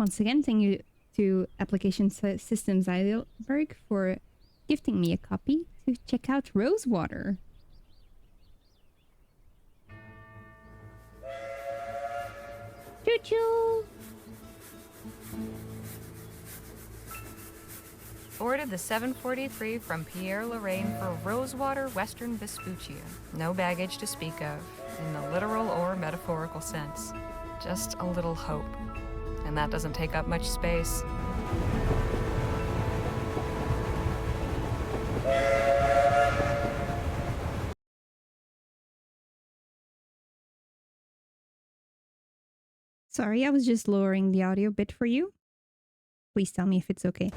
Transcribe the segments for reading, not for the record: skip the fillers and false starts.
Once again, thank you to Application Systems Heidelberg for gifting me a copy to check out Rosewater. Choo-choo! Ordered the 743 from Pierre Lorraine for Rosewater, Western Vespuccia. No baggage to speak of, in the literal or metaphorical sense. Just a little hope. And that doesn't take up much space. Sorry, I was just lowering the audio bit for you. Please tell me if it's okay.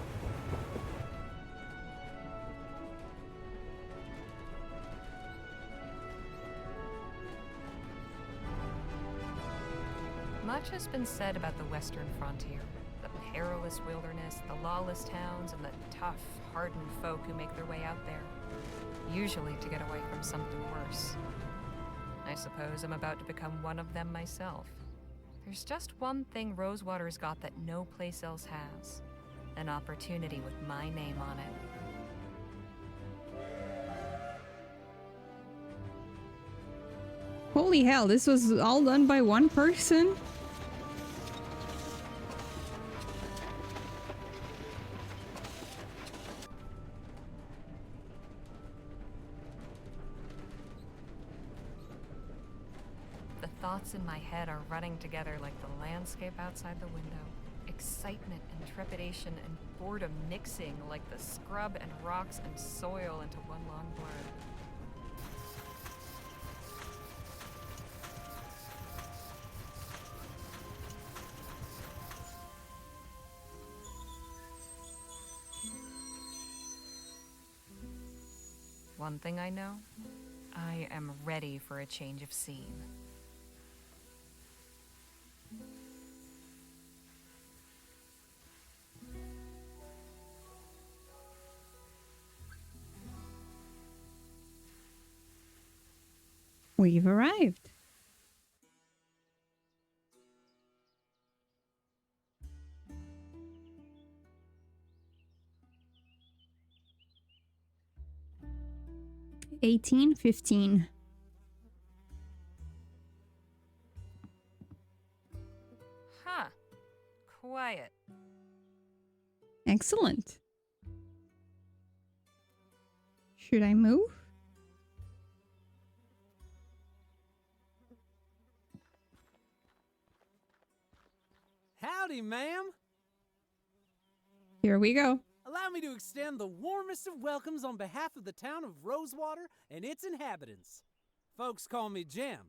Much has been said about the Western frontier. The perilous wilderness, the lawless towns, and the tough, hardened folk who make their way out there. Usually to get away from something worse. I suppose I'm about to become one of them myself. There's just one thing Rosewater's got that no place else has. An opportunity with my name on it. Holy hell, this was all done by one person? The thoughts in my head are running together like the landscape outside the window. Excitement and trepidation and boredom mixing like the scrub and rocks and soil into one long blur. One thing I know, I am ready for a change of scene. We've arrived. $18.15. Huh. Quiet. Excellent. Should I move? Howdy, ma'am. Here we go. Allow me to extend the warmest of welcomes on behalf of the town of Rosewater and its inhabitants. Folks call me Jim,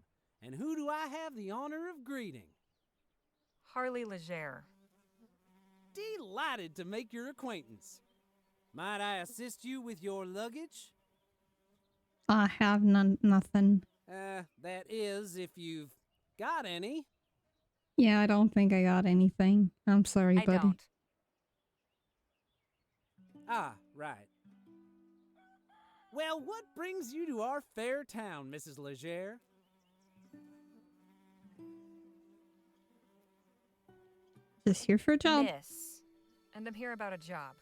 and who do I have the honor of greeting? Harley Leger. Delighted to make your acquaintance. Might I assist you with your luggage? I have nothing. That is, if you've got any. Yeah, I don't think I got anything. I'm sorry, I buddy. don't. Ah, right. Well, what brings you to our fair town, Mrs. Leger? Just here for a job. Miss. And I'm here about a job.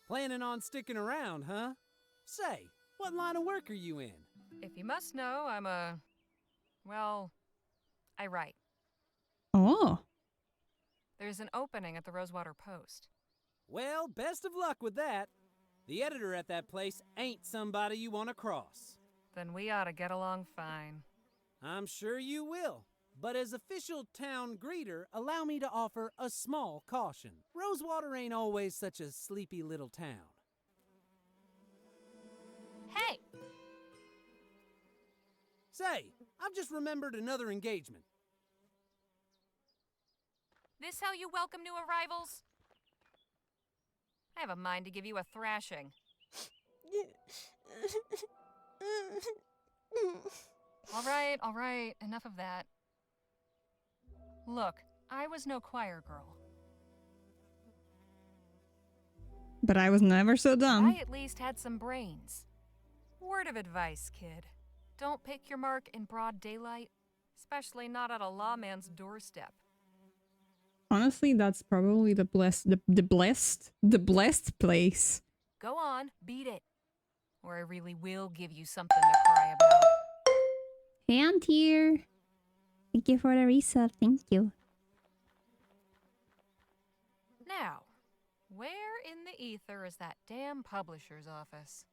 Planning on sticking around, huh? Say, what line of work are you in? If you must know, I'm well, I write. Oh. There's an opening at the Rosewater Post. Well, best of luck with that. The editor at that place ain't somebody you want to cross. Then we ought to get along fine. I'm sure you will. But as official town greeter, allow me to offer a small caution. Rosewater ain't always such a sleepy little town. Hey! Say, I've just remembered another engagement. This how you welcome new arrivals? I have a mind to give you a thrashing. All right, enough of that. Look, I was no choir girl. But I was never so dumb. I at least had some brains. Word of advice, kid. Don't pick your mark in broad daylight, especially not at a lawman's doorstep. Honestly, that's probably the blessed place. Go on, beat it. Or I really will give you something to cry about. Hey, Aunt here. Thank you for the resub. Thank you. Now, where in the ether is that damn publisher's office?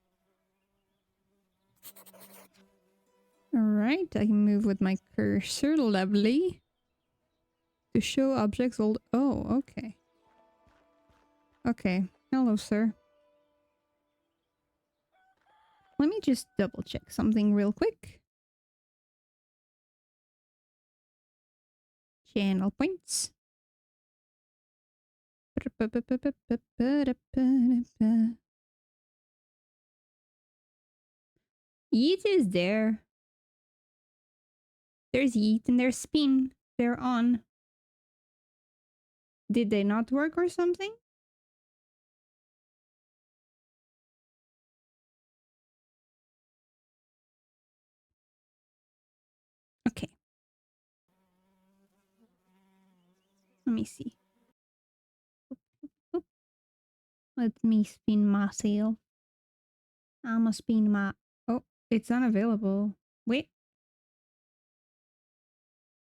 Alright, I can move with my cursor. Lovely. To show objects old. Oh, okay. Okay. Hello, sir. Let me just double check something real quick. Channel points. Yeet is there. There's yeet and there's spin. They're on. Did they not work or something? Okay. Let me see. Oop. Let me spin myself. I'ma spin my... Oh, it's unavailable. Wait.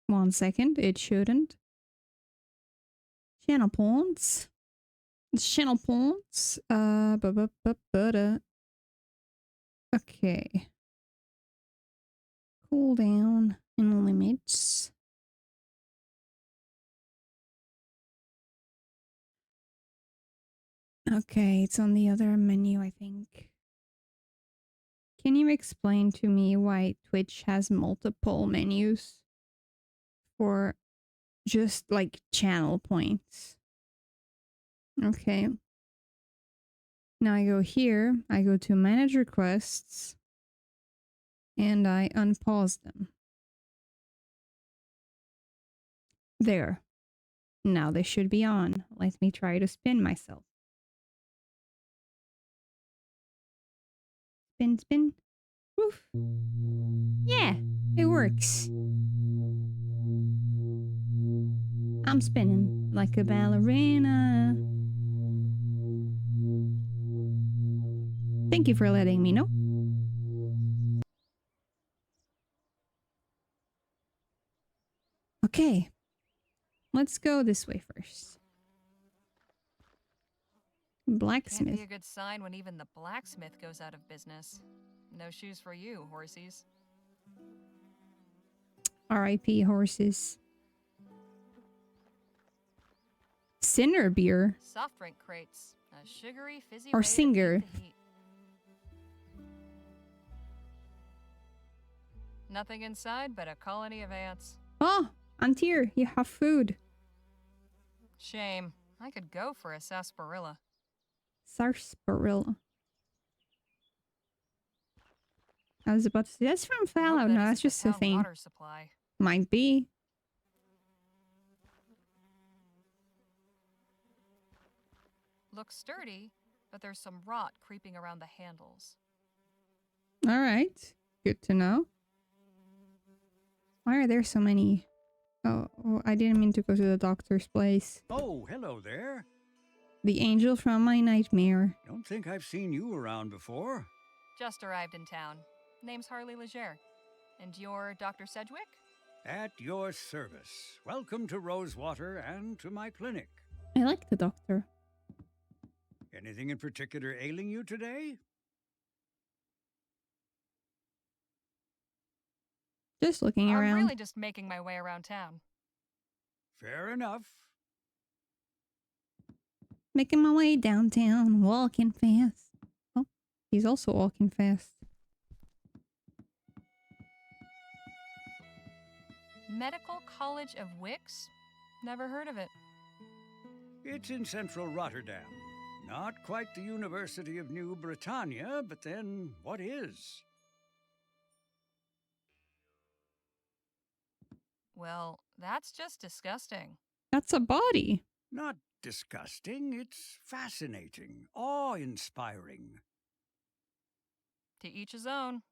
1 second. It shouldn't. Channel points. Channel points. Okay. Cooldown and limits. Okay, it's on the other menu, I think. Can you explain to me why Twitch has multiple menus for just like channel points? Okay. Now I go here, I go to manage requests, and I unpause them. There. Now they should be on. Let me try to spin myself. Spin, spin. Woof. Yeah, it works. I'm spinning like a ballerina. Thank you for letting me know. Okay. Let's go this way first. Can't Blacksmith. be a good sign when even the blacksmith goes out of business. No shoes for you, horsies. R.I.P. horses. Sinner beer. Soft drink crates. A sugary, fizzy Or way to singer. beat the heat. Nothing inside but a colony of ants. Oh, Antir, you have food. Shame. I could go for a sarsaparilla. Sarsaparilla. I was about to say, that's from I hope Fallout. that No, isn't that's the just a town thing. water supply. Might be. Looks sturdy, but there's some rot creeping around the handles. Alright. Good to know. Why are there so many? Oh, I didn't mean to go to the doctor's place. Oh, hello there. The angel from my nightmare. Don't think I've seen you around before. Just arrived in town. Name's Harley Leger. And you're Dr. Sedgwick? At your service. Welcome to Rosewater and to my clinic. I like the doctor. Anything in particular ailing you today? Just looking I'm around. really just making my way around town. Fair enough. Making my way downtown, walking fast. Oh, he's also walking fast. Medical College of Wicks? Never heard of it. It's in central Rotterdam. Not quite the University of New Britannia, but then what is? Well, that's just disgusting. That's a body. Not disgusting, it's fascinating, awe-inspiring. To each his own.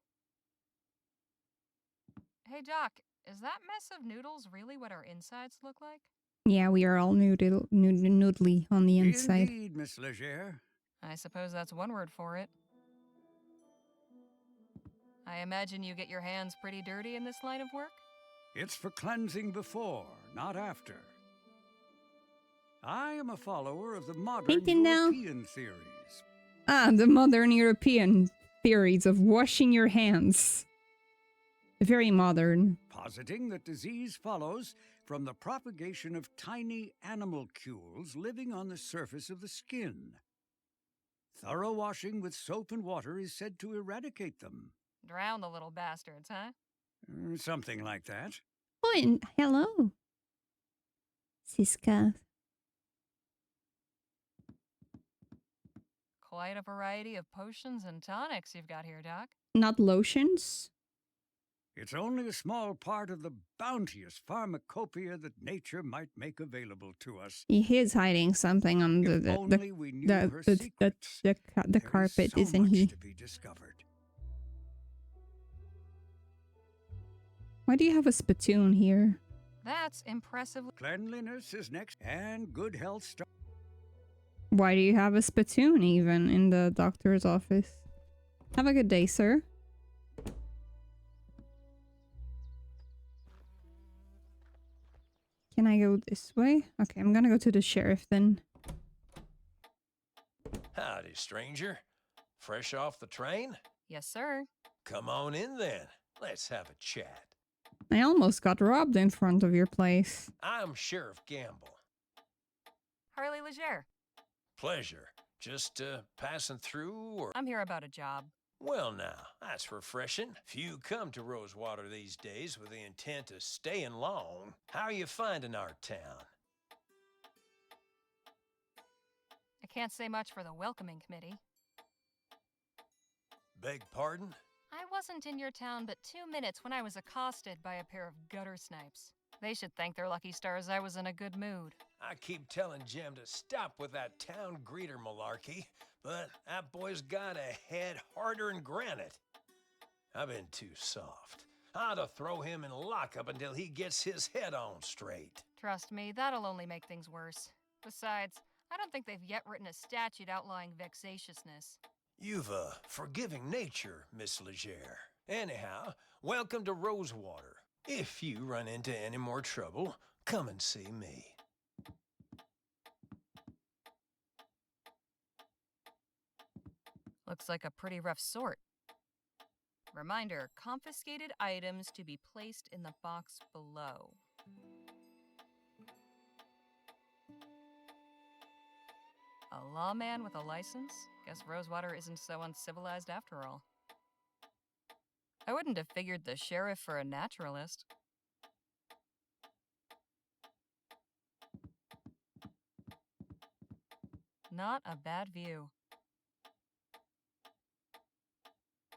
Hey, Doc, is that mess of noodles really what our insides look like? Yeah, we are all noodly on the inside. Indeed, Miss Leger. I suppose that's one word for it. I imagine you get your hands pretty dirty in this line of work? It's for cleansing before, not after. I am a follower of the modern Painting now. European theories. Ah, the modern European theories of washing your hands. Very modern. Positing that disease follows from the propagation of tiny animalcules living on the surface of the skin. Thorough washing with soap and water is said to eradicate them. Drown the little bastards, huh? Something like that. Oh, and hello. Siska. Quite a variety of potions and tonics you've got here, Doc. Not lotions? It's only a small part of the bounteous pharmacopoeia that nature might make available to us. He is hiding something on If only we knew her secrets. the There carpet, is so isn't much he? to be discovered. Why do you have a spittoon here? That's impressive. Cleanliness is next, and good health starts. Why do you have a spittoon even in the doctor's office? Have a good day, sir. Can I go this way? Okay, I'm gonna go to the sheriff then. Howdy, stranger. Fresh off the train? Yes, sir. Come on in then. Let's have a chat. I almost got robbed in front of your place. I'm Sheriff Gamble. Harley Leger. Pleasure. Just passing through or... I'm here about a job. Well now, that's refreshing. Few come to Rosewater these days with the intent of staying long. How are you finding our town? I can't say much for the welcoming committee. Beg pardon? I wasn't in your town but 2 minutes when I was accosted by a pair of gutter snipes. They should thank their lucky stars I was in a good mood. I keep telling Jim to stop with that town greeter malarkey, but that boy's got a head harder than granite. I've been too soft. I ought to throw him in lockup until he gets his head on straight. Trust me, that'll only make things worse. Besides, I don't think they've yet written a statute outlawing vexatiousness. You've a forgiving nature, Miss Leger. Anyhow, welcome to Rosewater. If you run into any more trouble, come and see me. Looks like a pretty rough sort. Reminder, confiscated items to be placed in the box below. A lawman with a license? Guess Rosewater isn't so uncivilized after all. I wouldn't have figured the sheriff for a naturalist. Not a bad view.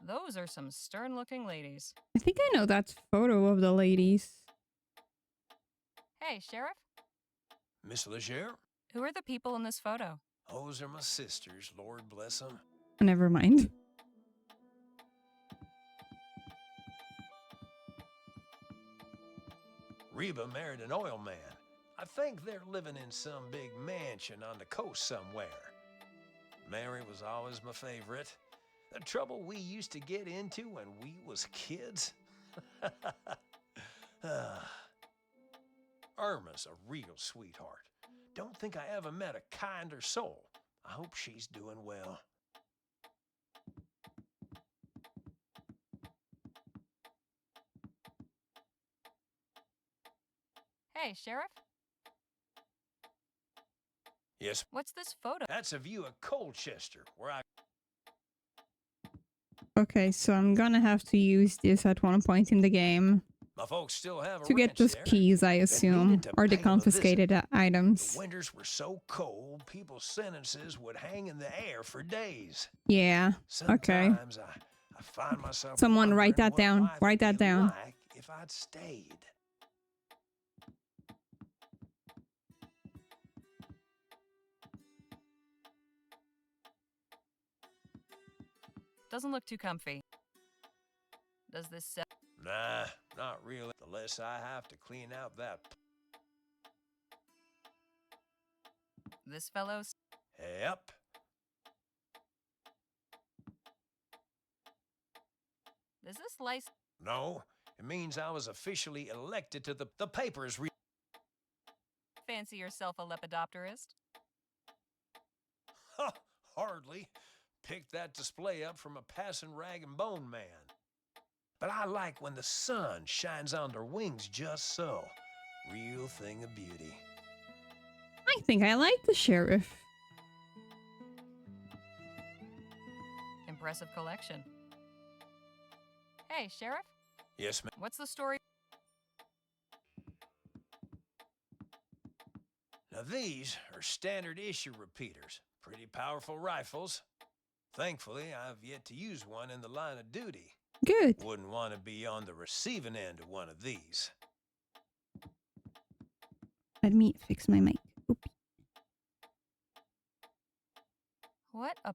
Those are some stern-looking ladies. I think I know that photo of the ladies. Hey, Sheriff? Miss Leger? Who are the people in this photo? Those are my sisters, Lord bless them. Never mind. Reba married an oil man. I think they're living in some big mansion on the coast somewhere. Mary was always my favorite. The trouble we used to get into when we was kids. Irma's a real sweetheart. Don't think I ever met a kinder soul. I hope she's doing well. Hey, Sheriff? Yes, What's this photo? that's a view of Colchester, where I... Okay, so I'm gonna have to use this at one point in the game My folks still have a to get ranch those there. keys, I Been assume, meaning to or the pay 'em a visit. confiscated items. The winters were so cold, people's sentences would hang in the air for days. Yeah, okay. Sometimes I find myself Someone write wondering that what down. life Write would that be down. like if I'd stayed. Doesn't look too comfy. Does this set? Nah, not really. The less I have to clean out that... This fellow's. Yep. Is this license? No, it means I was officially elected to the papers. Fancy yourself a lepidopterist? Ha! Hardly. Picked that display up from a passing rag and bone man. But I like when the sun shines on their wings just so. Real thing of beauty. I think I like the sheriff. Impressive collection. Hey, Sheriff, Yes, ma'am. what's the story? Now these are standard issue repeaters. Pretty powerful rifles. Thankfully, I've yet to use one in the line of duty. Good. Wouldn't want to be on the receiving end of one of these. Let me fix my mic. Oop. What a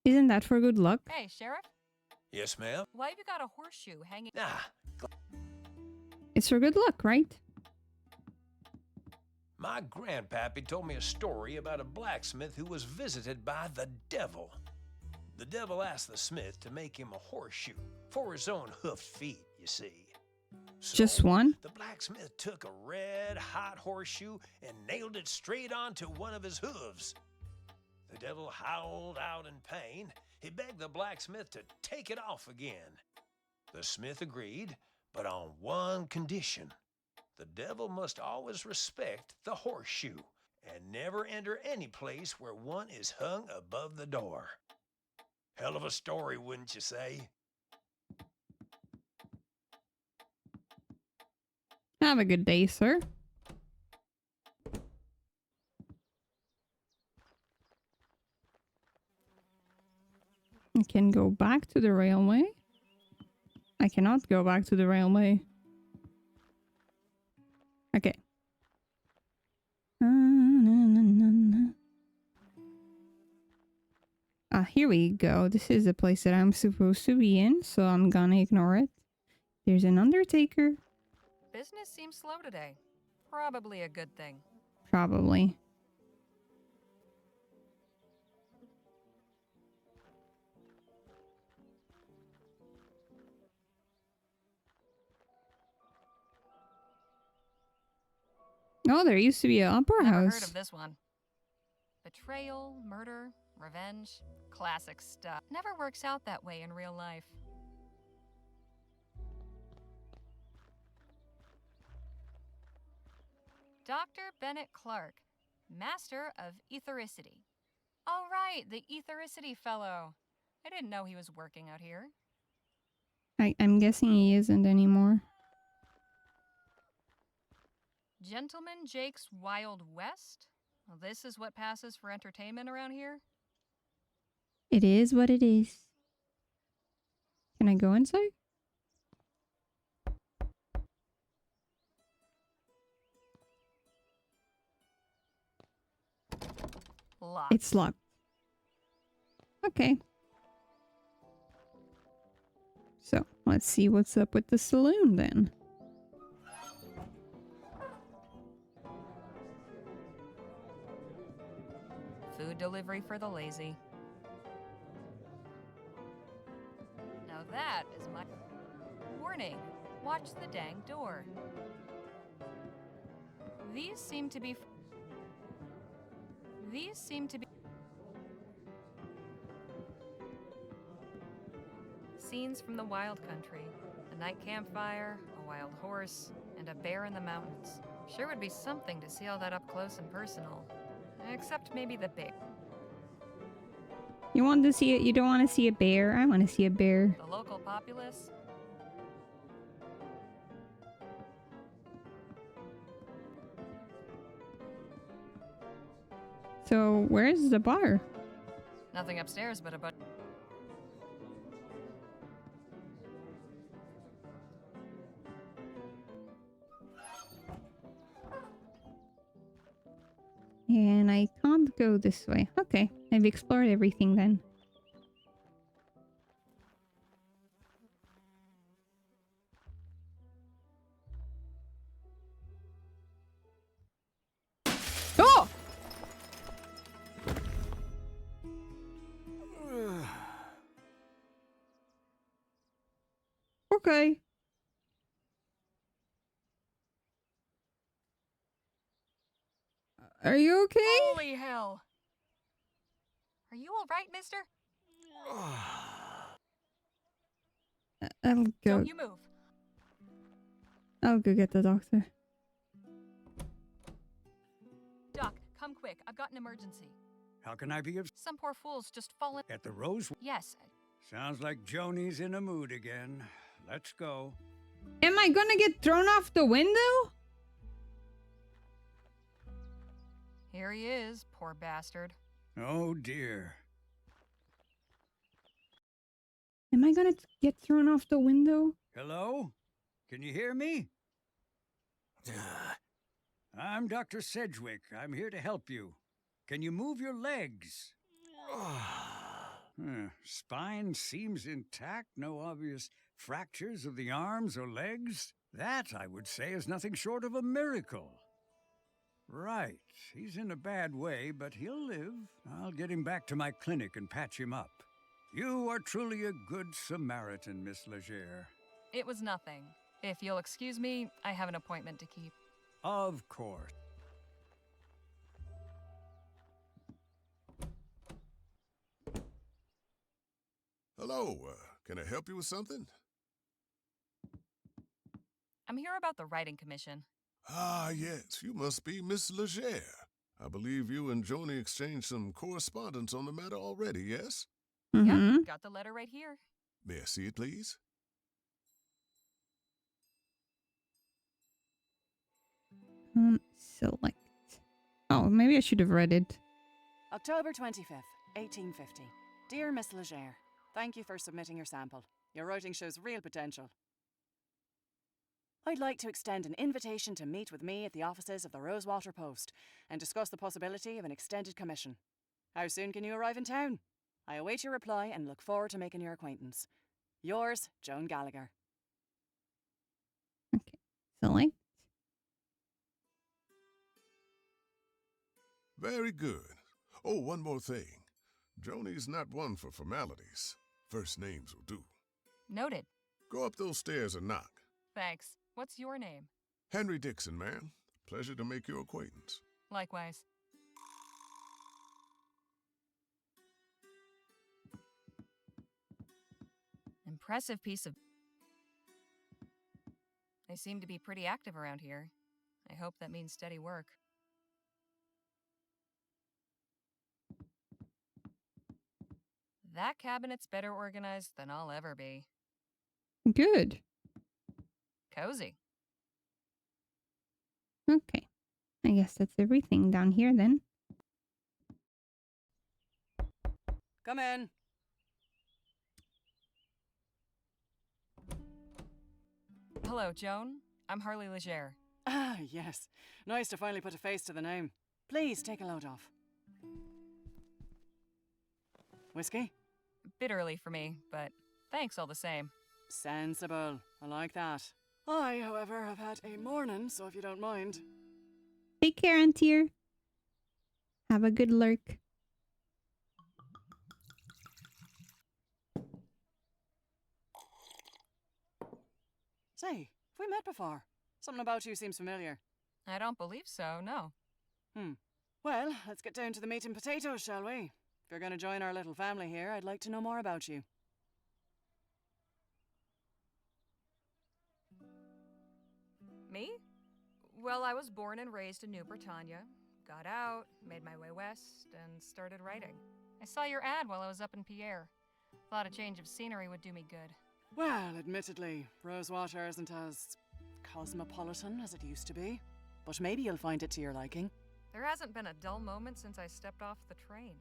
Isn't that for good luck? Hey, Sheriff, Yes, ma'am. why have you got a horseshoe hanging? Ah, It's for good luck, right? my grandpappy told me a story about a blacksmith who was visited by the devil. The devil asked the smith to make him a horseshoe for his own hoofed feet, you see. So, Just one? the blacksmith took a red-hot horseshoe and nailed it straight onto one of his hooves. The devil howled out in pain. He begged the blacksmith to take it off again. The smith agreed, but on one condition. The devil must always respect the horseshoe and never enter any place where one is hung above the door. Hell of a story, wouldn't you say? Have a good day, sir. I can go back to the railway. I cannot go back to the railway. Okay. Here we go. This is the place that I'm supposed to be in, so I'm gonna ignore it. There's an undertaker. Business seems slow today. Probably a good thing. Probably. Oh, there used to be an opera Never house. heard of this one. Betrayal, murder, revenge, classic stuff. Never works out that way in real life. Dr. Bennett Clark, Master of Ethericity. Oh, right, the Ethericity fellow. I didn't know he was working out here. I'm guessing he isn't anymore. Gentleman Jake's Wild West? Well, this is what passes for entertainment around here? It is what it is. Can I go inside? Locked. It's locked. Okay. So, let's see what's up with the saloon then. Food delivery for the lazy. Now that is my... Warning! Watch the dang door. These seem to be... Scenes from the wild country. A night campfire, a wild horse, and a bear in the mountains. Sure would be something to see all that up close and personal. Except maybe the bear. You want to see it? You don't want to see a bear? I want to see a bear. The local populace. So, where's the bar? Nothing upstairs but a bunch. And I can't go this way. Okay, I've explored everything then. Oh! Okay. Are you okay? Holy hell! Are you alright, mister? I'll go. Don't you move. I'll go get the doctor. Doc, come quick. I've got an emergency. How can I be of... Some poor fool's just fallen. At the Rose... Yes. Sounds like Joni's in a mood again. Let's go. Am I gonna get thrown off the window? Here he is, poor bastard. Oh, dear. Am I gonna get thrown off the window? Hello? Can you hear me? I'm Dr. Sedgwick. I'm here to help you. Can you move your legs? Spine seems intact. No obvious fractures of the arms or legs. That, I would say, is nothing short of a miracle. Right. He's in a bad way, but he'll live. I'll get him back to my clinic and patch him up. You are truly a good Samaritan, Miss Legere. It was nothing. If you'll excuse me, I have an appointment to keep. Of course. Hello, can I help you with something? I'm here about the writing commission. Ah, yes, you must be Miss Legere. I believe you and Joni exchanged some correspondence on the matter already, yes? Mm-hmm. Yep, got the letter right here. May I see it, please? Select. Oh, maybe I should have read it. October 25th, 1850. Dear Miss Legere, thank you for submitting your sample. Your writing shows real potential. I'd like to extend an invitation to meet with me at the offices of the Rosewater Post and discuss the possibility of an extended commission. How soon can you arrive in town? I await your reply and look forward to making your acquaintance. Yours, Joan Gallagher. Okay. Select. Very good. Oh, one more thing. Joni's not one for formalities. First names will do. Noted. Go up those stairs and knock. Thanks. What's your name? Henry Dixon, ma'am. Pleasure to make your acquaintance. Likewise. Impressive piece of... They seem to be pretty active around here. I hope that means steady work. That cabinet's better organized than I'll ever be. Good. Cozy. Okay. I guess that's everything down here then. Come in. Hello, Joan. I'm Harley Legere. Ah, yes. Nice to finally put a face to the name. Please take a load off. Whiskey? Bit early for me, but thanks all the same. Sensible. I like that. I, however, have had a morning, so if you don't mind. Take care, Antier. Have a good lurk. Say, have we met before? Something about you seems familiar. I don't believe so, no. Well, let's get down to the meat and potatoes, shall we? If you're going to join our little family here, I'd like to know more about you. Me? Well, I was born and raised in New Britannia. Got out, made my way west, and started writing. I saw your ad while I was up in Pierre. Thought a change of scenery would do me good. Well, admittedly, Rosewater isn't as cosmopolitan as it used to be. But maybe you'll find it to your liking. There hasn't been a dull moment since I stepped off the train.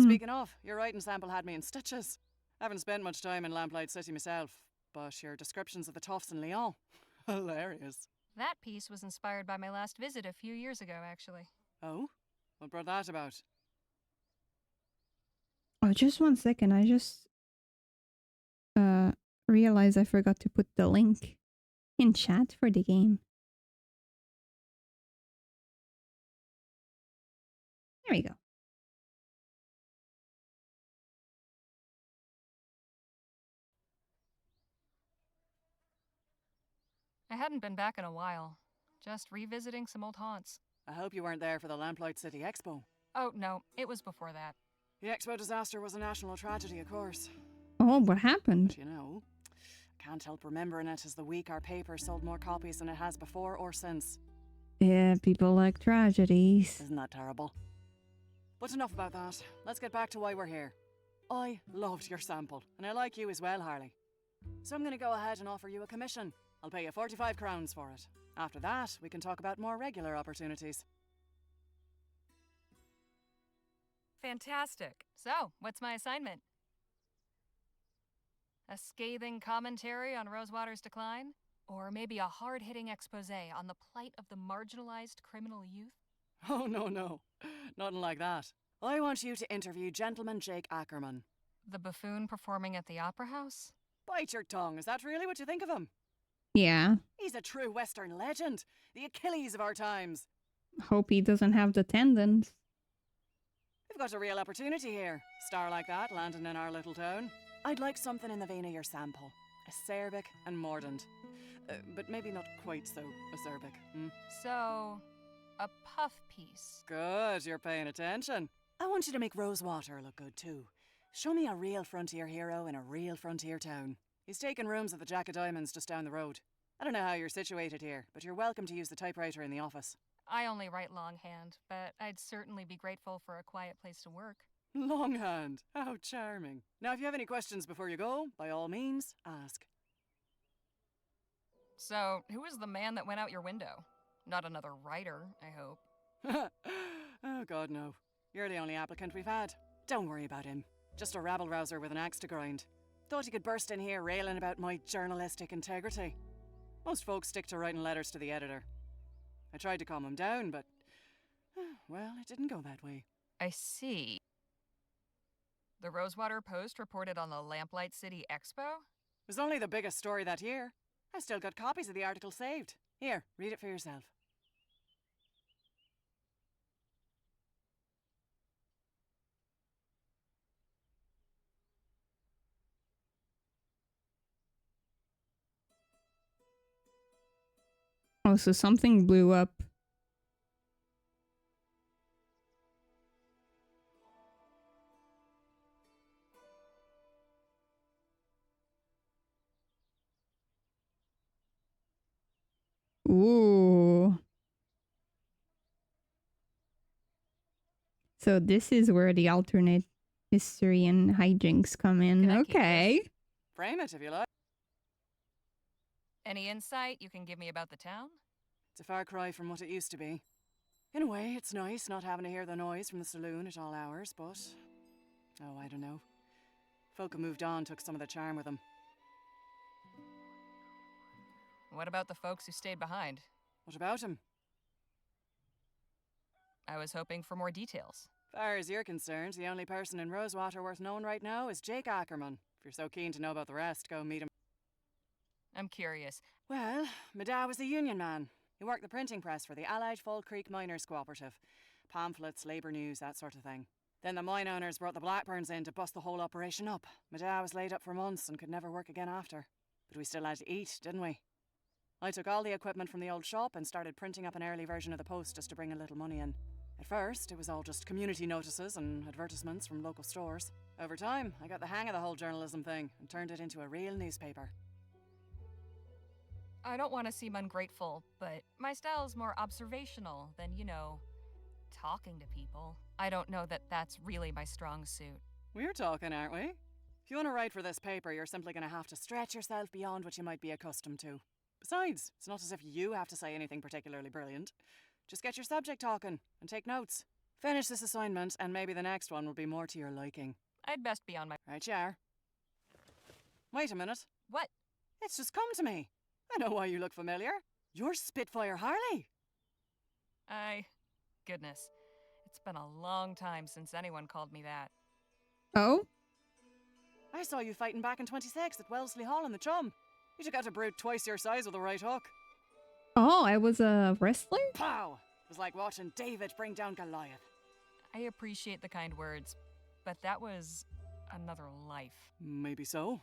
Speaking of, your writing sample had me in stitches. I haven't spent much time in Lamplight City myself, but your descriptions of the Toffs in Lyon, hilarious. That piece was inspired by my last visit a few years ago, actually. Oh? What brought that about? Oh, just 1 second. I just realized I forgot to put the link in chat for the game. There we go. hadn't been back in a while. Just revisiting some old haunts. I hope you weren't there for the Lamplight City Expo. Oh, no, it was before that. The Expo disaster was a national tragedy, of course. Oh, what happened? But you know, I can't help remembering it as the week our paper sold more copies than it has before or since. Yeah, people like tragedies. Isn't that terrible? But enough about that. Let's get back to why we're here. I loved your sample, and I like you as well, Harley. So I'm going to go ahead and offer you a commission. I'll pay you 45 crowns for it. After that, we can talk about more regular opportunities. Fantastic. So, what's my assignment? A scathing commentary on Rosewater's decline? Or maybe a hard-hitting exposé on the plight of the marginalized criminal youth? Oh, no. Nothing like that. I want you to interview Gentleman Jake Ackerman. The buffoon performing at the Opera House? Bite your tongue. Is that really what you think of him? Yeah. He's a true Western legend. The Achilles of our times. Hope he doesn't have the tendons. We've got a real opportunity here. Star like that landing in our little town. I'd like something in the vein of your sample. Acerbic and mordant. But maybe not quite so acerbic. So, a puff piece. Good, you're paying attention. I want you to make Rosewater look good too. Show me a real frontier hero in a real frontier town. He's taking rooms at the Jack of Diamonds just down the road. I don't know how you're situated here, but you're welcome to use the typewriter in the office. I only write longhand, but I'd certainly be grateful for a quiet place to work. Longhand, how charming. Now if you have any questions before you go, by all means, ask. So, who was the man that went out your window? Not another writer, I hope. Oh God, no. You're the only applicant we've had. Don't worry about him. Just a rabble-rouser with an axe to grind. Thought he could burst in here railing about my journalistic integrity. Most folks stick to writing letters to the editor. I tried to calm him down, but... well, it didn't go that way. I see. The Rosewater Post reported on the Lamplight City Expo? It was only the biggest story that year. I've still got copies of the article saved. Here, read it for yourself. Oh, so something blew up. Ooh. So this is where the alternate history and hijinks come in. Can I keep Okay. Frame it if you like. Any insight you can give me about the town? It's a far cry from what it used to be. In a way, it's nice not having to hear the noise from the saloon at all hours, but... oh, I don't know. Folk who moved on took some of the charm with them. What about the folks who stayed behind? What about him? I was hoping for more details. Far as you're concerned, the only person in Rosewater worth knowing right now is Jake Ackerman. If you're so keen to know about the rest, go meet him. I'm curious. Well, my dad was a union man. He worked the printing press for the Allied Fall Creek Miners Cooperative. Pamphlets, labour news, that sort of thing. Then the mine owners brought the Blackburns in to bust the whole operation up. My dad was laid up for months and could never work again after. But we still had to eat, didn't we? I took all the equipment from the old shop and started printing up an early version of the Post just to bring a little money in. At first, it was all just community notices and advertisements from local stores. Over time, I got the hang of the whole journalism thing and turned it into a real newspaper. I don't want to seem ungrateful, but my style is more observational than, talking to people. I don't know that that's really my strong suit. We're talking, aren't we? If you want to write for this paper, you're simply going to have to stretch yourself beyond what you might be accustomed to. Besides, it's not as if you have to say anything particularly brilliant. Just get your subject talking and take notes. Finish this assignment and maybe the next one will be more to your liking. I'd best be on my... Right, you are. Wait a minute. What? It's just come to me. I know why you look familiar. You're Spitfire Harley. Goodness. It's been a long time since anyone called me that. Oh? I saw you fighting back in 26 at Wellesley Hall in the Chum. You took out a brute twice your size with a right hook. Oh, I was a wrestler? Pow! It was like watching David bring down Goliath. I appreciate the kind words, but that was another life. Maybe so.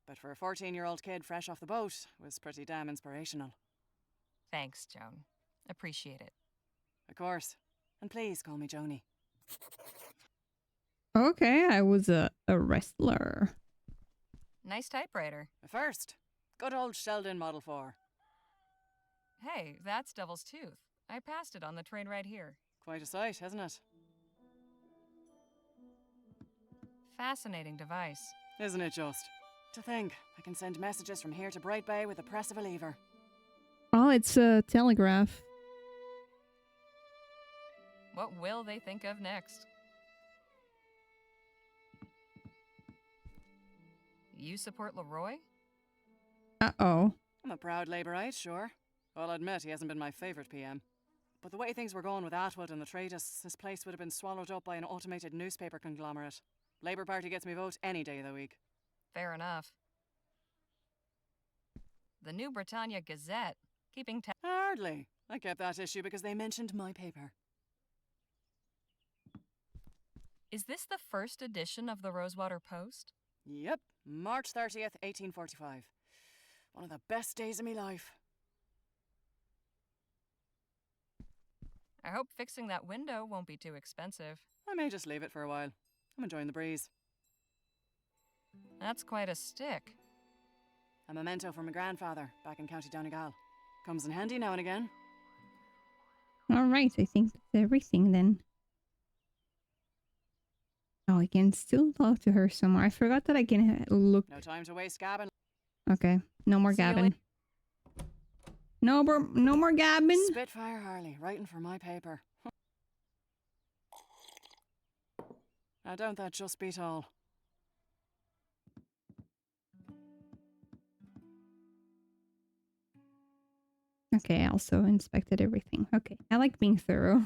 but for a 14-year-old kid fresh off the boat, was pretty damn inspirational. Thanks, Joan. Appreciate it. Of course. And please call me Joni. Okay, I was a wrestler. Nice typewriter. A first. Good old Sheldon Model 4. Hey, that's Devil's Tooth. I passed it on the train right here. Quite a sight, isn't it? Fascinating device. Isn't it just? To think, I can send messages from here to Bright Bay with the press of a lever. Oh, it's a telegraph. What will they think of next? You support Leroy? Uh-oh. I'm a proud Labourite, sure. I'll admit he hasn't been my favourite PM. But the way things were going with Atwood and the Traitists, this place would have been swallowed up by an automated newspaper conglomerate. Labour Party gets me vote any day of the week. Fair enough. The New Britannia Gazette. Keeping Hardly. I kept that issue because they mentioned my paper. Is this the first edition of the Rosewater Post? Yep, March 30th, 1845. One of the best days of me life. I hope fixing that window won't be too expensive. I may just leave it for a while. I'm enjoying the breeze. That's quite a stick. A memento from my grandfather back in County Donegal. Comes in handy now and again. Alright, I think that's everything then. Oh, I can still talk to her somewhere. I forgot that I can look. No time to waste gabbing. Okay, no more See you gabbing. No more gabbing. Spitfire Harley, writing for my paper. Now don't that just beat all? Okay, I also inspected everything. Okay, I like being thorough.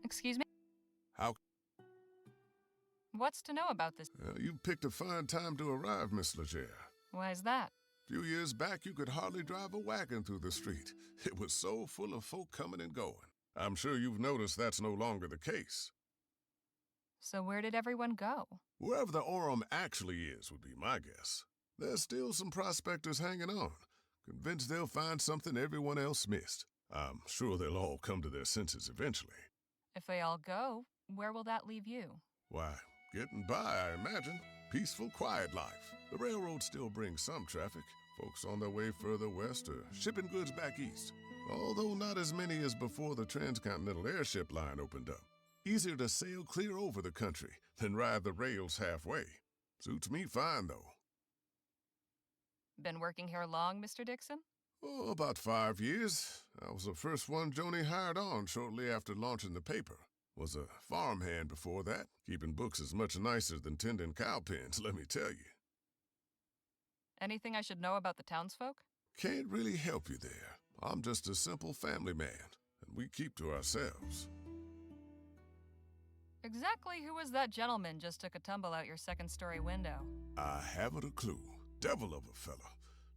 Excuse me? How? What's to know about this? You picked a fine time to arrive, Miss Leger. Why's that? A few years back, you could hardly drive a wagon through the street. It was so full of folk coming and going. I'm sure you've noticed that's no longer the case. So where did everyone go? Wherever the Orem actually is would be my guess. There's still some prospectors hanging on, convinced they'll find something everyone else missed. I'm sure they'll all come to their senses eventually. If they all go, where will that leave you? Why, getting by, I imagine. Peaceful, quiet life. The railroad still brings some traffic. Folks on their way further west or shipping goods back east. Although not as many as before the transcontinental airship line opened up. Easier to sail clear over the country than ride the rails halfway. Suits me fine, though. Been working here long, Mr. Dixon? Oh, about 5 years. I was the first one Joni hired on shortly after launching the paper. Was a farmhand before that. Keeping books is much nicer than tending cow pens, let me tell you. Anything I should know about the townsfolk? Can't really help you there. I'm just a simple family man, and we keep to ourselves. Exactly who was that gentleman just took a tumble out your second-story window? I haven't a clue. Devil of a fella.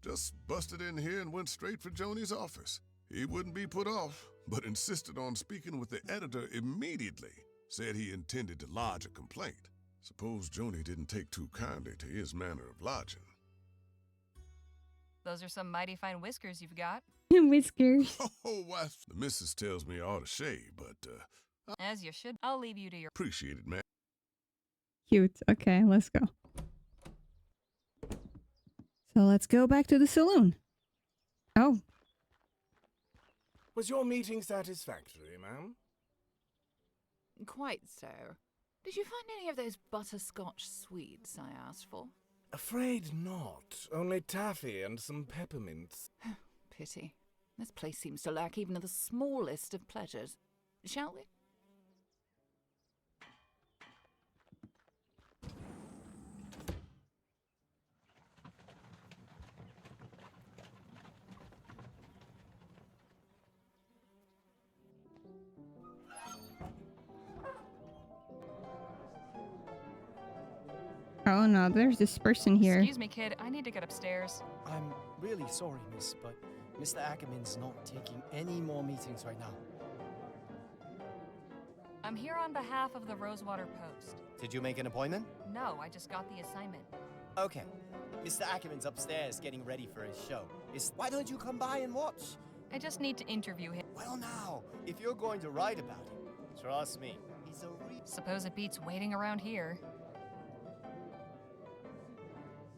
Just busted in here and went straight for Joni's office. He wouldn't be put off, but insisted on speaking with the editor immediately. Said he intended to lodge a complaint. Suppose Joni didn't take too kindly to his manner of lodging. Those are some mighty fine whiskers you've got. Whiskers. Oh, why, the missus tells me I ought to shave, but, As you should. I'll leave you to your... appreciate it, man. Cute. Okay, let's go. So let's go back to the saloon. Oh. Was your meeting satisfactory, ma'am? Quite so. Did you find any of those butterscotch sweets I asked for? Afraid not. Only taffy and some peppermints. Pity. This place seems to lack even the smallest of pleasures. Shall we? Oh no, there's this person here. Excuse me, kid. I need to get upstairs. I'm really sorry, miss, but Mr. Ackerman's not taking any more meetings right now. I'm here on behalf of the Rosewater Post. Did you make an appointment? No, I just got the assignment. Okay. Mr. Ackerman's upstairs getting ready for his show. Why don't you come by and watch? I just need to interview him. Well now, if you're going to write about him, trust me, he's a Suppose it beats waiting around here.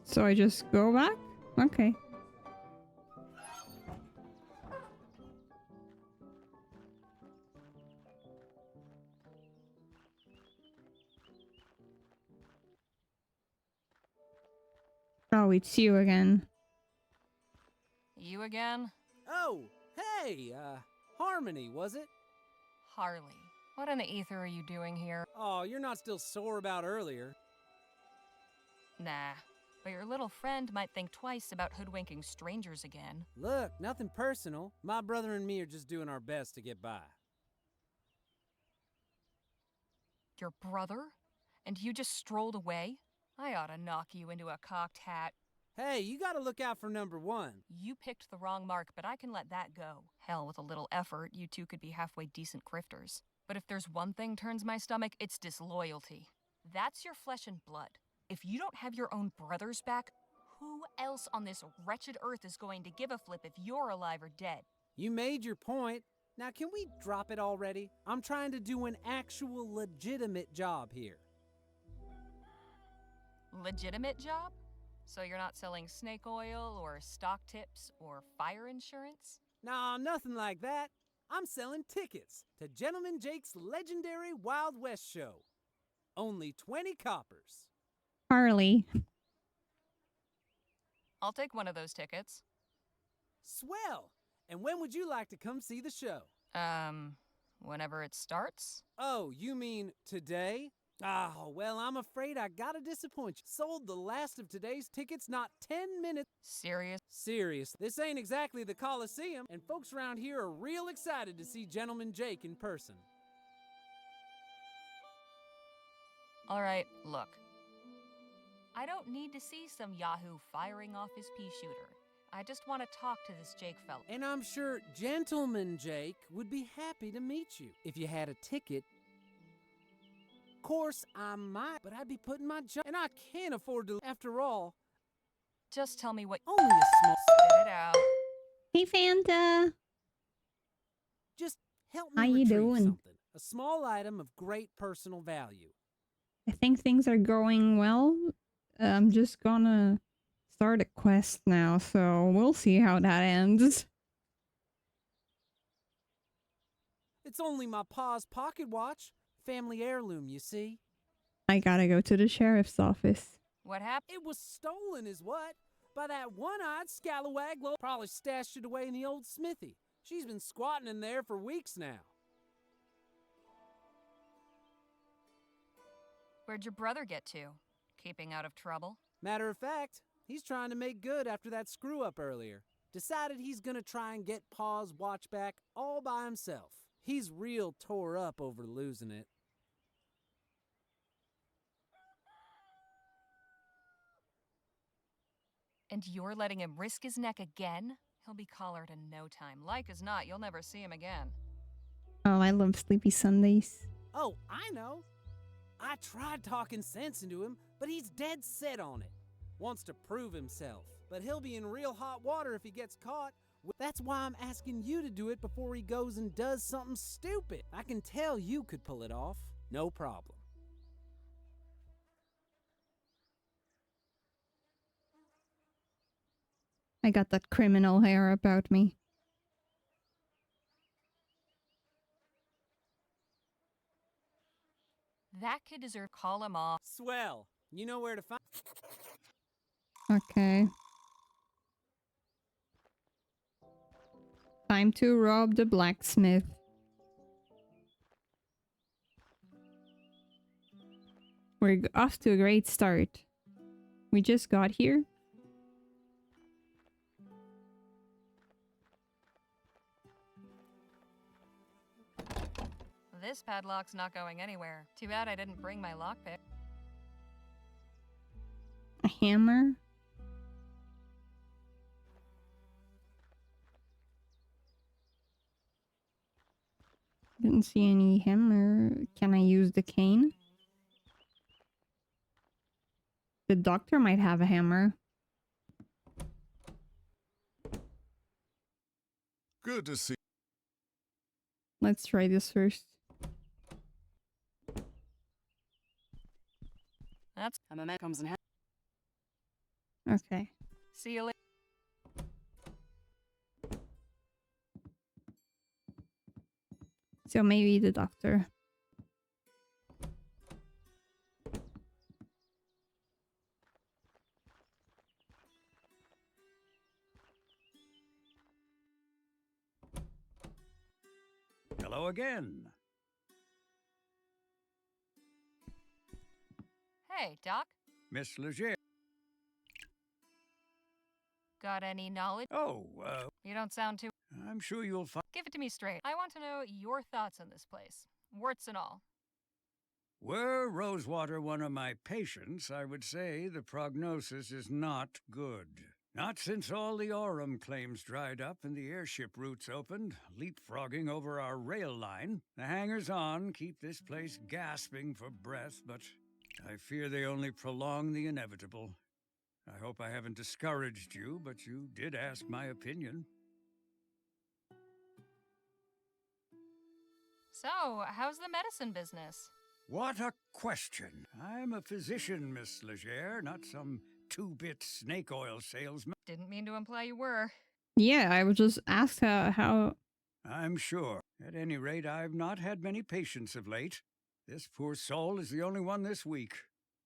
So I just go back? Okay. Oh, it's you again. You again? Oh, hey, Harmony, was it? Harley. What in the ether are you doing here? Oh, you're not still sore about earlier. Nah. But your little friend might think twice about hoodwinking strangers again. Look, nothing personal. My brother and me are just doing our best to get by. Your brother? And you just strolled away? I ought to knock you into a cocked hat. Hey, you gotta look out for number one. You picked the wrong mark, but I can let that go. Hell, with a little effort, you two could be halfway decent grifters. But if there's one thing turns my stomach, it's disloyalty. That's your flesh and blood. If you don't have your own brothers back, who else on this wretched earth is going to give a flip if you're alive or dead? You made your point. Now can we drop it already? I'm trying to do an actual legitimate job here. Legitimate job? So you're not selling snake oil or stock tips or fire insurance? Nah, nothing like that. I'm selling tickets to Gentleman Jake's legendary Wild West show. Only 20 coppers. Harley. I'll take one of those tickets. Swell! And when would you like to come see the show? Whenever it starts? Oh, you mean today? Oh, well, I'm afraid I gotta disappoint you. Sold the last of today's tickets not 10 minutes. Serious? Serious. This ain't exactly the Coliseum, and folks around here are real excited to see Gentleman Jake in person. All right, look. I don't need to see some yahoo firing off his pea shooter. I just want to talk to this Jake fella. And I'm sure Gentleman Jake would be happy to meet you if you had a ticket. Of course, I might, but I'd be putting my job, and I can't afford to, after all. Just tell me what. Only a small. Spit it out. Hey, Fanta. Just help me How you retrieve doing? something. A small item of great personal value. I think things are going well. I'm just gonna start a quest now, so we'll see how that ends. It's only my pa's pocket watch. Family heirloom, you see. I gotta go to the sheriff's office. What happened? It was stolen, is what? By that one-eyed scalawag. Probably stashed it away in the old smithy. She's been squatting in there for weeks now. Where'd your brother get to? Keeping out of trouble? Matter of fact, he's trying to make good after that screw-up earlier. Decided he's gonna try and get pa's watch back all by himself. He's real tore up over losing it. And you're letting him risk his neck again? He'll be collared in no time. Like as not, you'll never see him again. Oh, I love Sleepy Sundays. Oh, I know. I tried talking sense into him, but he's dead set on it. Wants to prove himself, but he'll be in real hot water if he gets caught. That's why I'm asking you to do it before he goes and does something stupid. I can tell you could pull it off. No problem. I got that criminal hair about me. That kid deserves call him off. Swell. You know where to find. Okay. Time to rob the blacksmith. We're off to a great start. We just got here. This padlock's not going anywhere. Too bad I didn't bring my lockpick. A hammer. Didn't see any hammer. Can I use the cane? The doctor might have a hammer. Good to see. Let's try this first. That's A moment comes in handy. Okay. see you later. So maybe the doctor. Hello again. Hey, Doc. Miss Leger. Got any knowledge? Oh, You don't sound too. I'm sure you'll find. Give it to me straight. I want to know your thoughts on this place, warts and all. Were Rosewater one of my patients, I would say the prognosis is not good. Not since all the Aurum claims dried up and the airship routes opened, leapfrogging over our rail line. The hangers-on keep this place gasping for breath, but I fear they only prolong the inevitable. I hope I haven't discouraged you, but you did ask my opinion. So, how's the medicine business? What a question. I'm a physician, Miss Leger, not some two-bit snake oil salesman. Didn't mean to imply you were. Yeah, I would just ask how. I'm sure. At any rate, I've not had many patients of late. This poor soul is the only one this week.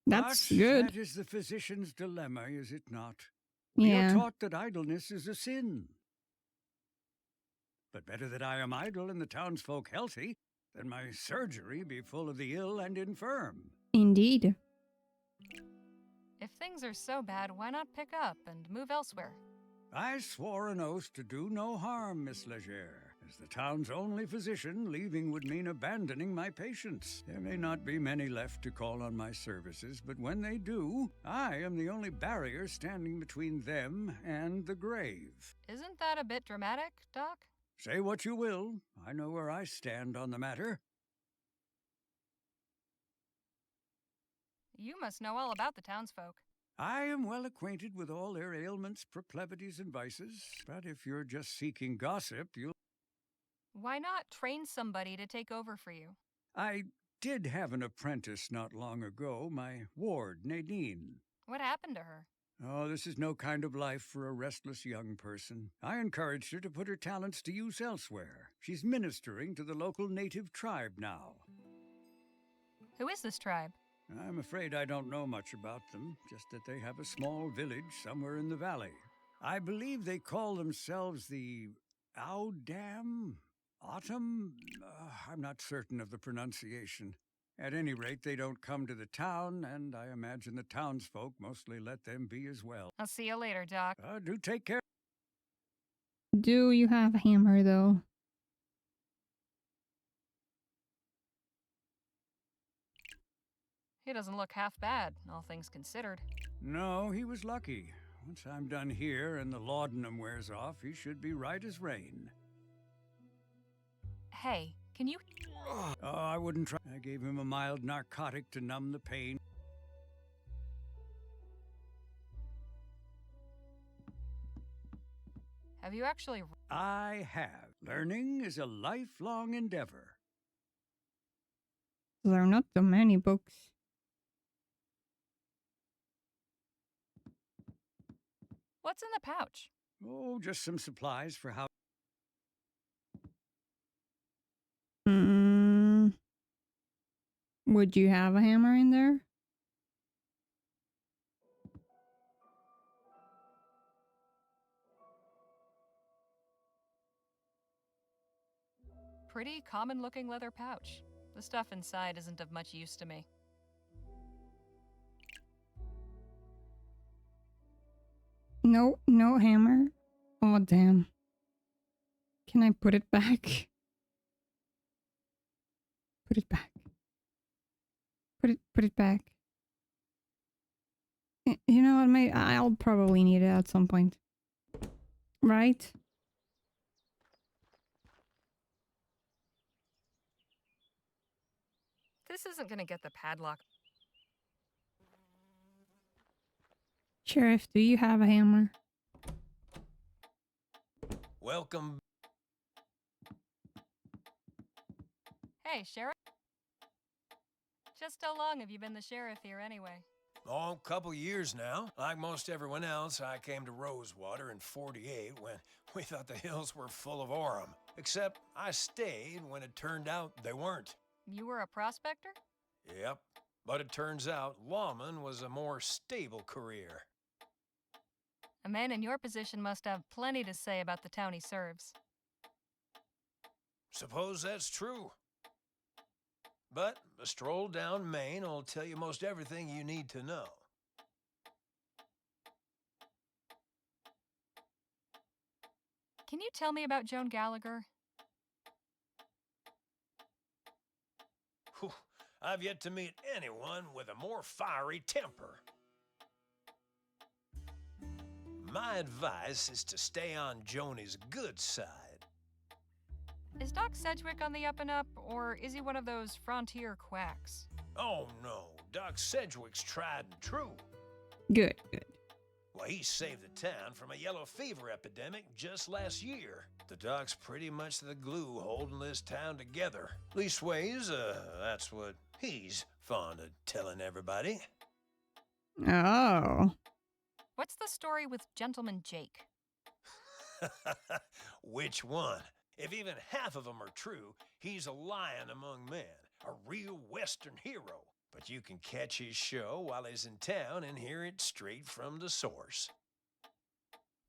That's But good. that is the physician's dilemma, is it not? We are Yeah. taught that idleness is a sin. But better that I am idle and the townsfolk healthy than my surgery be full of the ill and infirm. Indeed. If things are so bad, why not pick up and move elsewhere? I swore an oath to do no harm, Miss Leger. As the town's only physician, leaving would mean abandoning my patients. There may not be many left to call on my services, but when they do, I am the only barrier standing between them and the grave. Isn't that a bit dramatic, Doc? Say what you will, I know where I stand on the matter. You must know all about the townsfolk. I am well acquainted with all their ailments, proclivities, and vices, but if you're just seeking gossip, you'll... Why not train somebody to take over for you? I did have an apprentice not long ago, my ward, Nadine. What happened to her? Oh, this is no kind of life for a restless young person. I encouraged her to put her talents to use elsewhere. She's ministering to the local native tribe now. Who is this tribe? I'm afraid I don't know much about them, just that they have a small village somewhere in the valley. I believe they call themselves the Audam? Autumn? I'm not certain of the pronunciation. At any rate, they don't come to the town, and I imagine the townsfolk mostly let them be as well. I'll see you later, Doc. Do take care. Do you have a hammer though? He doesn't look half bad, all things considered. No, he was lucky. Once I'm done here and the laudanum wears off, he should be right as rain. Hey, can you... Oh, I wouldn't try. I gave him a mild narcotic to numb the pain. Have you actually... I have. Learning is a lifelong endeavor. There are not so many books. What's in the pouch? Oh, just some supplies for how... Would you have a hammer in there? Pretty common-looking leather pouch. The stuff inside isn't of much use to me. No, no hammer. Oh, damn. Can I put it back? Put it back. Put it back. You know what, I'll probably need it at some point. Right? This isn't gonna get the padlock. Sheriff, do you have a hammer? Welcome. Hey, Sheriff. Just how long have you been the sheriff here anyway? Oh, a couple years now. Like most everyone else, I came to Rosewater in '48 when we thought the hills were full of Orem. Except I stayed when it turned out they weren't. You were a prospector? Yep. But it turns out lawman was a more stable career. A man in your position must have plenty to say about the town he serves. Suppose that's true. But a stroll down Main will tell you most everything you need to know. Can you tell me about Joan Gallagher? Whew, I've yet to meet anyone with a more fiery temper. My advice is to stay on Joni's good side. Is Doc Sedgwick on the up and up, or is he one of those frontier quacks? Oh no, Doc Sedgwick's tried and true. Good, good. Well, he saved the town from a yellow fever epidemic just last year. The Doc's pretty much the glue holding this town together. Leastways, that's what he's fond of telling everybody. Oh. What's the story with Gentleman Jake? Which one? If even half of them are true, he's a lion among men, a real Western hero. But you can catch his show while he's in town and hear it straight from the source.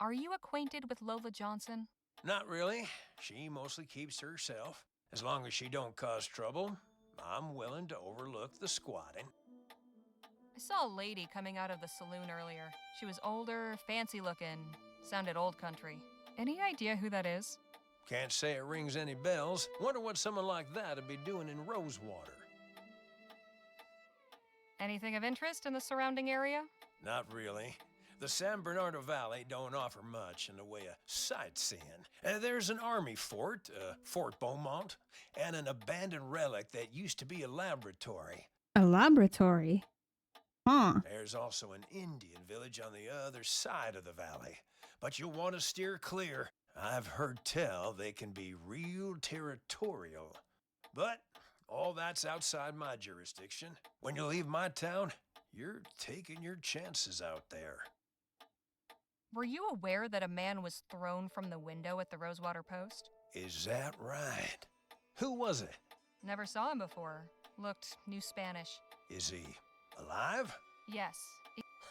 Are you acquainted with Lola Johnson? Not really. She mostly keeps to herself. As long as she don't cause trouble, I'm willing to overlook the squatting. I saw a lady coming out of the saloon earlier. She was older, fancy looking, sounded old country. Any idea who that is? Can't say it rings any bells. Wonder what someone like that'd be doing in Rosewater. Anything of interest in the surrounding area? Not really. The San Bernardino Valley don't offer much in the way of sightseeing. There's an army fort, Fort Beaumont, and an abandoned relic that used to be a laboratory. A laboratory? Huh. There's also an Indian village on the other side of the valley, but you'll want to steer clear. I've heard tell they can be real territorial. But all that's outside my jurisdiction. When you leave my town, you're taking your chances out there. Were you aware that a man was thrown from the window at the Rosewater Post? Is that right? Who was it? Never saw him before. Looked New Spanish. Is he alive? Yes.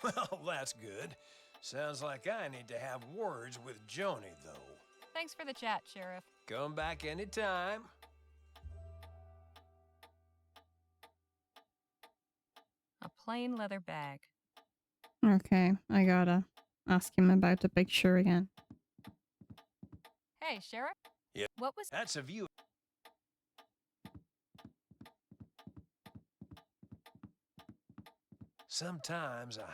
Well, that's good. Sounds like I need to have words with Joni, though. Thanks for the chat, Sheriff. Come back anytime. A plain leather bag. Okay, I gotta ask him about the picture again. Hey, Sheriff? Yeah. What was... That's a view. Sometimes I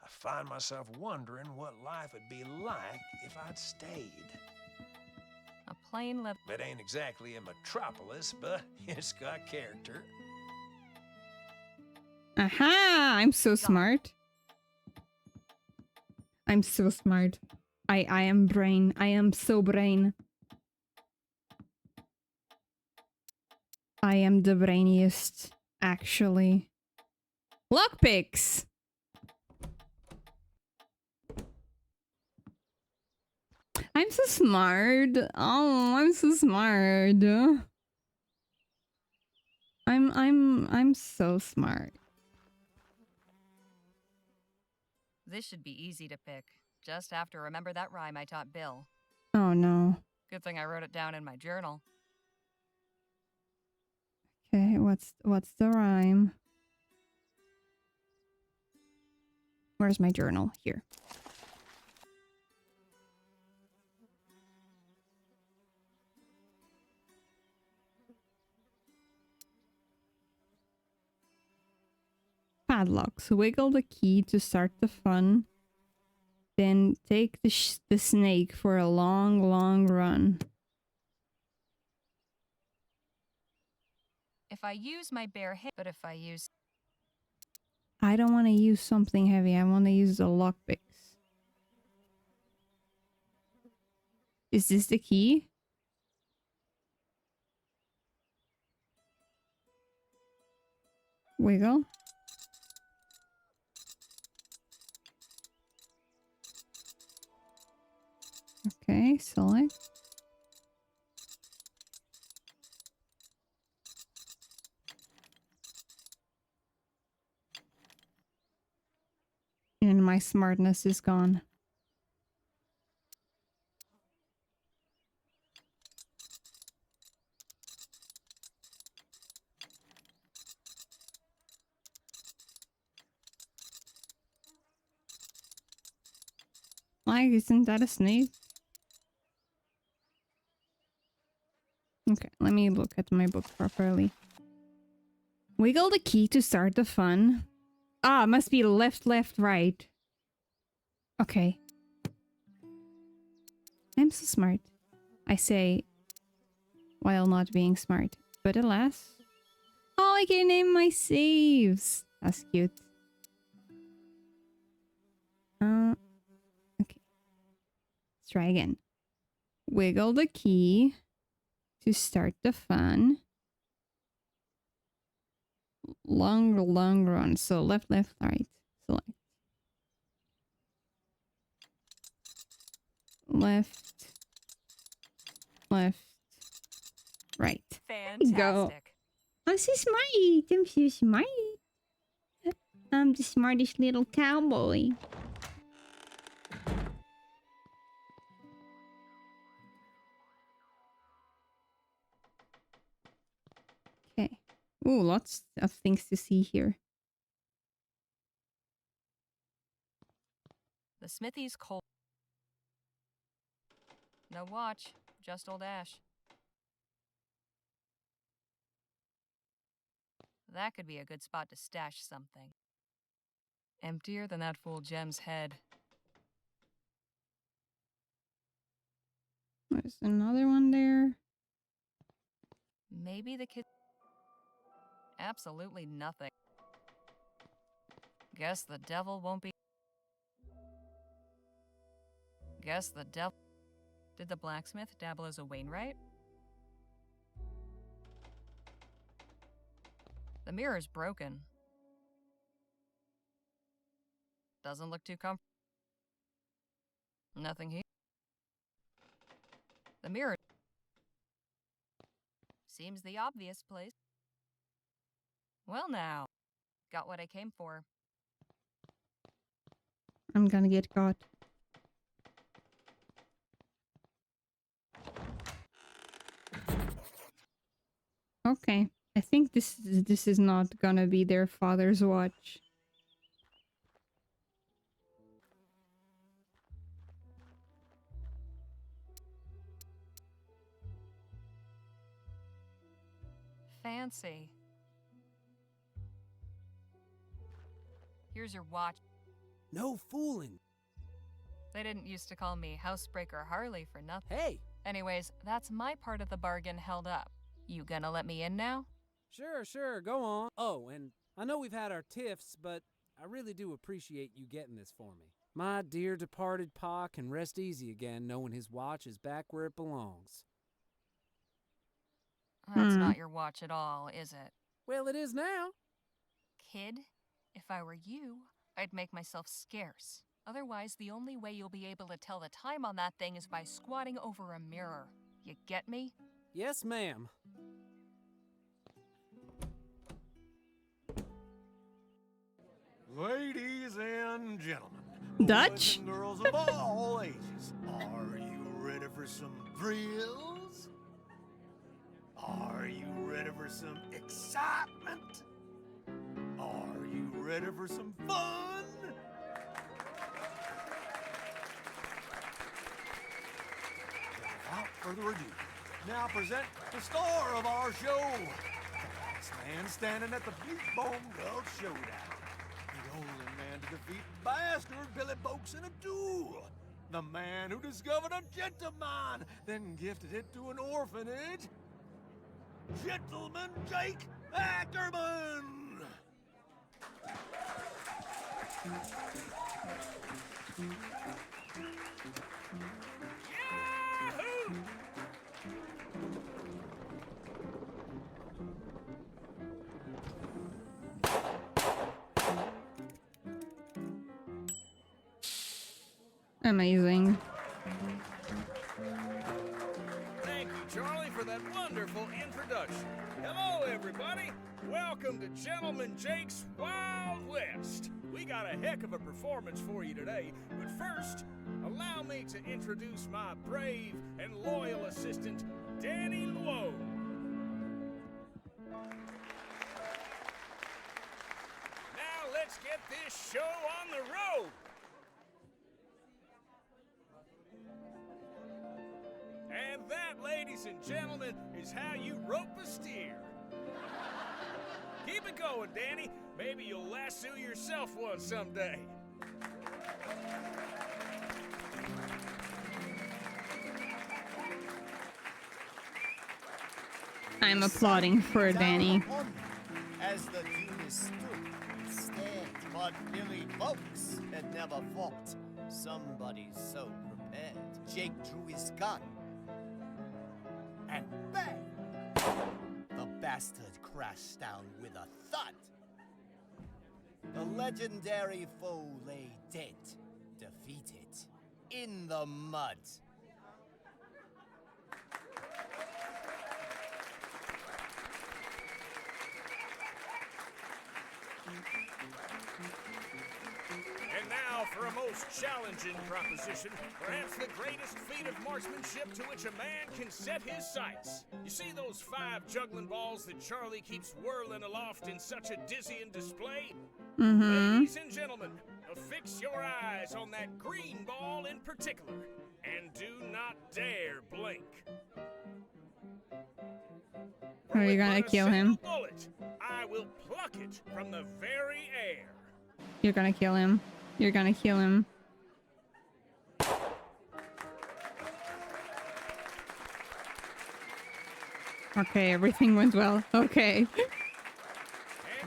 find myself wondering what life would be like if I'd stayed. A plain leather... It ain't exactly a metropolis, but it's got character. Aha! I'm so smart. I'm so smart. I am brain. I am so brain. I am the brainiest, actually. Lockpicks! I'm so smart. Oh, I'm so smart. I'm so smart. This should be easy to pick. Just have to remember that rhyme I taught Bill. Oh no. Good thing I wrote it down in my journal. Okay, what's the rhyme? Where's my journal? Here. Padlocks. Wiggle the key to start the fun. Then take the snake for a long, long run. If I use my bare hand, but if I use... I don't want to use something heavy. I want to use the lockpicks. Is this the key? Wiggle. Okay, select. And my smartness is gone. Like, isn't that a snake? Okay, let me look at my book properly. Wiggle the key to start the fun. Ah, must be left, left, right. Okay. I'm so smart. I say, while not being smart. But alas. Oh, I can name my saves. That's cute. Okay. Let's try again. Wiggle the key to start the fun. Long run. So left, left, right. Select. Left. Left. Right. Fantastic. Go. I'm so smart. I'm so smart. I'm the smartest little cowboy. Okay. Ooh, lots of things to see here. The smithy's cold. No watch, just old Ash. That could be a good spot to stash something. Emptier than that fool Jem's head. There's another one there. Maybe the kid... Absolutely nothing. Guess the devil won't be... Guess the devil... Did the blacksmith dabble as a Wainwright? The mirror's broken. Doesn't look too comfortable. Nothing here. The mirror... Seems the obvious place. Well now. Got what I came for. I'm gonna get caught. Okay. I think this is not gonna be their father's watch. Fancy. Here's your watch. No fooling. They didn't used to call me Housebreaker Harley for nothing. Hey! Anyways, that's my part of the bargain held up. You gonna let me in now? Sure, go on. Oh, and I know we've had our tiffs, but I really do appreciate you getting this for me. My dear departed pa can rest easy again knowing his watch is back where it belongs. That's not your watch at all, is it? Well, it is now. Kid, if I were you, I'd make myself scarce. Otherwise, the only way you'll be able to tell the time on that thing is by squatting over a mirror. You get me? Yes, ma'am. Ladies and gentlemen, Dutch? boys and girls of all ages, are you ready for some thrills? Are you ready for some excitement? Are you ready for some fun? Without further ado, now present the star of our show, the last man standing at the Bleak Bone Gulch Showdown. The only man to defeat bastard Billy Boakes in a duel. The man who discovered a gentleman, then gifted it to an orphanage. Gentleman Jake Ackerman! Yahoo! Amazing. Thank you, Charlie, for that wonderful introduction. Hello, everybody. Welcome to Gentleman Jake's Wild West. We got a heck of a performance for you today, but first, allow me to introduce my brave and loyal assistant, Danny Luo. Now let's get this show on the road. And that, ladies and gentlemen, is how you rope a steer. Keep it going, Danny. Maybe you'll lasso yourself one someday. I'm applauding for Danny. As the Judas stood and stared, but Billy Folks had never fought somebody so prepared. Jake drew his gun, and bang! The bastard crashed down with a thud. The legendary foe lay dead, defeated, in the mud. And now for a most challenging proposition, perhaps the greatest feat of marksmanship to which a man can set his sights. You see those 5 juggling balls that Charlie keeps whirling aloft in such a dizzying display? Ladies and gentlemen, fix your eyes on that green ball in particular, and do not dare blink. Are you gonna kill him? Bullet, I will pluck it from the very air. You're gonna kill him. You're gonna kill him. Okay, everything went well. Okay. And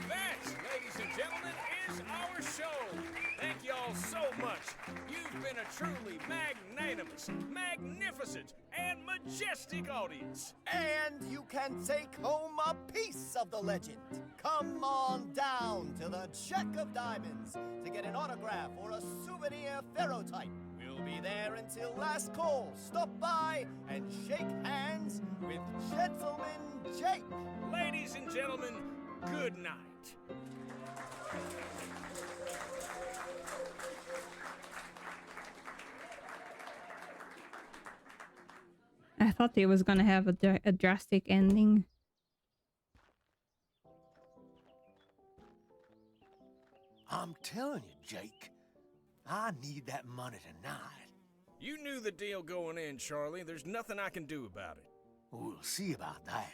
that, ladies and gentlemen, is our show. Thank y'all so much. You've been a truly magnanimous, magnificent, and majestic audience. And you can take home a piece of the legend. Come on down to the Check of Diamonds to get an autograph or a souvenir ferrotype. We'll be there until last call. Stop by and shake hands with Gentleman Jake. Ladies and gentlemen, good night. I thought it was gonna have a drastic ending. I'm telling you, Jake, I need that money tonight. You knew the deal going in, Charlie. There's nothing I can do about it. We'll see about that.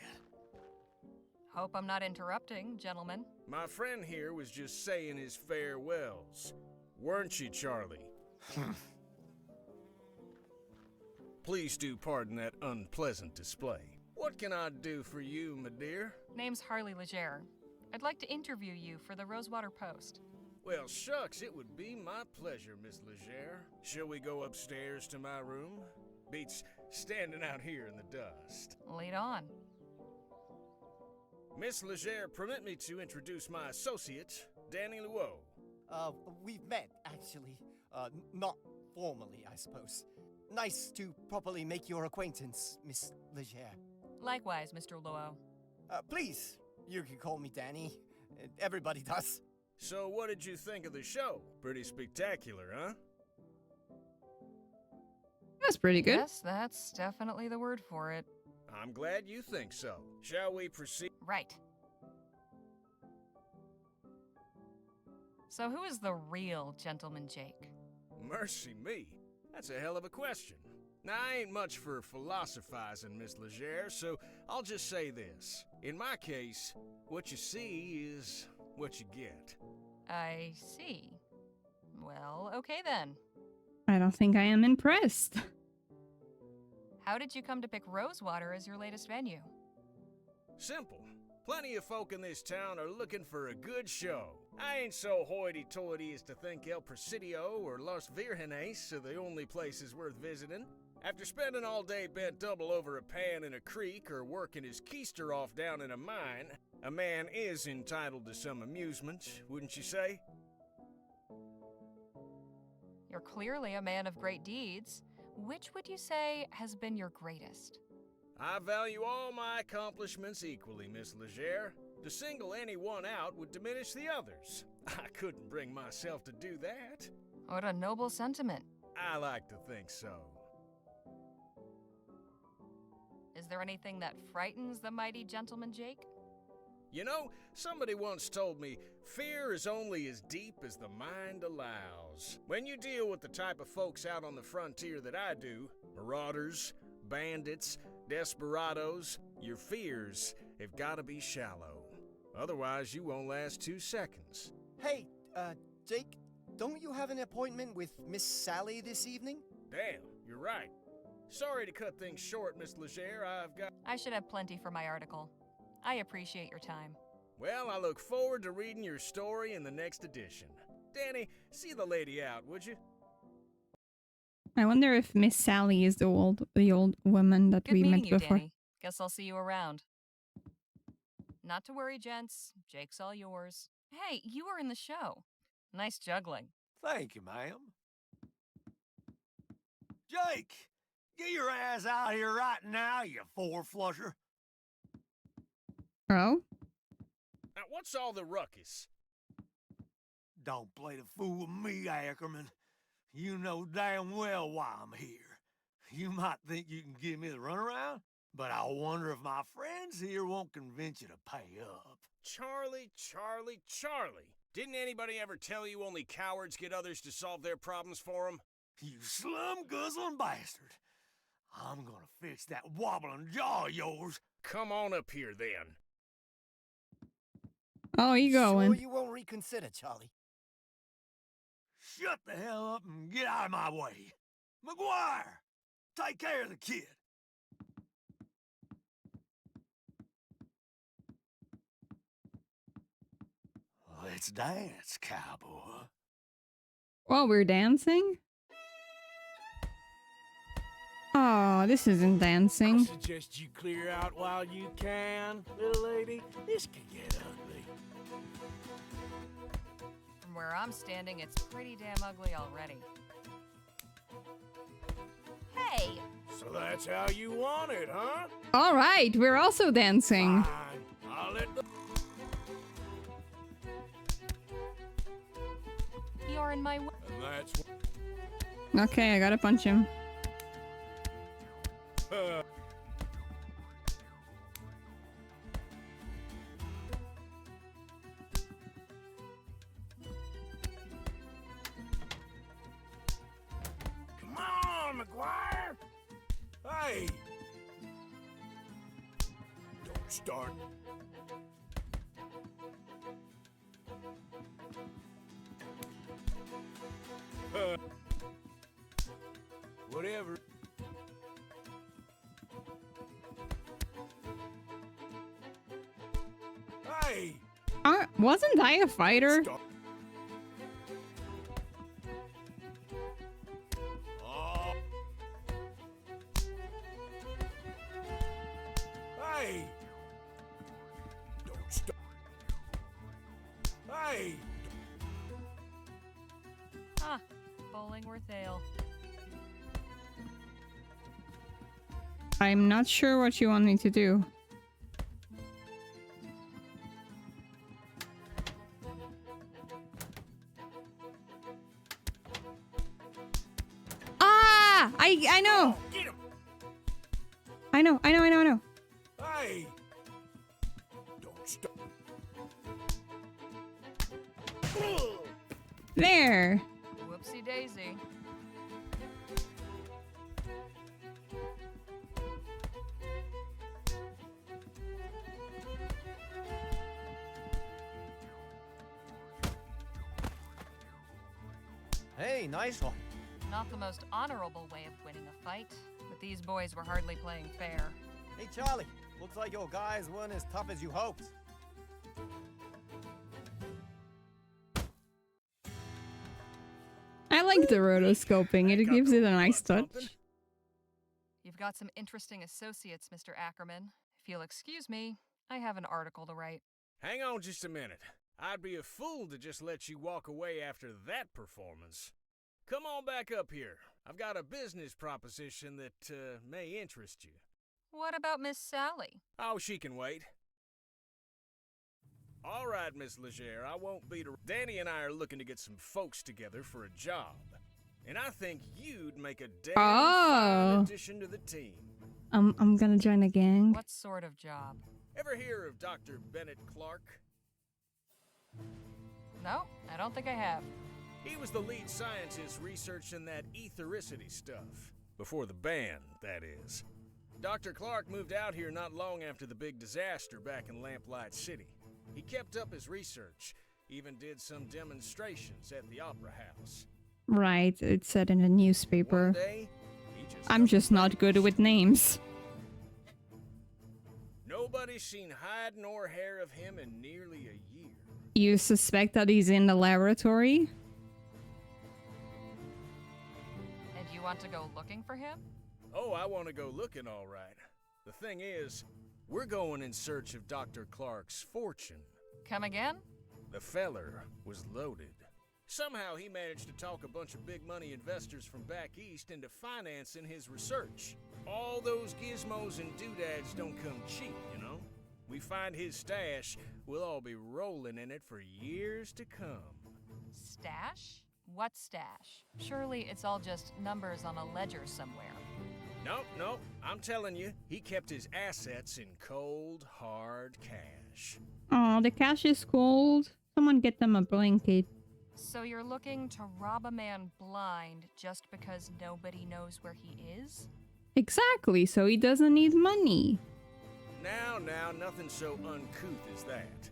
Hope I'm not interrupting, gentlemen. My friend here was just saying his farewells. Weren't you, Charlie? Please do pardon that unpleasant display. What can I do for you, my dear? Name's Harley Leger. I'd like to interview you for the Rosewater Post. Well, shucks, it would be my pleasure, Miss Leger. Shall we go upstairs to my room? Beats standing out here in the dust. Lead on. Miss Leger, permit me to introduce my associate, Danny Luo. We've met, actually. Not formally, I suppose. Nice to properly make your acquaintance, Miss Leger. Likewise, Mr. Luo. Please, you can call me Danny. Everybody does. So what did you think of the show? Pretty spectacular, huh? That's pretty good. Yes, that's definitely the word for it. I'm glad you think so. Shall we proceed? Right. So who is the real Gentleman Jake? Mercy me. That's a hell of a question. Now, I ain't much for philosophizing, Miss Leger, so I'll just say this. In my case, what you see is what you get. I see. Well, okay then. I don't think I am impressed. How did you come to pick Rosewater as your latest venue? Simple. Plenty of folk in this town are looking for a good show. I ain't so hoity-toity as to think El Presidio or Los Virgenes are the only places worth visiting. After spending all day bent double over a pan in a creek or working his keister off down in a mine, a man is entitled to some amusement, wouldn't you say? You're clearly a man of great deeds. Which would you say has been your greatest? I value all my accomplishments equally, Miss Legere. To single any one out would diminish the others. I couldn't bring myself to do that. What a noble sentiment. I like to think so. Is there anything that frightens the mighty gentleman Jake? You know, somebody once told me, fear is only as deep as the mind allows. When you deal with the type of folks out on the frontier that I do, marauders, bandits, desperados, your fears have got to be shallow. Otherwise, you won't last 2 seconds. Hey, Jake, don't you have an appointment with Miss Sally this evening? Damn, you're right. Sorry to cut things short, Miss Legere. I should have plenty for my article. I appreciate your time. Well, I look forward to reading your story in the next edition. Danny, see the lady out, would you? I wonder if Miss Sally is the old woman that Good we meeting met you, before. Danny. Guess I'll see you around. Not to worry, gents. Jake's all yours. Hey, you were in the show. Nice juggling. Thank you, ma'am. Jake, get your ass out here right now, you four-flusher. Oh? Now, what's all the ruckus? Don't play the fool with me, Ackerman. You know damn well why I'm here. You might think you can give me the runaround, but I wonder if my friends here won't convince you to pay up. Charlie. Didn't anybody ever tell you only cowards get others to solve their problems for them? You slum-guzzling bastard. I'm gonna fix that wobbling jaw of yours. Come on up here, then. Oh, you going? Sure you won't reconsider, Charlie? Shut the hell up and get out of my way. McGuire, take care of the kid. Let's dance, cowboy. While we're dancing? Oh, this isn't I dancing. suggest you clear out while you can, little lady. This can get ugly. From where I'm standing, it's pretty damn ugly already. Hey! So that's how you want it, huh? All right, we're also dancing. Fine. I'll let the... You're in my way. And that's... Okay, I gotta punch him. Come on, McGuire! Hey! Don't start. Whatever. Hey! Wasn't I a fighter? Stop. Oh. Hey! Don't stop. Hey! Ah, Bollingworth Ale. I'm not sure what you want me to do. Ah! I know! Get him! I know. Hey! Don't stop. There! Whoopsie daisy. Hey, nice one. Not the most honorable way of winning a fight, but these boys were hardly playing fair. Hey, Charlie. Looks like your guys weren't as tough as you hoped. I like the rotoscoping. It gives it a nice touch. You've got some interesting associates, Mr. Ackerman. If you'll excuse me, I have an article to write. Hang on just a minute. I'd be a fool to just let you walk away after that performance. Come on back up here. I've got a business proposition that may interest you. What about Miss Sally? Oh, she can wait. All right, Miss Legere, I won't beat her. Danny and I are looking to get some folks together for a job. And I think you'd make a damn fine addition to the team. I'm gonna join a gang. What sort of job? Ever hear of Dr. Bennett Clark? No, I don't think I have. He was the lead scientist researching that ethericity stuff. Before the ban, that is. Dr. Clark moved out here not long after the big disaster back in Lamplight City. He kept up his research, even did some demonstrations at the Opera House. Right, it said in a newspaper. One day, I'm just not good with names. Nobody's seen hide nor hair of him in nearly a year. You suspect that he's in the laboratory? And you want to go looking for him? Oh, I want to go looking all right. The thing is, we're going in search of Dr. Clark's fortune. Come again? The feller was loaded. Somehow he managed to talk a bunch of big money investors from back east into financing his research. All those gizmos and doodads don't come cheap, you know? We find his stash, we'll all be rolling in it for years to come. Stash? What stash? Surely it's all just numbers on a ledger somewhere. Nope, I'm telling you, he kept his assets in cold, hard cash. Oh, the cash is cold. Someone get them a blanket. So you're looking to rob a man blind just because nobody knows where he is? Exactly, so he doesn't need money. Now, nothing so uncouth as that.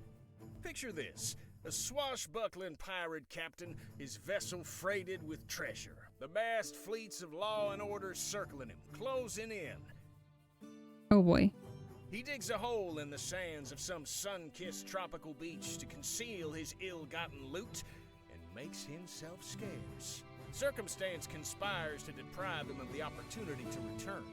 Picture this. A swashbuckling pirate captain, his vessel freighted with treasure. The vast fleets of law and order circling him, closing in. Oh boy. He digs a hole in the sands of some sun-kissed tropical beach to conceal his ill-gotten loot and makes himself scarce. Circumstance conspires to deprive him of the opportunity to return.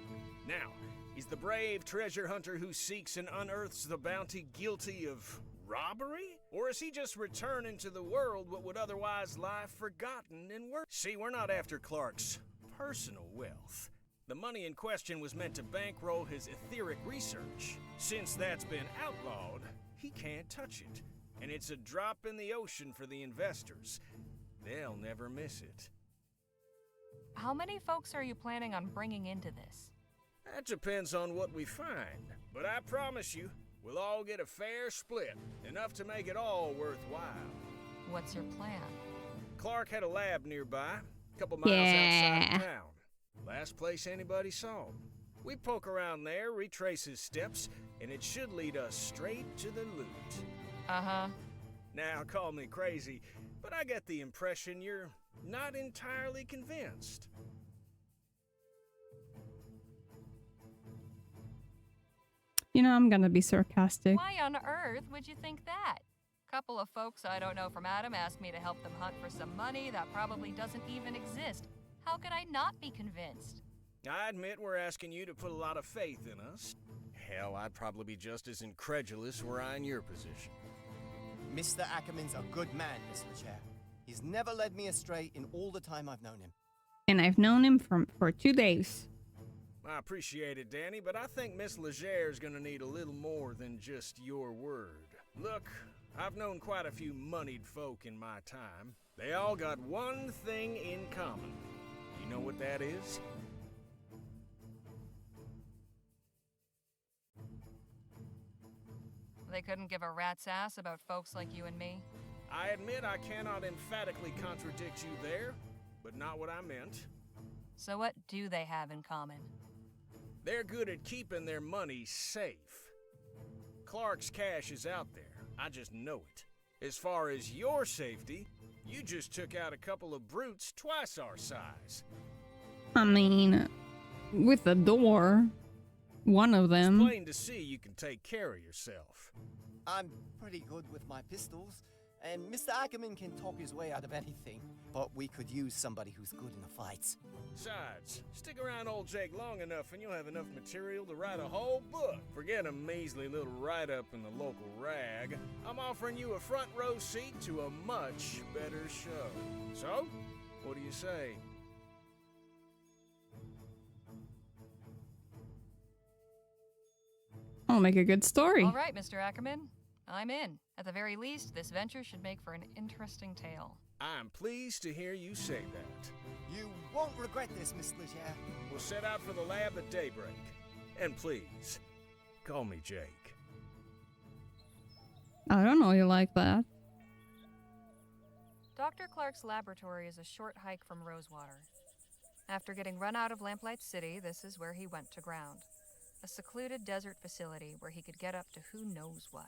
Now, he's the brave treasure hunter who seeks and unearths the bounty guilty of robbery? Or is he just returning to the world what would otherwise lie forgotten in work? See, we're not after Clark's personal wealth. The money in question was meant to bankroll his etheric research. Since that's been outlawed, he can't touch it. And it's a drop in the ocean for the investors. They'll never miss it. How many folks are you planning on bringing into this? That depends on what we find. But I promise you, we'll all get a fair split, enough to make it all worthwhile. What's your plan? Clark had a lab nearby, a couple miles outside of town. Last place anybody saw him. We poke around there, retrace his steps, and it should lead us straight to the loot. Uh-huh. Now, call me crazy, but I get the impression you're not entirely convinced. You know, I'm gonna be sarcastic. Why on earth would you think that? Couple of folks I don't know from Adam asked me to help them hunt for some money that probably doesn't even exist. How could I not be convinced? I admit we're asking you to put a lot of faith in us. Hell, I'd probably be just as incredulous were I in your position. Mr. Ackerman's a good man, Miss Legere. He's never led me astray in all the time I've known him. And I've known him for 2 days. I appreciate it, Danny, but I think Miss Legere's gonna need a little more than just your word. Look, I've known quite a few moneyed folk in my time. They all got one thing in common. You know what that is? They couldn't give a rat's ass about folks like you and me. I admit I cannot emphatically contradict you there, but not what I meant. So what do they have in common? They're good at keeping their money safe. Clark's cash is out there. I just know it. As far as your safety, you just took out a couple of brutes twice our size. I mean, with the door, one of them. It's plain to see you can take care of yourself. I'm pretty good with my pistols, and Mr. Ackerman can talk his way out of anything. But we could use somebody who's good in the fights. Besides, stick around old Jake long enough and you'll have enough material to write a whole book. Forget a measly little write-up in the local rag. I'm offering you a front row seat to a much better show. So, What do you say? I'll make a good story. All right, Mr. Ackerman. I'm in. At the very least, this venture should make for an interesting tale. I'm pleased to hear you say that. You won't regret this, Miss Leger. We'll set out for the lab at daybreak. And please, call me Jake. I don't know you like that. Dr. Clark's laboratory is a short hike from Rosewater. After getting run out of Lamplight City, this is where he went to ground. A secluded desert facility where he could get up to who knows what.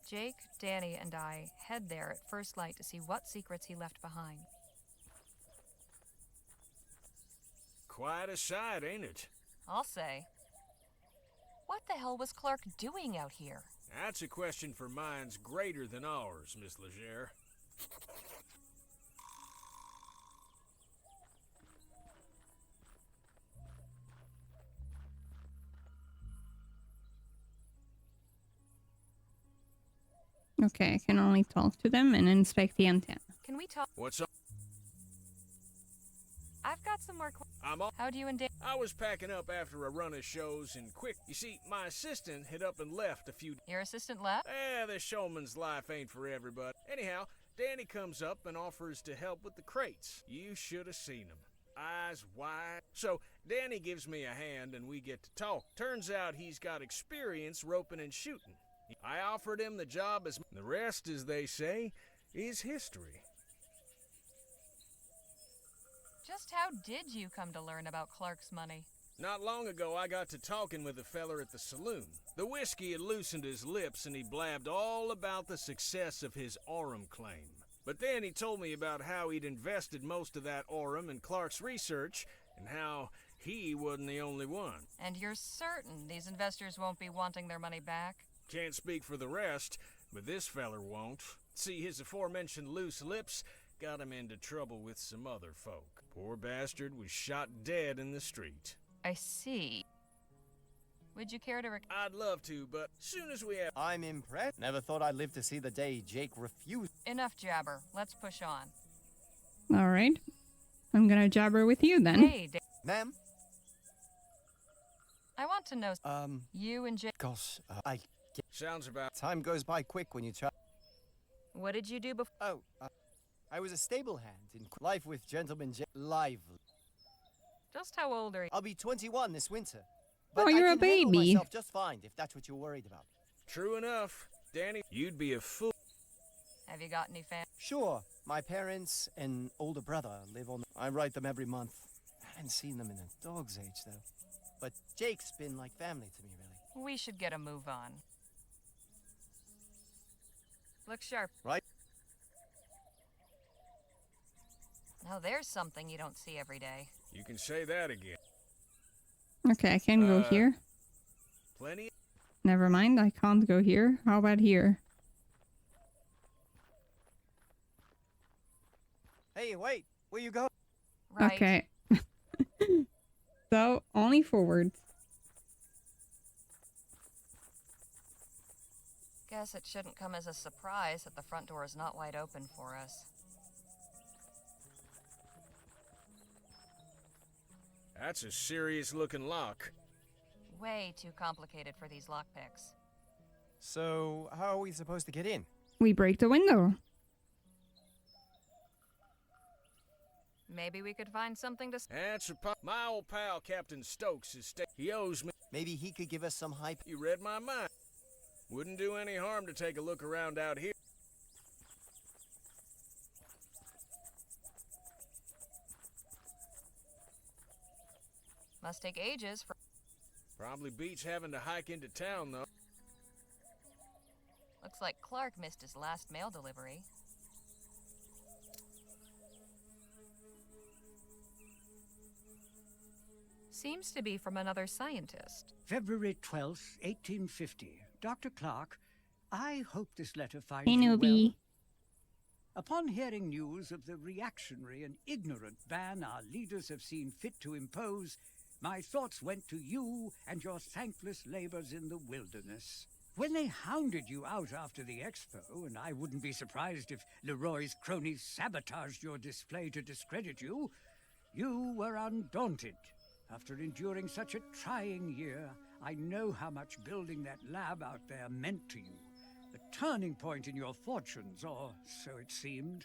Jake, Danny, and I head there at first light to see what secrets he left behind. Quite a sight, ain't it? I'll say. What the hell was Clark doing out here? That's a question for minds greater than ours, Miss Leger. Okay, I can only talk to them and inspect the antenna. Can we talk? What's up? I've got some more I'm all. How do you and Dan? I was packing up after a run of shows and quick. You see, my assistant had up and left a few. Your assistant left? The showman's life ain't for everybody. Anyhow, Danny comes up and offers to help with the crates. You should have seen him. Eyes wide. So, Danny gives me a hand and we get to talk. Turns out he's got experience roping and shooting. I offered him the job as the rest, as they say, is history. Just how did you come to learn about Clark's money? Not long ago, I got to talking with a feller at the saloon. The whiskey had loosened his lips and he blabbed all about the success of his Aurum claim. But then he told me about how he'd invested most of that Aurum in Clark's research and how he wasn't the only one. And you're certain these investors won't be wanting their money back? Can't speak for the rest, but this feller won't. See, his aforementioned loose lips got him into trouble with some other folk. Poor bastard was shot dead in the street. I see. Would you care to I'd love to, but soon as we have... I'm impressed. Never thought I'd live to see the day Jake refused. Enough jabber. Let's push on. Alright. I'm gonna jabber with you then. Hey, Ma'am? I want to know... You and Jake... Gosh, Sounds about... Time goes by quick when you try... What did you do before? Oh, I was a stable hand in Life with Gentleman Lively. Just how old are you? I'll be 21 this winter. Oh, But you're I a can handle baby. myself just fine if that's what you're worried about. True enough. Danny, you'd be a fool. Have you got any fans? Sure, my parents and older brother live on... I write them every month. I haven't seen them in a dog's age, though. But Jake's been like family to me, really. We should get a move on. Look sharp. Right? Now there's something you don't see every day. You can say that again. Okay, I can go here. Plenty? Never mind, I can't go here. How about here? Hey, wait! Where you go? Right. Okay. So, only forwards. Guess it shouldn't come as a surprise that the front door is not wide open for us. That's a serious-looking lock. Way too complicated for these lockpicks. So, how are we supposed to get in? We break the window. Maybe we could find something to... That's my old pal, Captain Stokes, is he owes me... Maybe he could give us some hype. You read my mind. Wouldn't do any harm to take a look around out here. Must take ages for... Probably beats having to hike into town, though. Looks like Clark missed his last mail delivery. Seems to be from another scientist. February 12th, 1850. Dr. Clark, I hope this letter finds Hey, you well. newbie. Upon hearing news of the reactionary and ignorant ban our leaders have seen fit to impose, my thoughts went to you and your thankless labors in the wilderness. When they hounded you out after the expo, and I wouldn't be surprised if Leroy's cronies sabotaged your display to discredit you, you were undaunted. After enduring such a trying year, I know how much building that lab out there meant to you. A turning point in your fortunes, or so it seemed.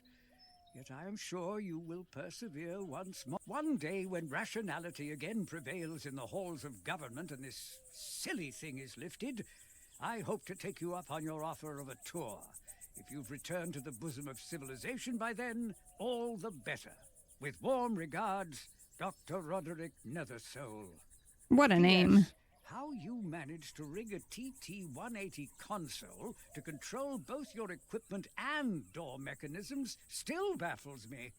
Yet I am sure you will persevere once more. One day when rationality again prevails in the halls of government and this silly thing is lifted, I hope to take you up on your offer of a tour. If you've returned to the bosom of civilization by then, all the better. With warm regards, Dr. Roderick Nethersoul. What a name. Yes, how you managed to rig a TT-180 console to control both your equipment and door mechanisms still baffles me.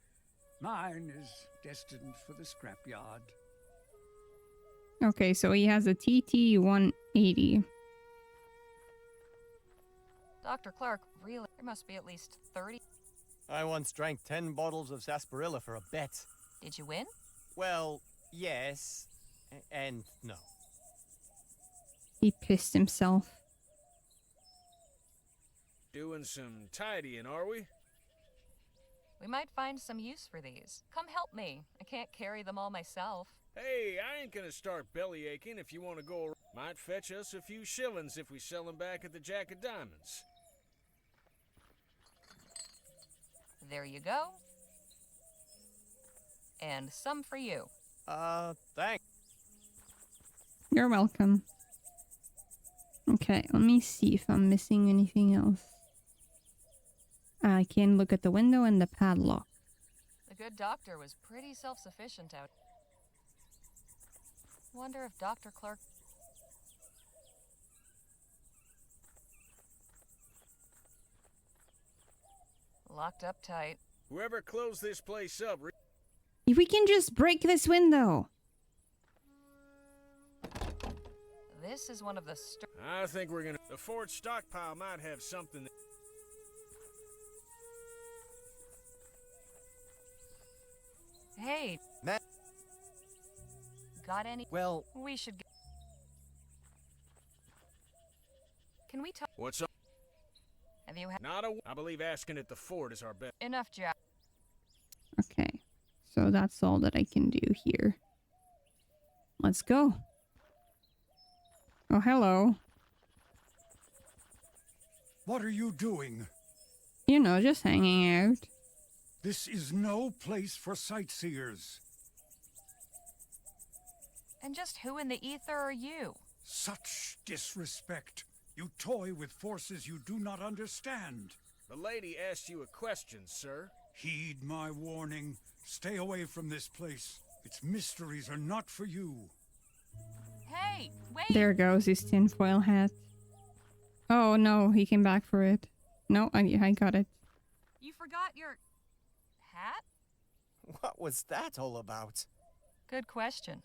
Mine is destined for the scrapyard. Okay, so he has a TT-180. Dr. Clark, really? There must be at least 30. I once drank 10 bottles of sarsaparilla for a bet. Did you win? Well, yes, and no. He pissed himself. Doing some tidying, are we? We might find some use for these. Come help me. I can't carry them all myself. Hey, I ain't gonna start belly aching if you want to go around. Might fetch us a few shillings if we sell them back at the Jack of Diamonds. There you go. And some for you. Thanks. You're welcome. Okay, let me see if I'm missing anything else. I can look at the window and the padlock. The good doctor was pretty self-sufficient out. Wonder if Dr. Clark... Locked up tight. Whoever closed this place up... If we can just break this window. This is one of the... I think we're gonna... The Fort stockpile might have something... Hey. Matt. Got any? Well... We should get... Can we talk? What's up? Have you had... Not a... I believe asking at the fort is our best. Enough, Jack. Okay, so that's all that I can do here. Let's go. Oh, hello. What are you doing? You know, just hanging out. This is no place for sightseers. And just who in the ether are you? Such disrespect. You toy with forces you do not understand. The lady asked you a question, sir. Heed my warning. Stay away from this place. Its mysteries are not for you. Hey, wait! There goes his tinfoil hat. Oh no, he came back for it. No, I got it. You forgot your... hat? What was that all about? Good question.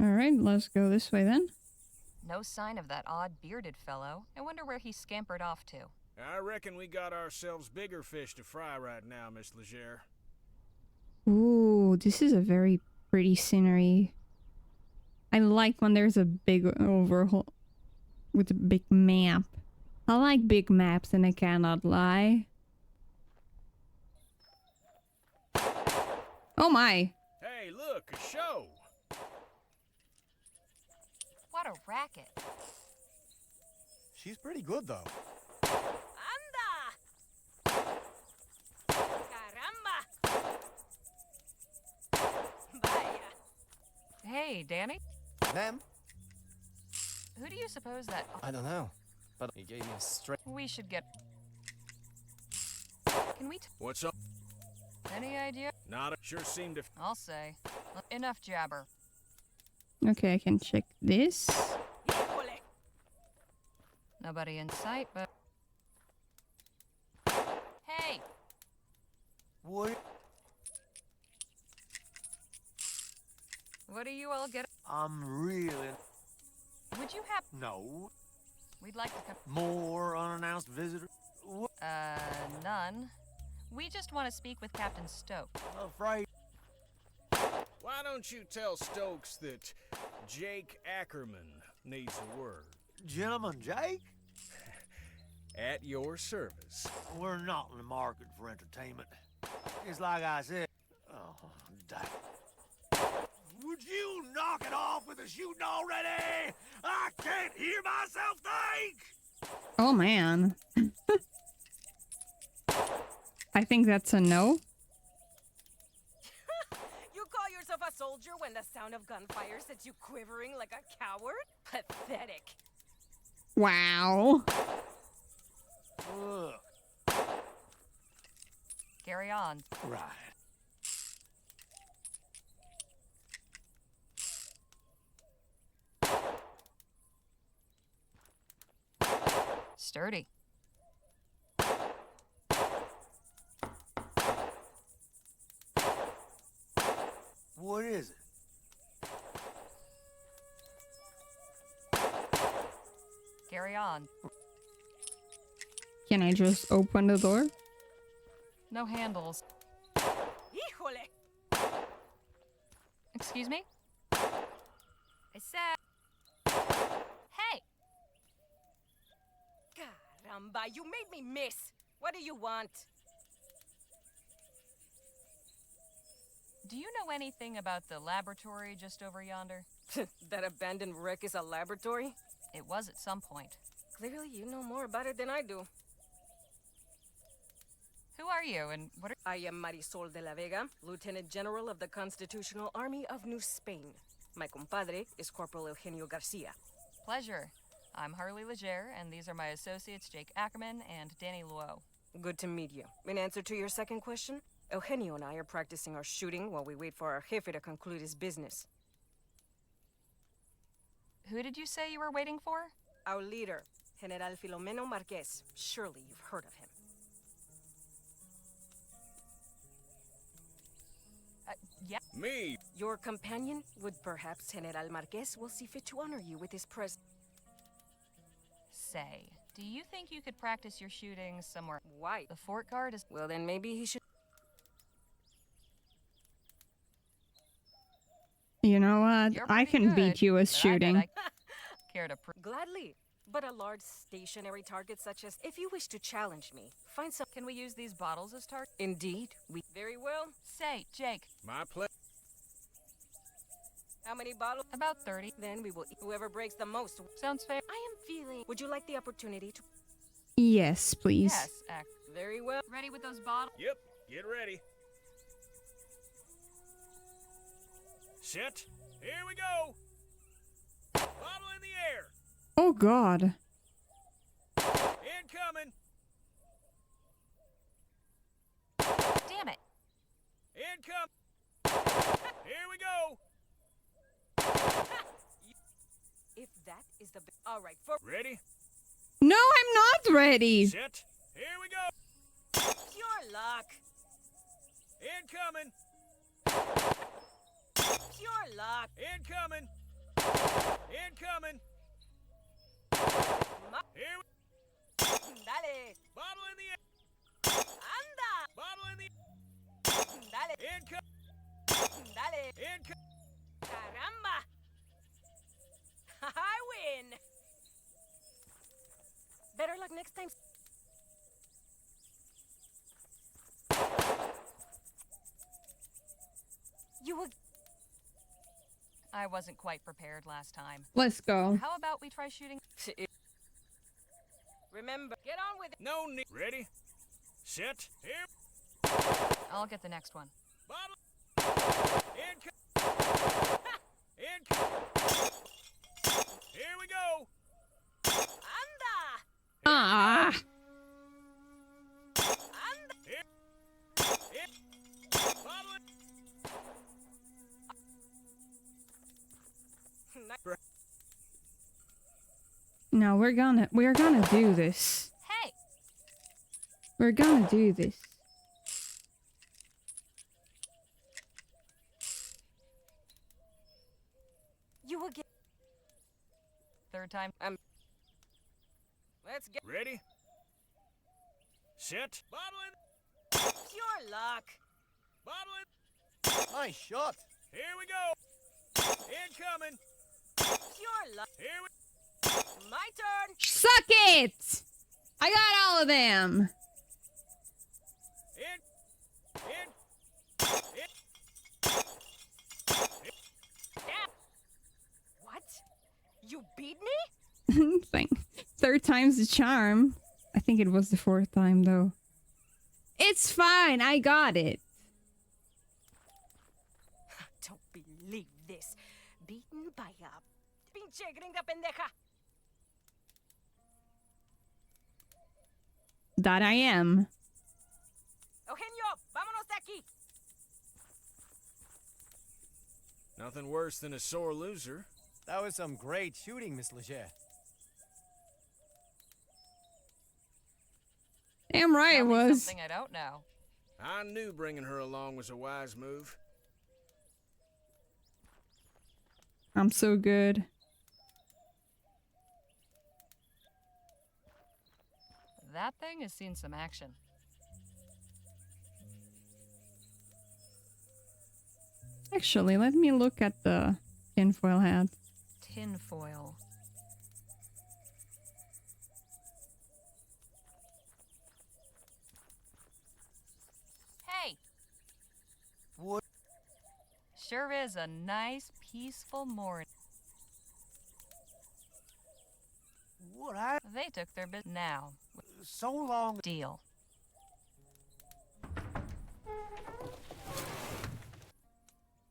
Alright, let's go this way then. No sign of that odd bearded fellow. I wonder where he scampered off to. I reckon we got ourselves bigger fish to fry right now, Miss Legere. Ooh, this is a very pretty scenery. I like when there's a big overhaul with a big map. I like big maps and I cannot lie. Oh my! Hey, look, a show! What a racket. She's pretty good, though. Anda! Caramba! Vaya. Hey, Danny? Ma'am? Who do you suppose that... I don't know, but he gave me a straight... We should get... Can we... What's up? Any idea? Not a... Sure seemed to... I'll say. Enough jabber. Okay, I can check this. Nobody in sight, but... Hey! What? What do you all get? I'm really... Would you have... No. We'd like to come... More unannounced visitor? None. We just want to speak with Captain Stoke. I'm afraid... Why Why don't you tell Stokes that Jake Ackerman needs a word? Gentleman Jake? At your service. We're not in the market for entertainment. It's like I said. Oh, damn. Would you knock it off with the shooting already? I can't hear myself think! Oh man. I think that's a no. You call yourself a soldier when the sound of gunfire sets you quivering like a coward? Pathetic. Wow. Look. Carry on. Right. Sturdy. What is it? Carry on. Can I just open the door? No handles. Híjole! Excuse me? I said... Hey! Caramba, you made me miss. What do you want? Do you know anything about the laboratory just over yonder? That abandoned wreck is a laboratory? It was at some point. Clearly, you know more about it than I do. Who are you and what are... I am Marisol de la Vega, Lieutenant General of the Constitutional Army of New Spain. My compadre is Corporal Eugenio Garcia. Pleasure. I'm Harley Legere, and these are my associates Jake Ackerman and Danny Luo. Good to meet you. In answer to your second question, Eugenio and I are practicing our shooting while we wait for our jefe to conclude his business. Who did you say you were waiting for? Our leader, General Filomeno Marquez. Surely you've heard of him. Yeah. Me! Your companion would perhaps General Marquez will see fit to honor you with his presence. Say, do you think you could practice your shooting somewhere? Why? The fort guard is... Well, then maybe he should... You know what? You're I pretty can beat good, you with but I bet shooting. I care to... Gladly. But a large stationary target such as... If you wish to challenge me, find some... Can we use these bottles as targets? Indeed. We... Very well. Say, Jake. My pleasure. How many bottles? About 30. Then we will eat whoever breaks the most. Sounds fair. I am feeling... Would you like the opportunity to... Yes, please. Yes, Act. Very well. Ready with those bottles? Yep, get ready. Set. Here we go. Bottle in the air. Oh god. Incoming. Damn it. Incoming. Here we go. If that is the... All right, for... Ready? No, I'm not ready. Set. Here we go. Pure luck. Incoming. Pure luck. Incoming. Incoming. Here we... Dale. Bottle in the air. Anda. Bottle in the... Dale. Incoming. Dale. Incoming. Caramba. I win. Better luck next time. You will... I wasn't quite prepared last time. Let's go. How about we try shooting? Remember, get on with it. No need. Ready? Set. Here. I'll get the next one. Bottle. Incoming. Incoming. Here we go. Anda. Ah. Anda. Here. Bottle in... No, we're gonna do this. Hey! We're gonna do this. You will get... Third time. Let's get... Ready? Set. Bottle in... Pure luck. Bottle in... Nice shot. Here we go. Incoming. Pure luck. Here we My turn. Suck it! I got all of them. Yeah. What? You beat me? Thing. Third time's the charm. I think it was the fourth time though. It's fine. I got it. Don't believe this. Beaten by a pinche gringa pendeja. That I am. Eugenio, vámonos de aquí. Nothing worse than a sore loser. That was some great shooting, Miss Leger. Damn right it was. Something I don't know. I knew bringing her along was a wise move. I'm so good. That thing has seen some action. Actually, let me look at the tinfoil hat. Tinfoil. Hey! What? Sure is a nice, peaceful morning. What? They took their bit now. So long. Deal.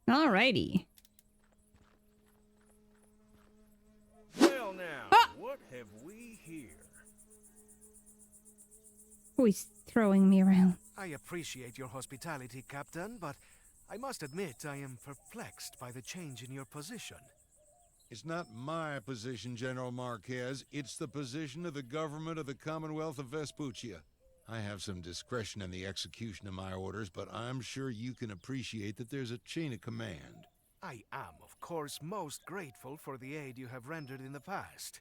Alrighty. Well now, what have we here? Who is throwing me around? I appreciate your hospitality, Captain, but I must admit I am perplexed by the change in your position. It's not my position, General Marquez. It's the position of the government of the Commonwealth of Vespuccia. I have some discretion in the execution of my orders, but I'm sure you can appreciate that there's a chain of command. I am, of course, most grateful for the aid you have rendered in the past.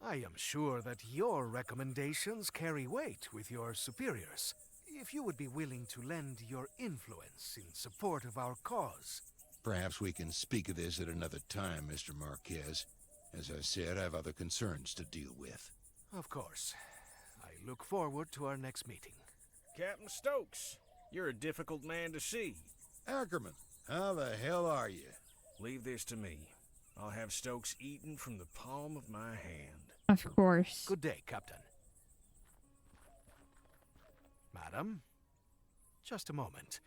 I am sure that your recommendations carry weight with your superiors. If you would be willing to lend your influence in support of our cause. Perhaps we can speak of this at another time, Mr. Marquez. As I said, I have other concerns to deal with. Of course. I look forward to our next meeting. Captain Stokes, you're a difficult man to see. Ackerman, how the hell are you? Leave this to me. I'll have Stokes eaten from the palm of my hand. Of course. Good day, Captain. Madam, just a moment.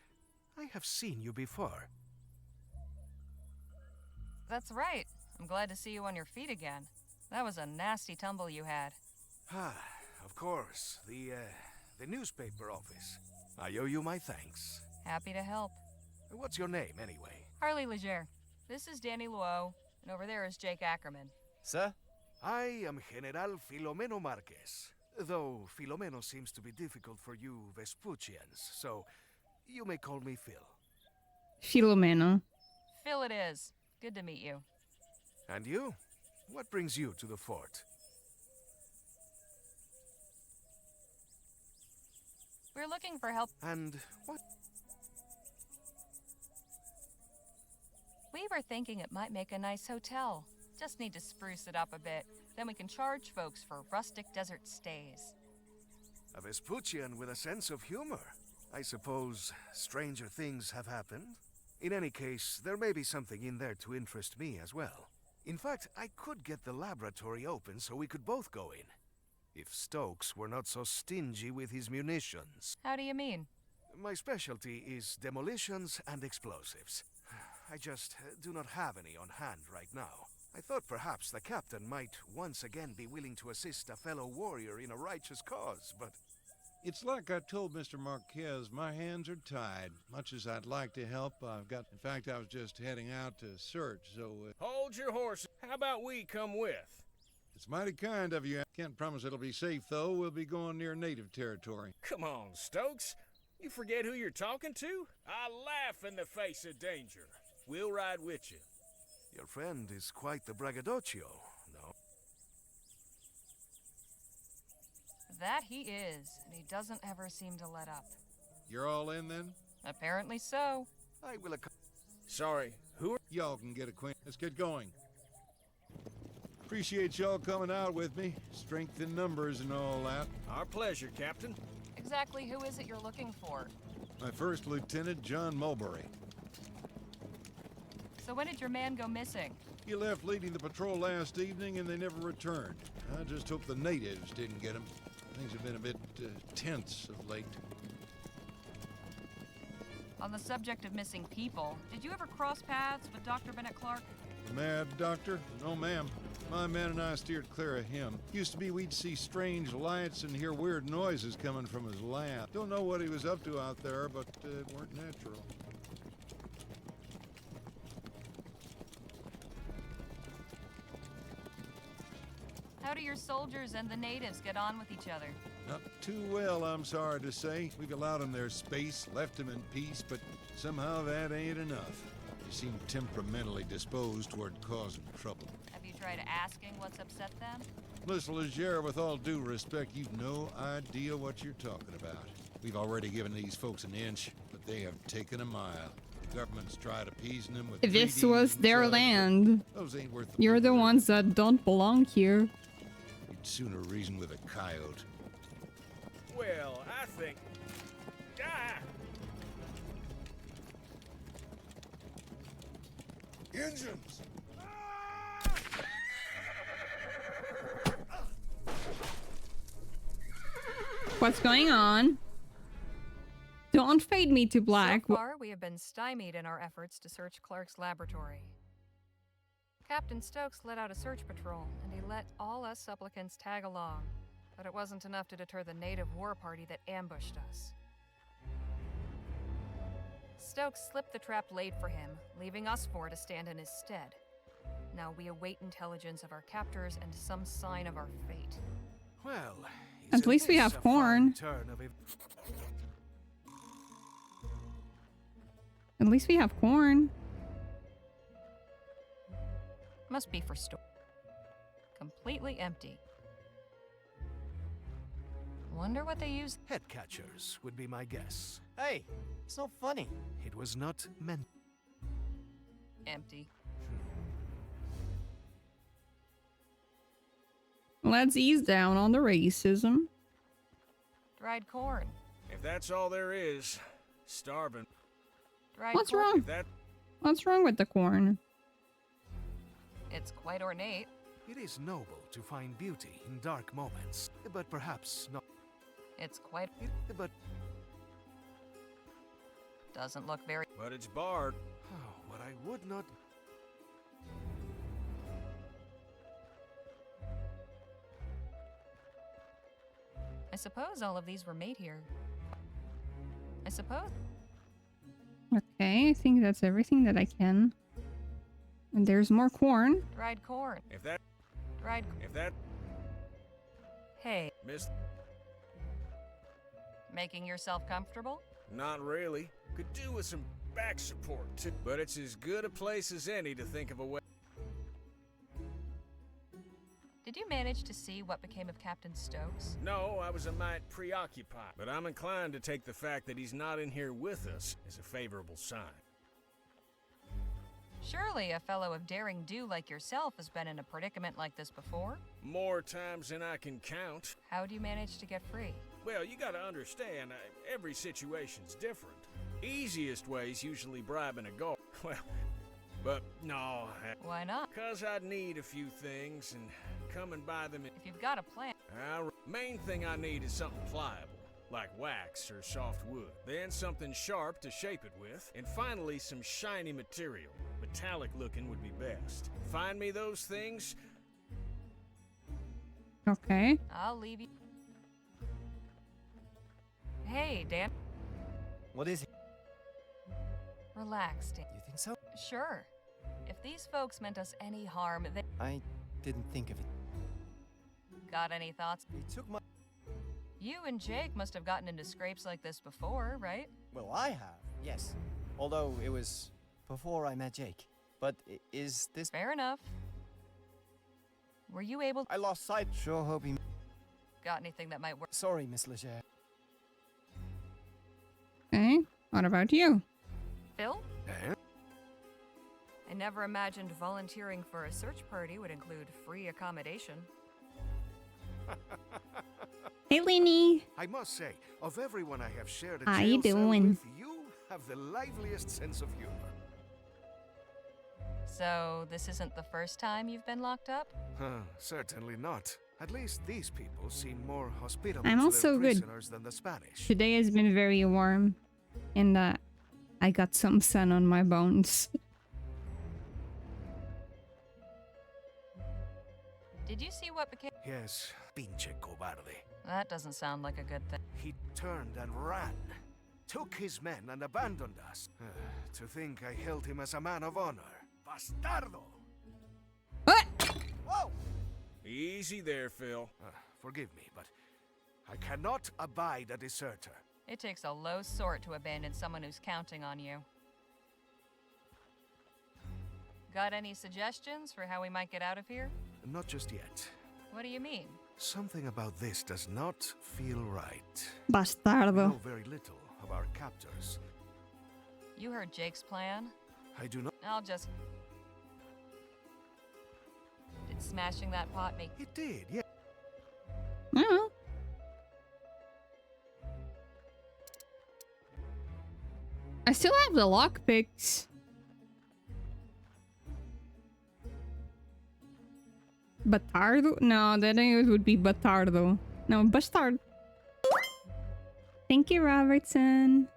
I have seen you before. That's right. I'm glad to see you on your feet again. That was a nasty tumble you had. Ah, of course. The newspaper office. I owe you my thanks. Happy to help. What's your name, anyway? Harley Leger. This is Danny Luo, and over there is Jake Ackerman. Sir? I am General Filomeno Marquez. Though Filomeno seems to be difficult for you Vespuccians, so you may call me Phil. Filomeno. Phil it is. Good to meet you. And you? What brings you to the fort? We're looking for help. And what? We were thinking it might make a nice hotel. Just need to spruce it up a bit. Then we can charge folks for rustic desert stays. A Vespuccian with a sense of humor. I suppose stranger things have happened? In any case, there may be something in there to interest me as well. In fact, I could get the laboratory open so we could both go in. If Stokes were not so stingy with his munitions. How do you mean? My specialty is demolitions and explosives. I just do not have any on hand right now. I thought perhaps the captain might once again be willing to assist a fellow warrior in a righteous cause, but... It's like I told Mr. Marquez, my hands are tied. Much as I'd like to help, in fact, I was just heading out to search, so... Hold your horse. How about we come with? It's mighty kind of you. Can't promise it'll be safe, though. We'll be going near native territory. Come on, Stokes. You forget who you're talking to? I laugh in the face of danger. We'll ride with you. Your friend is quite the braggadocio, no? That he is, and he doesn't ever seem to let up. You're all in, then? Apparently so. I will Sorry, Who are... Y'all can get acquainted. Let's get going. Appreciate y'all coming out with me. Strength in numbers and all that. Our pleasure, Captain. Exactly who is it you're looking for? My first lieutenant, John Mulberry. So when did your man go missing? He left leading the patrol last evening and they never returned. I just hope the natives didn't get him. Things have been a bit tense of late. On the subject of missing people, did you ever cross paths with Dr. Bennett Clark? The mad doctor? No, ma'am. My man and I steered clear of him. Used to be we'd see strange lights and hear weird noises coming from his lab. Don't know what he was up to out there, but it weren't natural. How do your soldiers and the natives get on with each other? Not too well, I'm sorry to say. We've allowed them their space, left them in peace, but somehow that ain't enough. They seem temperamentally disposed toward causing trouble. Have you tried asking what's upset them? Miss Legere, with all due respect, you've no idea what you're talking about. We've already given these folks an inch, but they have taken a mile. The government's tried appeasing them with This treaties was and their such, but land. those ain't worth You're the paper. ones that don't belong here. You'd sooner reason with a coyote. Well, I think... Ah! Engines! What's going on? Don't fade me to black. So far, we have been stymied in our efforts to search Clark's laboratory. Captain Stokes let out a search patrol, and he let all us supplicants tag along. But it wasn't enough to deter the native war party that ambushed us. Stokes slipped the trap laid for him, leaving us four to stand in his stead. Now we await intelligence of our captors and some sign of our fate. Well, At least we have corn. At least we have corn. Must be for store. Completely empty. Wonder what they use. Head catchers would be my guess. Hey, it's not funny. It was not meant. Empty. Let's ease down on the racism. Dried corn. If that's all there is, starving. Dried What's corn. wrong? If that... What's wrong with the corn? It's quite ornate. It is noble to find beauty in dark moments, but perhaps not. It's quite... But doesn't look very... But it's barred. oh, what I would not... I suppose all of these were made here. I suppose. Okay, I think that's everything that I can. And there's more corn. Dried corn. If that... Dried... If that... Hey, Miss... making yourself comfortable? Not really. Could do with some back support, too. But it's as good a place as any to think of a way... Did you manage to see what became of Captain Stokes? No, I was a mite preoccupied. But I'm inclined to take the fact that he's not in here with us as a favorable sign. Surely a fellow of daring do like yourself has been in a predicament like this before? More times than I can count. How'd you manage to get free? Well, you gotta understand, every situation's different. Easiest way's usually bribing a guard. Well, but no. Why not? 'Cause I'd need a few things, and coming by them... If you've got a plan... main thing I need is something pliable, like wax or soft wood. Then something sharp to shape it with, and finally some shiny material. Metallic looking would be best. Find me those things... Okay. I'll leave you... Hey, Dan. What is it? Relax, Dan. You think so? Sure. If these folks meant us any harm, they... I didn't think of it. Got any thoughts? They took my... You and Jake must have gotten into scrapes like this before, right? Well, I have, yes. Although it was before I met Jake. But is this... Fair enough. Were you able... I lost sight. Sure hope he... Got anything that might work? Sorry, Miss Legere. Okay. What about you? Phil? I never imagined volunteering for a search party would include free accommodation. Hey, Lenny. I must say, of everyone I have shared a How jail you cell doing? with, you have the liveliest sense of humor. So, this isn't the first time you've been locked up? Certainly not. At least these people seem more hospitable I'm to also their good. prisoners than the Spanish. Today has been very warm, and I got some sun on my bones. Did you see what became? Yes, pinche cobarde. That doesn't sound like a good thing. He turned and ran, took his men and abandoned us. To think I held him as a man of honor. Bastardo! What? Whoa! Easy there, Phil. Forgive me, but I cannot abide a deserter. It takes a low sort to abandon someone who's counting on you. Got any suggestions for how we might get out of here? Not just yet. What do you mean? Something about this does not feel right. Bastardo. We know very little of our captors. You heard Jake's plan? I do not. I'll just... Did smashing that pot make... It did, yeah. No. I still have the lockpicks. Batardo? No, then it would be Batardo. No, Bastard. Thank you, Robertson,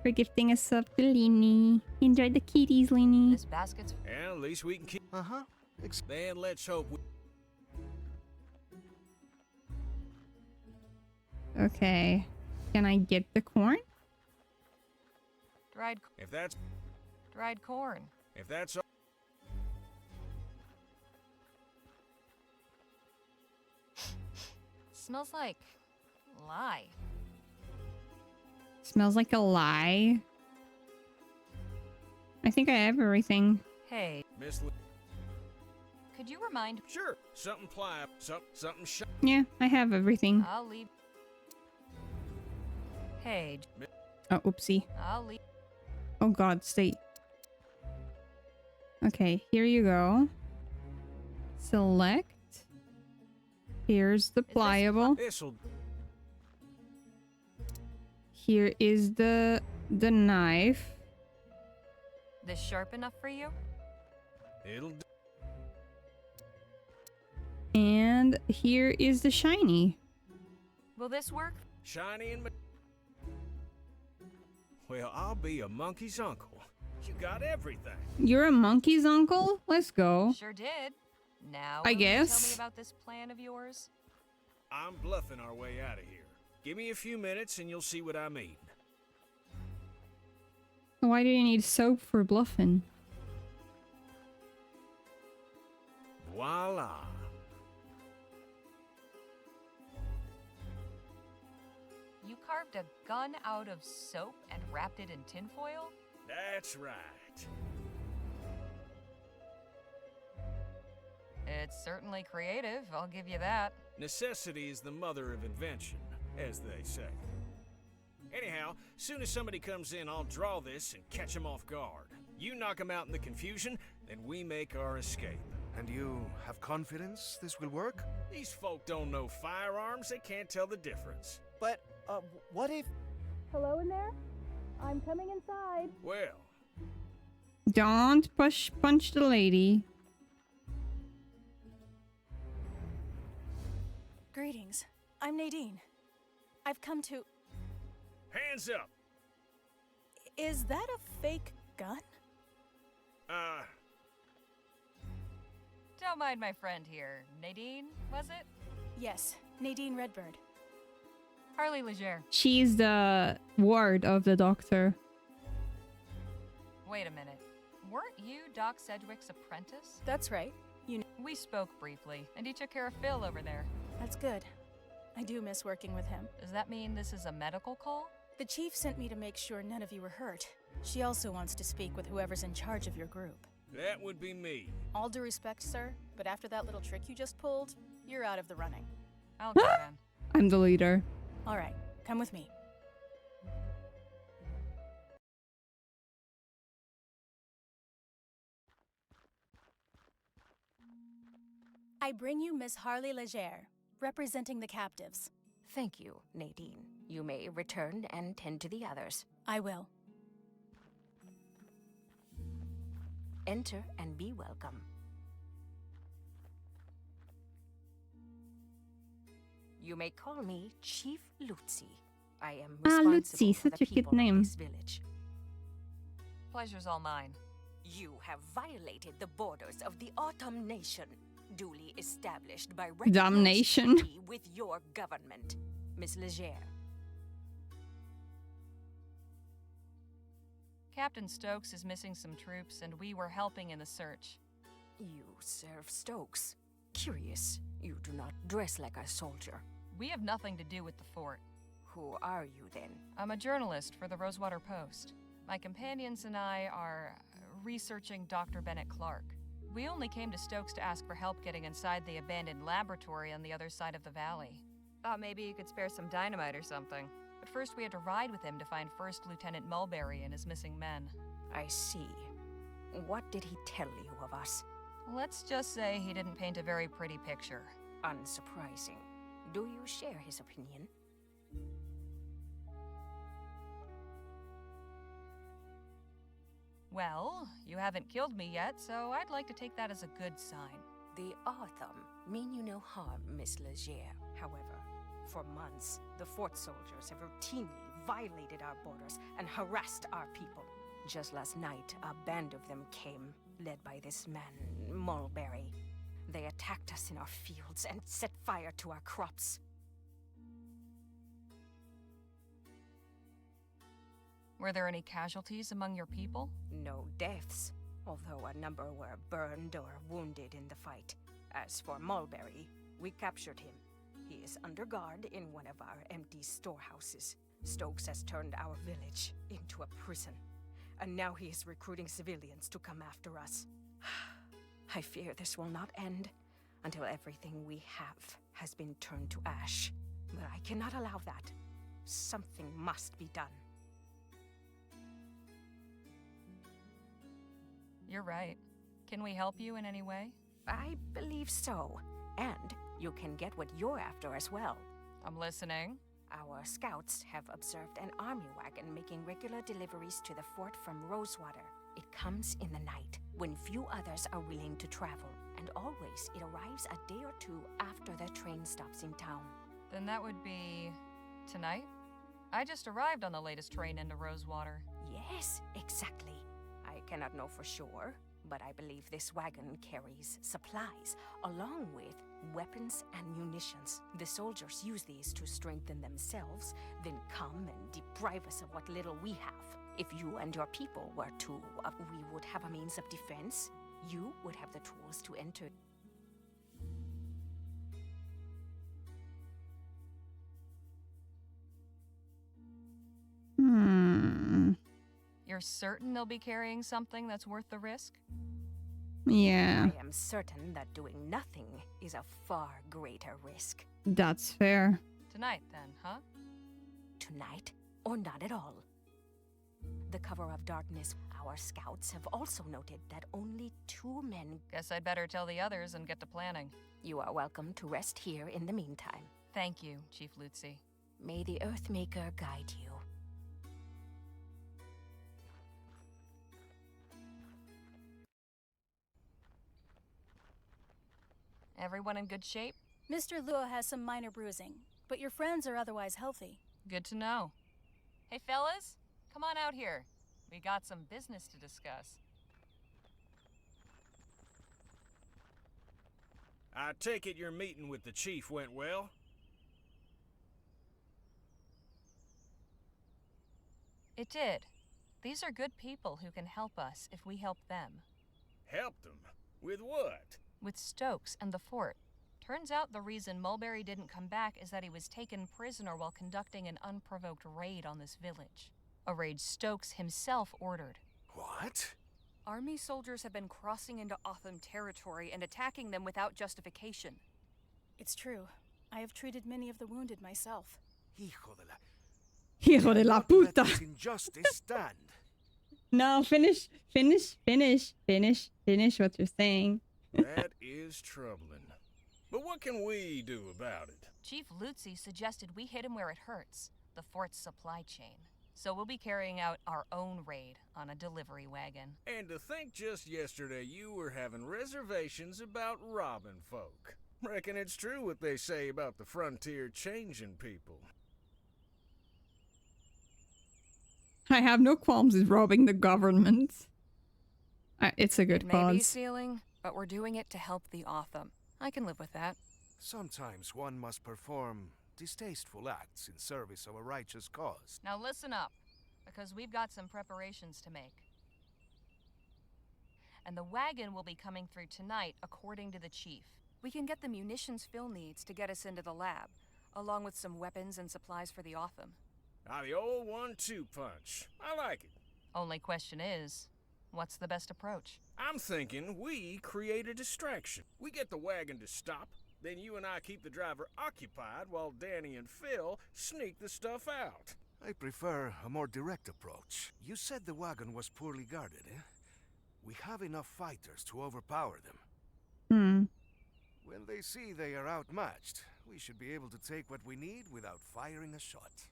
for gifting us up to Lenny. Enjoy the kitties, Lenny. This basket's... Yeah, at least we can keep... Uh-huh. Then let's hope we... Okay. Can I get the corn? Dried... If that's... Dried corn. If that's all... Smells like... lye. Smells like a lie. I think I have everything. Hey, Miss... could you remind... Sure. Something pliable. Something sharp. Yeah, I have everything. I'll leave... Hey, Oh, oopsie. I'll leave... Oh god, stay. Okay, here you go. Select. Here's the pliable. This'll... Here is the knife. This sharp enough for you? It'll... And here is the shiny. Will this work? Shiny and... Well, I'll be a monkey's uncle. You got everything. You're a monkey's uncle? Let's go. Sure did. Now, I will you guess. tell me about this plan of yours? I'm bluffing our way out of here. Give me a few minutes and you'll see what I mean. Why do you need soap for bluffing? Voila. You carved a gun out of soap and wrapped it in tinfoil? That's right. It's certainly creative, I'll give you that. Necessity is the mother of invention, as they say. Anyhow, soon as somebody comes in, I'll draw this and catch them off guard. You knock them out in the confusion, then we make our escape. And you have confidence this will work? These folk don't know firearms, they can't tell the difference. But, what if... Hello in there? I'm coming inside. Well... Don't punch the lady. Greetings. I'm Nadine. I've come to... Hands up! Is that a fake gun? Don't mind my friend here. Nadine, was it? Yes, Nadine Redbird. Harley Leger. She's the ward of the doctor. Wait a minute. Weren't you Doc Sedgwick's apprentice? That's right. We spoke briefly, and he took care of Phil over there. That's good. I do miss working with him. Does that mean this is a medical call? The chief sent me to make sure none of you were hurt. She also wants to speak with whoever's in charge of your group. That would be me. All due respect, sir, but after that little trick you just pulled, you're out of the running. I'll go then. I'm the leader. All right, come with me. I bring you Miss Harley Legere, representing the captives. Thank you, Nadine. You may return and tend to the others. I will. Enter and be welcome. You may call me Chief Lutzi. I am responsible Lutzi, for such the a cute people of name. this village. Pleasure's all mine. You have violated the borders of the Autumn Nation, duly established by Damnation. recognized treaty with your government, Miss Legere. Captain Stokes is missing some troops, and we were helping in the search. You serve Stokes. Curious, you do not dress like a soldier. We have nothing to do with the fort. Who are you then? I'm a journalist for the Rosewater Post. My companions and I are researching Dr. Bennett Clark. We only came to Stokes to ask for help getting inside the abandoned laboratory on the other side of the valley. Thought maybe you could spare some dynamite or something. But first we had to ride with him to find First Lieutenant Mulberry and his missing men. I see. What did he tell you of us? Let's just say he didn't paint a very pretty picture. Unsurprising. Do you share his opinion? Well, you haven't killed me yet, so I'd like to take that as a good sign. The Autumn mean you no harm, Miss Legere. However, for months, the fort soldiers have routinely violated our borders and harassed our people. Just last night, a band of them came, led by this man, Mulberry. They attacked us in our fields and set fire to our crops. Were there any casualties among your people? No deaths, although a number were burned or wounded in the fight. As for Mulberry, we captured him. He is under guard in one of our empty storehouses. Stokes has turned our village into a prison, and now he is recruiting civilians to come after us. I fear this will not end until everything we have has been turned to ash. But I cannot allow that. Something must be done. You're right. Can we help you in any way? I believe so. And you can get what you're after as well. I'm listening. Our scouts have observed an army wagon making regular deliveries to the fort from Rosewater. It comes in the night, when few others are willing to travel, and always it arrives a day or two after the train stops in town. Then that would be tonight? I just arrived on the latest train into Rosewater. Yes, exactly. I cannot know for sure, but I believe this wagon carries supplies, along with weapons and munitions. The soldiers use these to strengthen themselves, then come and deprive us of what little we have. If you and your people were to, we would have a means of defense. You would have the tools to enter. You're certain they'll be carrying something that's worth the risk? Yeah. I am certain that doing nothing is a far greater risk. That's fair. Tonight, then, huh? Tonight, or not at all. The cover of darkness, our scouts have also noted that only 2 men... Guess I'd better tell the others and get to planning. You are welcome to rest here in the meantime. Thank you, Chief Lutzi. May the Earthmaker guide you. Everyone in good shape? Mr. Luo has some minor bruising, but your friends are otherwise healthy. Good to know. Hey, fellas, come on out here. We got some business to discuss. I take it your meeting with the chief went well? It did. These are good people who can help us if we help them. Helped them? With what? With Stokes and the fort. Turns out the reason Mulberry didn't come back is that he was taken prisoner while conducting an unprovoked raid on this village. A raid Stokes himself ordered. What? Army soldiers have been crossing into Autumn territory and attacking them without justification. It's true. I have treated many of the wounded myself. Hijo de la puta. Let this injustice stand. No, finish what you're saying. That is troubling. But what can we do about it? Chief Lutzi suggested we hit him where it hurts, the fort's supply chain. So we'll be carrying out our own raid on a delivery wagon. And to think just yesterday you were having reservations about robbing folk. Reckon it's true what they say about the frontier changing people. I have no qualms with robbing the government. It's a good It may be cause. stealing, but we're doing it to help the Otham. I can live with that. Sometimes one must perform distasteful acts in service of a righteous cause. Now listen up, because we've got some preparations to make. And the wagon will be coming through tonight, according to the chief. We can get the munitions Phil needs to get us into the lab, along with some weapons and supplies for the Otham. Ah, the old 1-2 punch. I like it. Only question is, what's the best approach? I'm thinking we create a distraction. We get the wagon to stop, then you and I keep the driver occupied while Danny and Phil sneak the stuff out. I prefer a more direct approach. You said the wagon was poorly guarded, eh? We have enough fighters to overpower them. When they see they are outmatched, we should be able to take what we need without firing a shot.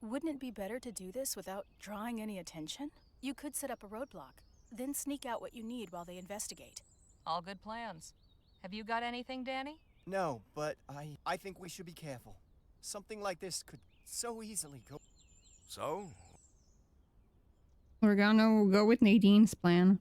Wouldn't it be better to do this without drawing any attention? You could set up a roadblock, then sneak out what you need while they investigate. All good plans. Have you got anything, Danny? No, but I think we should be careful. Something like this could so easily go. So? We're gonna go with Nadine's plan.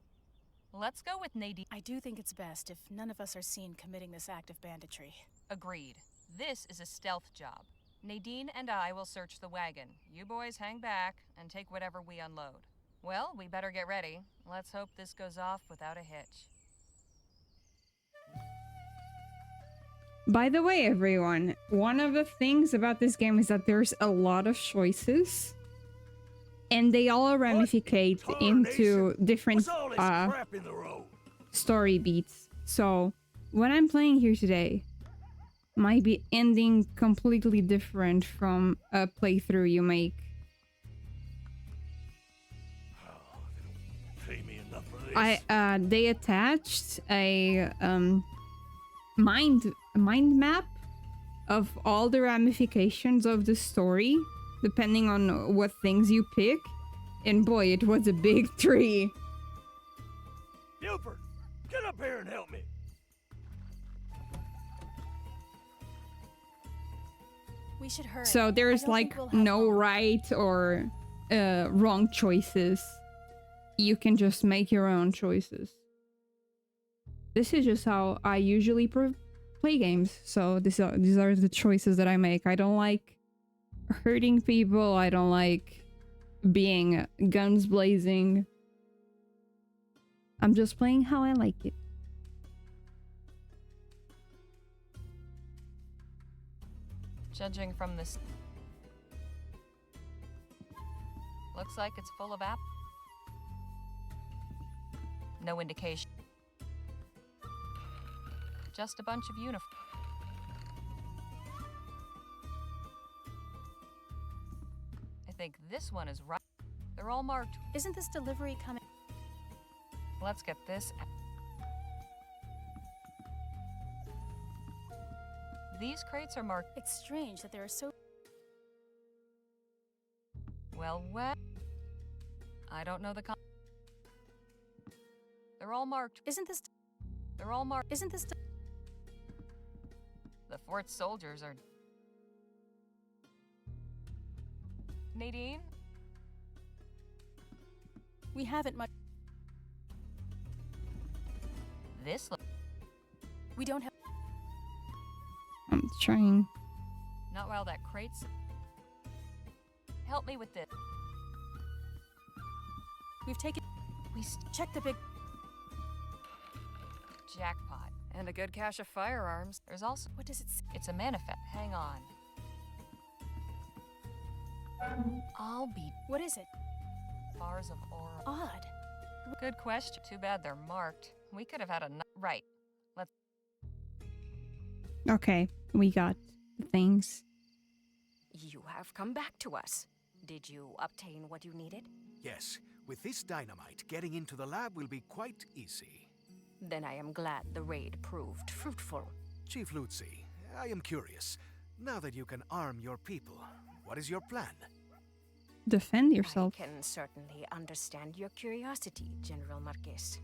Let's go with Nadine. I do think it's best if none of us are seen committing this act of banditry. Agreed. This is a stealth job. Nadine and I will search the wagon. You boys hang back and take whatever we unload. Well, we better get ready. Let's hope this goes off without a hitch. By the way, everyone, one of the things about this game is that there's a lot of choices. And they all ramificate into different story beats. So, what I'm playing here today might be ending completely different from a playthrough you make. They attached a mind map of all the ramifications of the story, depending on what things you pick. And boy, it was a big tree. Buford, get up here and help me. We should hurry. So there's like no right or wrong choices. You can just make your own choices. This is just how I usually play games. So these are the choices that I make. I don't like hurting people. I don't like being guns blazing. I'm just playing how I like it. Judging from this, looks like it's full of no indication. Just a bunch of uniforms. I think this one is right. They're all marked. Isn't this delivery coming? Let's get this out. These crates are marked. It's strange that there are so... Well, I don't know the They're all marked. Isn't this... They're all marked. Isn't this... The fort soldiers are... Nadine? We haven't much... This look... We don't have... I'm trying. Not while that crate's... Help me with this. We've taken... Check the big... Jackpot. And a good cache of firearms. There's also... What does it say? It's a manifest. Hang on. I'll be... What is it? Bars of aura. Odd. Good question. Too bad they're marked. We could have had a... Right. Let's... Okay, we got the things. You have come back to us. Did you obtain what you needed? Yes, with this dynamite, getting into the lab will be quite easy. Then I am glad the raid proved fruitful. Chief Lutzi, I am curious. Now that you can arm your people, what is your plan? Defend yourself. I can certainly understand your curiosity, General Marquez.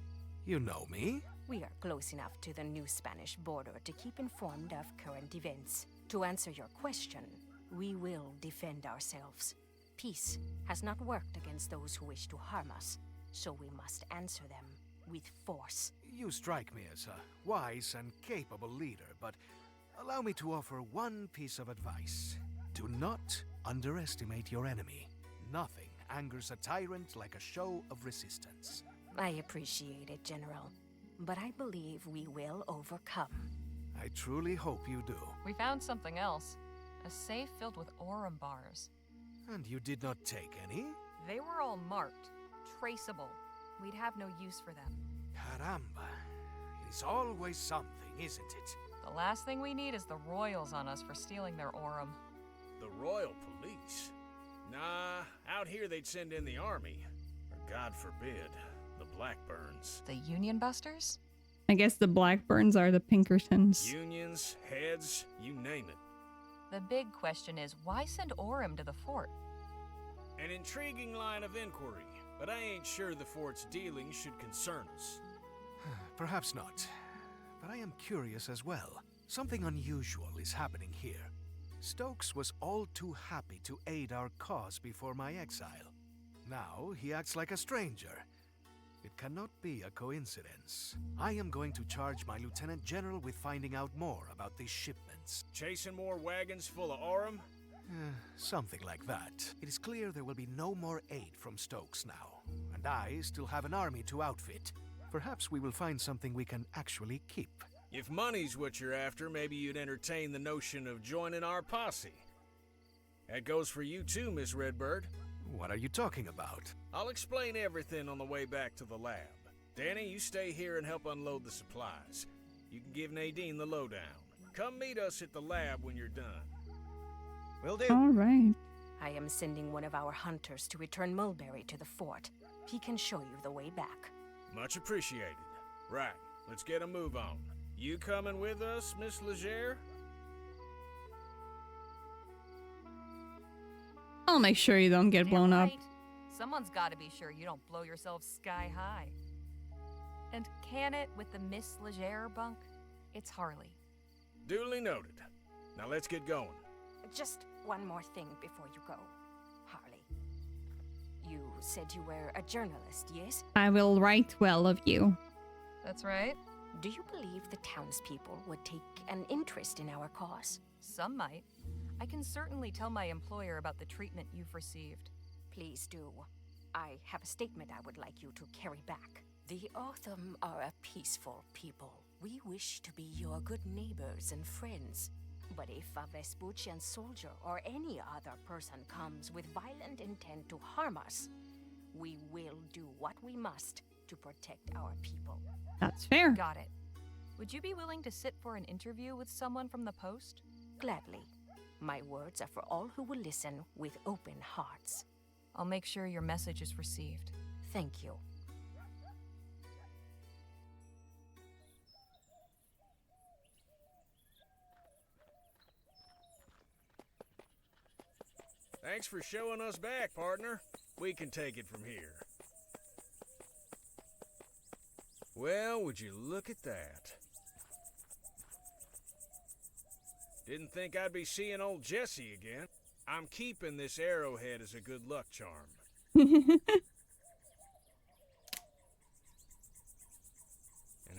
You know me? We are close enough to the new Spanish border to keep informed of current events. To answer your question, we will defend ourselves. Peace has not worked against those who wish to harm us, so we must answer them with force. You strike me as a wise and capable leader, but allow me to offer one piece of advice. Do not underestimate your enemy. Nothing angers a tyrant like a show of resistance. I appreciate it, General, but I believe we will overcome. I truly hope you do. We found something else. A safe filled with Aurum bars. And you did not take any? They were all marked. Traceable. We'd have no use for them. Caramba. It is always something, isn't it? The last thing we need is the Royals on us for stealing their Aurum. The Royal Police? Nah, out here they'd send in the army. Or God forbid, the Blackburns. The Union Busters? I guess the Blackburns are the Pinkertons. Unions, heads, you name it. The big question is, why send Aurum to the fort? An intriguing line of inquiry, but I ain't sure the fort's dealings should concern us. Perhaps not. But I am curious as well. Something unusual is happening here. Stokes was all too happy to aid our cause before my exile. Now he acts like a stranger. It cannot be a coincidence. I am going to charge my Lieutenant General with finding out more about these shipments. Chasing more wagons full of Aurum? Something like that. It is clear there will be no more aid from Stokes now, and I still have an army to outfit. Perhaps we will find something we can actually keep. If money's what you're after, maybe you'd entertain the notion of joining our posse. That goes for you too, Miss Redbird. What are you talking about? I'll explain everything on the way back to the lab. Danny, you stay here and help unload the supplies. You can give Nadine the lowdown. Come meet us at the lab when you're done. Will do. All right. I am sending one of our hunters to return Mulberry to the fort. He can show you the way back. Much appreciated. Right, let's get a move on. You coming with us, Miss Legere? I'll make sure you don't get blown up. Someone's got to be sure you don't blow yourself sky high. And can it with the Miss Legere bunk? It's Harley. Duly noted. Now let's get going. Just one more thing before you go, Harley. You said you were a journalist, yes? I will write well of you. That's right. Do you believe the townspeople would take an interest in our cause? Some might. I can certainly tell my employer about the treatment you've received. Please do. I have a statement I would like you to carry back. The Autumn are a peaceful people. We wish to be your good neighbors and friends. But if a Vespuccian soldier or any other person comes with violent intent to harm us, we will do what we must to protect our people. That's fair. Got it. Would you be willing to sit for an interview with someone from the post? Gladly. My words are for all who will listen with open hearts. I'll make sure your message is received. Thank you. Thanks for showing us back, partner. We can take it from here. Well, would you look at that? Didn't think I'd be seeing old Jesse again. I'm keeping this arrowhead as a good luck charm. And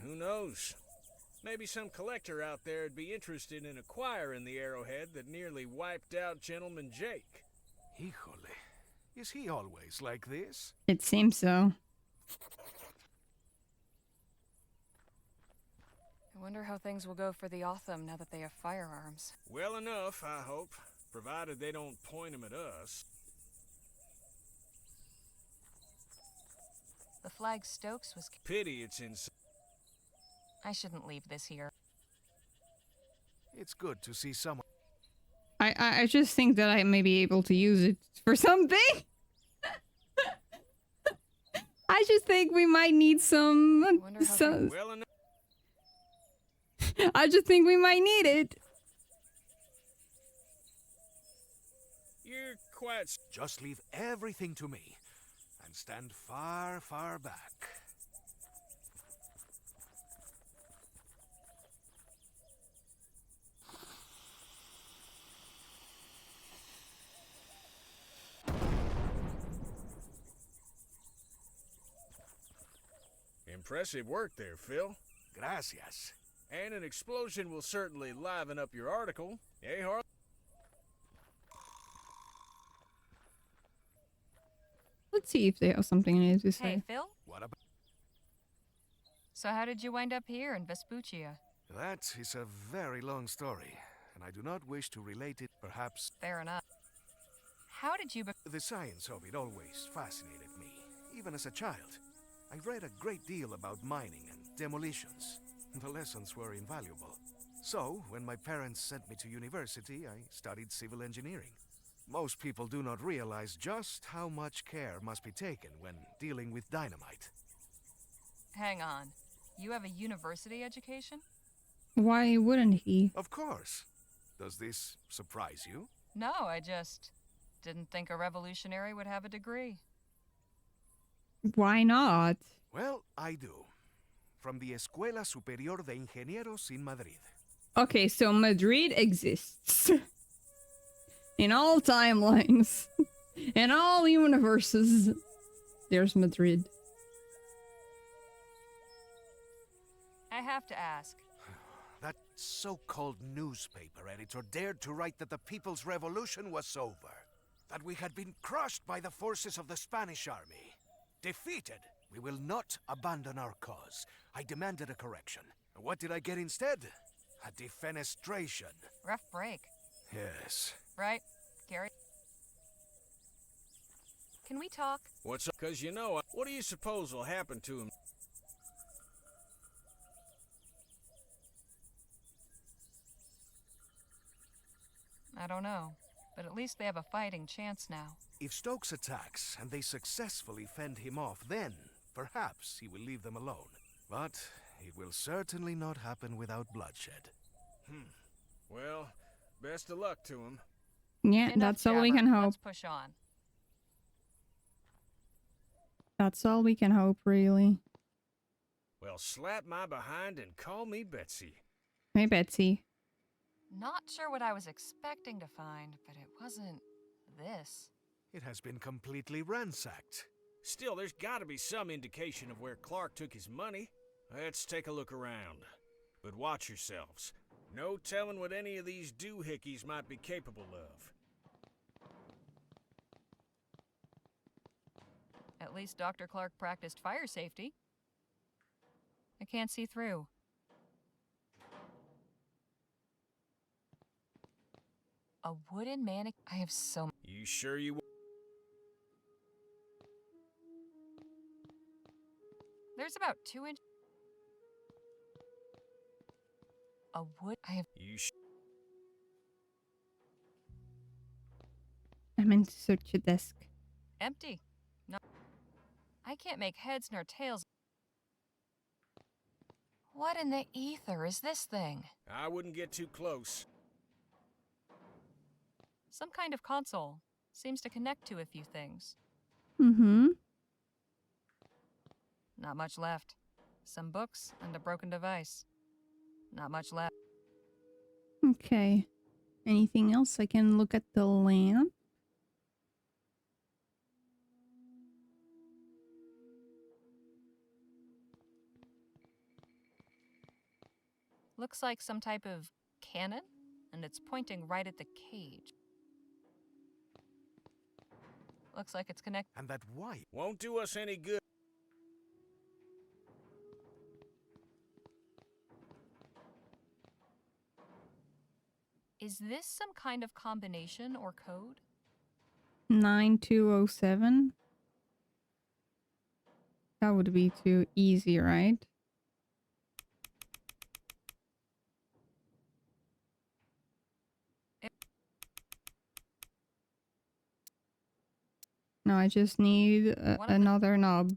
who knows? Maybe some collector out there'd be interested in acquiring the arrowhead that nearly wiped out Gentleman Jake. Híjole. Is he always like this? It seems so. I wonder how things will go for the Autumn now that they have firearms. Well enough, I hope. Provided they don't point them at us. The flag Stokes was... Pity it's in... I shouldn't leave this here. It's good to see someone... I just think that I may be able to use it for something. I just think we might need some... Well enough. I just think we might need it. You're quite... Just leave everything to me and stand far, far back. Impressive work there, Phil. Gracias. And an explosion will certainly liven up your article. Eh, Harley? Let's see if they have something new to say. Hey, Phil? What about... So how did you wind up here in Vespuccia? That is a very long story, and I do not wish to relate it, perhaps... Fair enough. How did you... The science of it always fascinated me, even as a child. I read a great deal about mining and demolitions. The lessons were invaluable. So, when my parents sent me to university, I studied civil engineering. Most people do not realize just how much care must be taken when dealing with dynamite. Hang on. You have a university education? Why wouldn't he? Of course. Does this surprise you? No, I just didn't think a revolutionary would have a degree. Why not? Well, I do. From the Escuela Superior de Ingenieros in Madrid. Okay, so Madrid exists. In all timelines. In all universes. There's Madrid. I have to ask. That so-called newspaper editor dared to write that the People's Revolution was over. That we had been crushed by the forces of the Spanish army. Defeated. We will not abandon our cause. I demanded a correction. What did I get instead? A defenestration. Rough break. Yes. Right, Gary? Can we talk? What's up? 'Cause you know, what do you suppose will happen to him? I don't know, but at least they have a fighting chance now. If Stokes attacks and they successfully fend him off, then perhaps he will leave them alone. But it will certainly not happen without bloodshed. Well, best of luck to him. Yeah, Enough that's all we jabber. can hope. Let's push on. That's all we can hope, really. Well, slap my behind and call me Betsy. Hey, Betsy. Not sure what I was expecting to find, but it wasn't this. It has been completely ransacked. Still, there's gotta be some indication of where Clark took his money. Let's take a look around. But watch yourselves. No telling what any of these doohickeys might be capable of. At least Dr. Clark practiced fire safety. I can't see through. A wooden mannequin. I have so much. You sure you... There's about 2 inches. A wood. I have. You I meant to search your desk. Empty. No. I can't make heads nor tails. What in the ether is this thing? I wouldn't get too close. Some kind of console. Seems to connect to a few things. Mm-hmm. Not much left. Some books and a broken device. Not much left. Okay. Anything else? I can look at the lamp. Looks like some type of cannon, and it's pointing right at the cage. Looks like it's connected. And that white won't do us any good. Is this some kind of combination or code? 9207. That would be too easy, right? No, I just need another knob.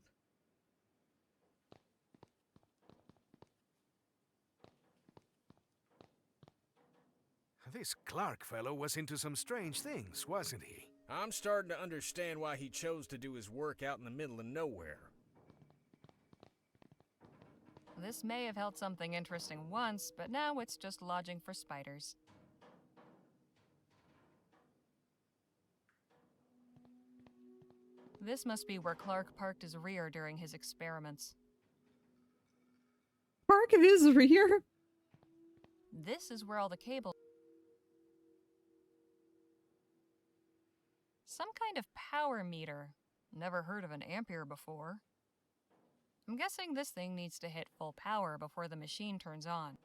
This Clark fellow was into some strange things, wasn't he? I'm starting to understand why he chose to do his work out in the middle of nowhere. This may have held something interesting once, but now it's just lodging for spiders. This must be where Clark parked his rear during his experiments. Park his rear? This is where all the cable... Some kind of power meter. Never heard of an ampere before. I'm guessing this thing needs to hit full power before the machine turns on.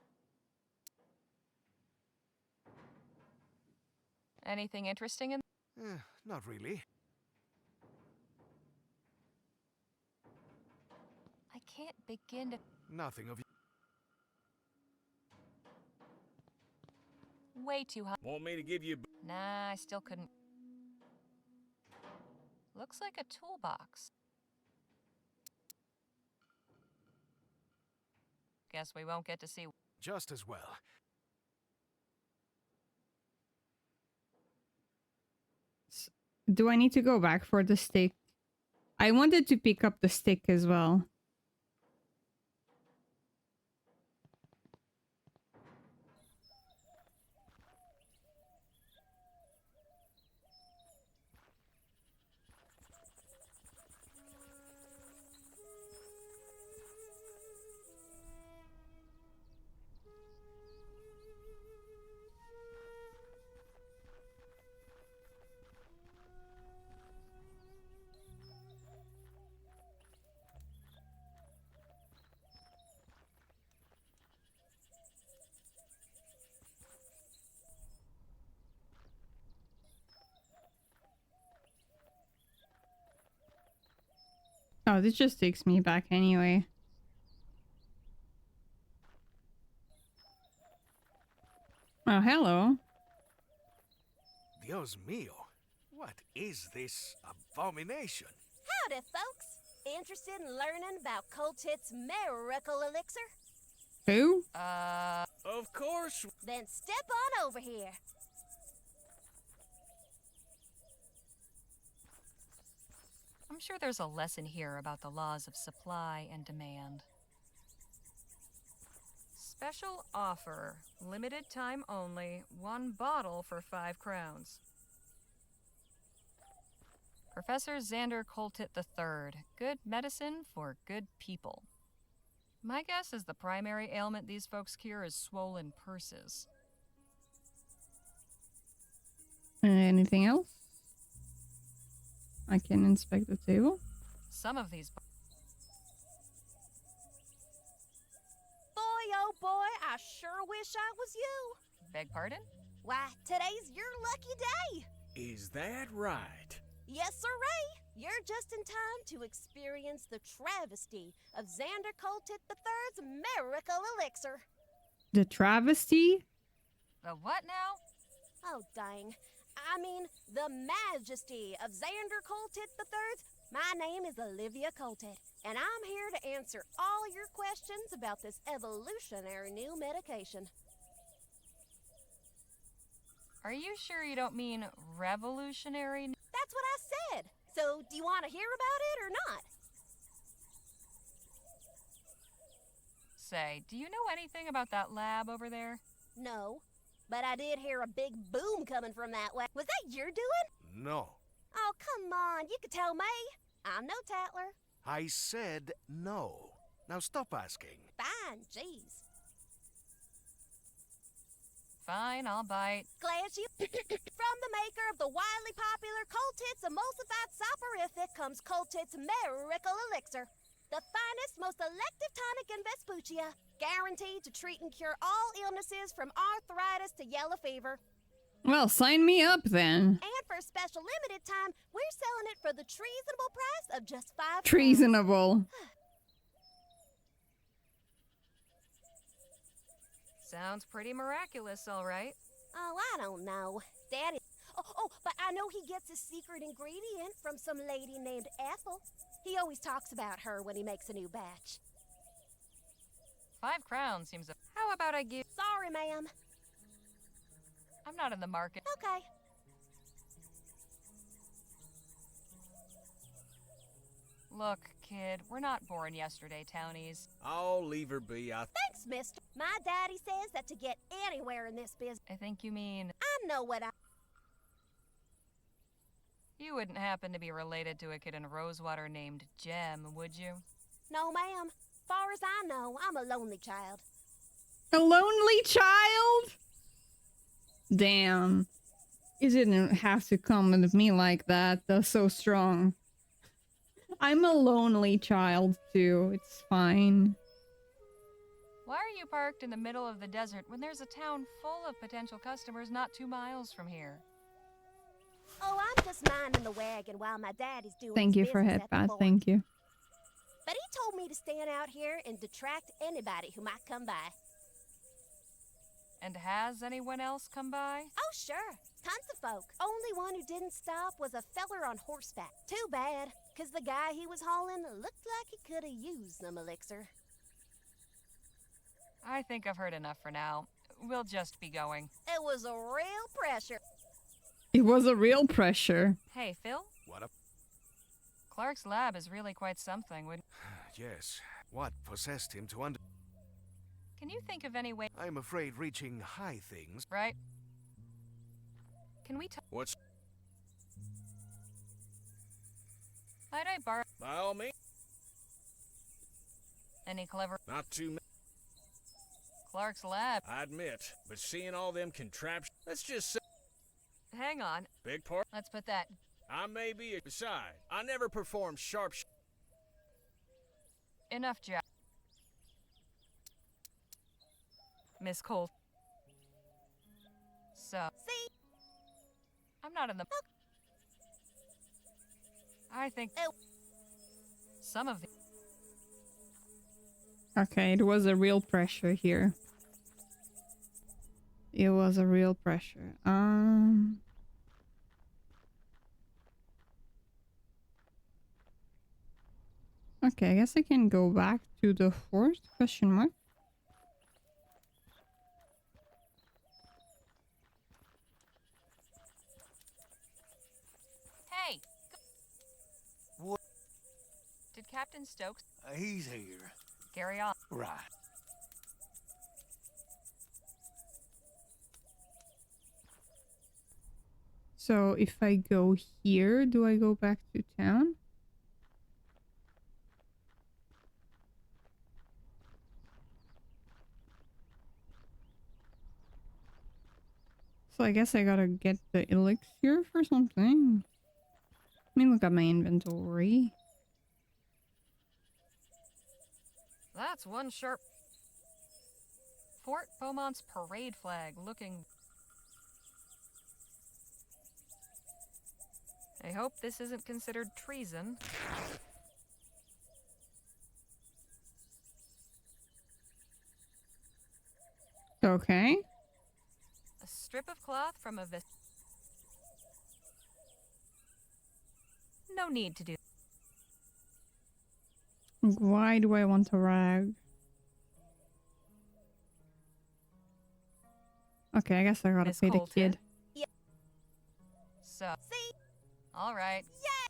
Anything interesting in... Not really. I can't begin to... Nothing of... Way too high. Want me to give you... Nah, I still couldn't. Looks like a toolbox. Guess we won't get to see... Just as well. Do I need to go back for the stick? I wanted to pick up the stick as well. Oh, this just takes me back anyway. Oh, hello. Dios mío. What is this abomination? Howdy, folks. Interested in learning about Coltit's miracle elixir? Who? Of course. Then step on over here. I'm sure there's a lesson here about the laws of supply and demand. Special offer. Limited time only. 1 bottle for 5 crowns. Professor Xander Coltit III. Good medicine for good people. My guess is the primary ailment these folks cure is swollen purses. Anything else? I can inspect the table. Some of these... Boy, oh boy, I sure wish I was you. Beg pardon? Why, today's your lucky day. Is that right? Yes, sirree. You're just in time to experience the travesty of Xander Coltit III's miracle elixir. The travesty? The what now? Oh, dang. I mean, the majesty of Xander Coltit III's. My name is Olivia Coltit, and I'm here to answer all your questions about this evolutionary new medication. Are you sure you don't mean revolutionary? That's what I said. So, do you want to hear about it or not? Say, do you know anything about that lab over there? No, but I did hear a big boom coming from that way. Was that your doing? No. Oh, come on, you could tell me. I'm no tattler. I said no. Now stop asking. Fine, jeez. Fine, I'll bite. Glad you... From the maker of the widely popular Coltit's emulsified soporific comes Coltit's miracle elixir. The finest, most elective tonic in Vespuccia. Guaranteed to treat and cure all illnesses from arthritis to yellow fever. Well, sign me up then. And for a special limited time, we're selling it for the treasonable price of just $5. Treasonable. Sounds pretty miraculous, all right. Oh, I don't know. Daddy... Oh, but I know he gets his secret ingredient from some lady named Ethel. He always talks about her when he makes a new batch. 5 crowns seems... How about I give... Sorry, ma'am. not in the market. Okay. Look, kid, we're not born yesterday, townies. Oh, leave her be. Thanks, mister. My daddy says that to get anywhere in this business... I think you mean... I know what I... You wouldn't happen to be related to a kid in Rosewater named Jem, would you? No, ma'am. Far as I know, I'm a lonely child. A lonely child? Damn. You didn't have to come with me like that. That's so strong. I'm a lonely child too. It's fine. Why are you parked in the middle of the desert when there's a town full of potential customers not 2 miles from here? Oh, I'm just minding the wagon while my daddy's doing Thank his you for business at the headband. fort. Thank you. But he told me to stand out here and detract anybody who might come by. And has anyone else come by? Oh, sure. Tons of folk. Only one who didn't stop was a feller on horseback. Too bad, 'cause the guy he was hauling looked like he could have used some elixir. I think I've heard enough for now. We'll just be going. It was a real pressure. It was a real pressure. Hey, Phil? What up? Clark's lab is really quite something, wouldn't... Yes. What possessed him to under... Can you think of any way... I'm afraid reaching high things... Right? Can we talk... What's... Might I borrow... By all means. Any clever... Not too many. Clark's lab. I admit, but seeing all them contraptions... Let's just say... Hang on. Big part. Let's put that... I may be a... Beside, I never performed sharp... Enough, Jack. Miss Colt. So... See? I'm not in the... I think... Some of the... Okay, it was a real pressure here. It was a real pressure. Okay, I guess I can go back to the fort, question mark. Hey! What? Did Captain Stokes... He's here. Carry on. Right. So if I go here, do I go back to town? So I guess I gotta get the elixir for something. Let me look at my inventory. That's one sharp... Fort Beaumont's parade flag looking... I hope this isn't considered treason. Okay. A strip of cloth from a No need to do... Why do I want a rag? Okay, I guess I gotta Miss pay the Colton? kid. Yeah. So... See? All right. Yeah!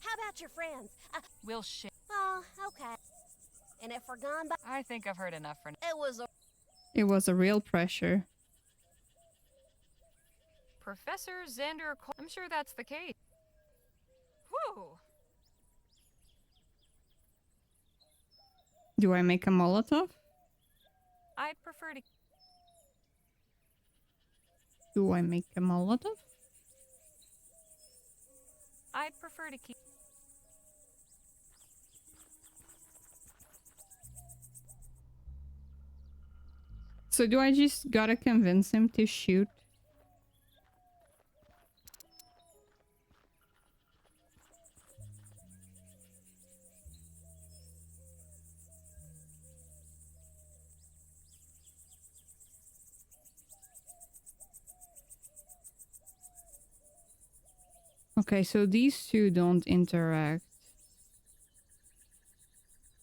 How about your friends? We'll share. Oh, okay. And if we're gone by... I think I've heard enough for... It was a real pressure. Professor Xander Cole... I'm sure that's the case. Whew! Do I make a Molotov? I'd prefer to... Do I make a Molotov? I'd prefer to keep... So do I just gotta convince him to shoot? Okay, so these two don't interact.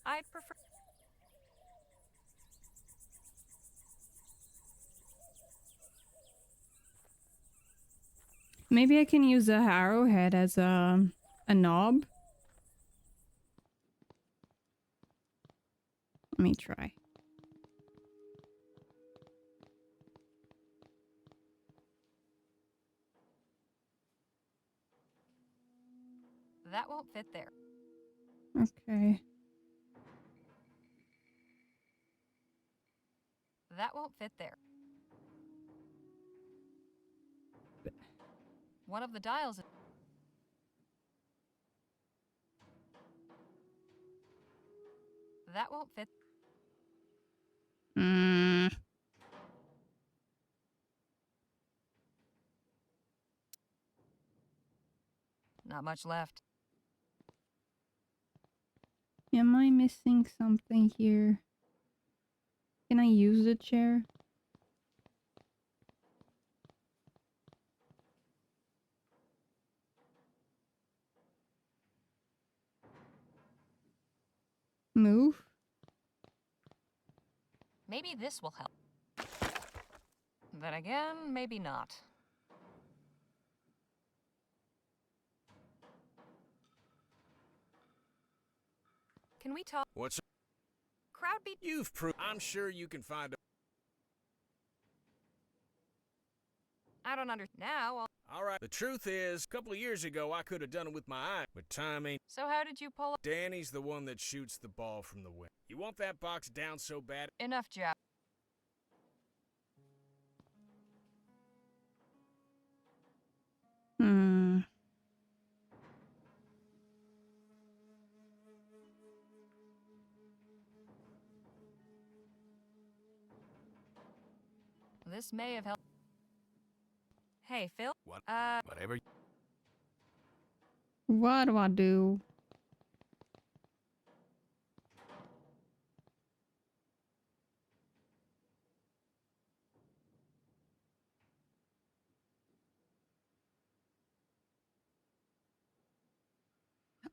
I'd prefer... Maybe I can use a arrowhead as a knob. Let me try. That won't fit there. Okay. That won't fit there. One of the dials. That won't fit. Mm. Not much left. Am I missing something here? Can I use the chair? Move? Maybe this will help. Then again, maybe not. Can we talk? What's Crowd beat? you've proved? I'm sure you can find a. I don't understand. Now I'll... All right. The truth is, a couple of years ago, I could have done it with my eye, but time ain't. So how did you pull up? Danny's the one that shoots the ball from the wing. You want that box down so bad? Enough, Jack. Hmm. This may have helped. Hey, Phil? What? Whatever. What do I do?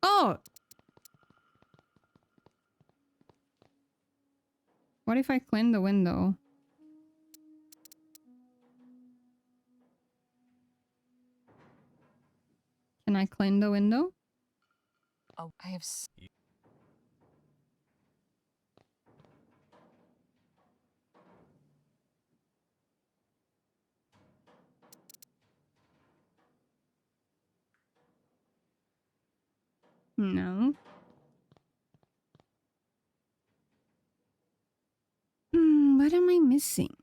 Oh! What if I clean the window? Can I clean the window? Oh, I have... No. What am I missing?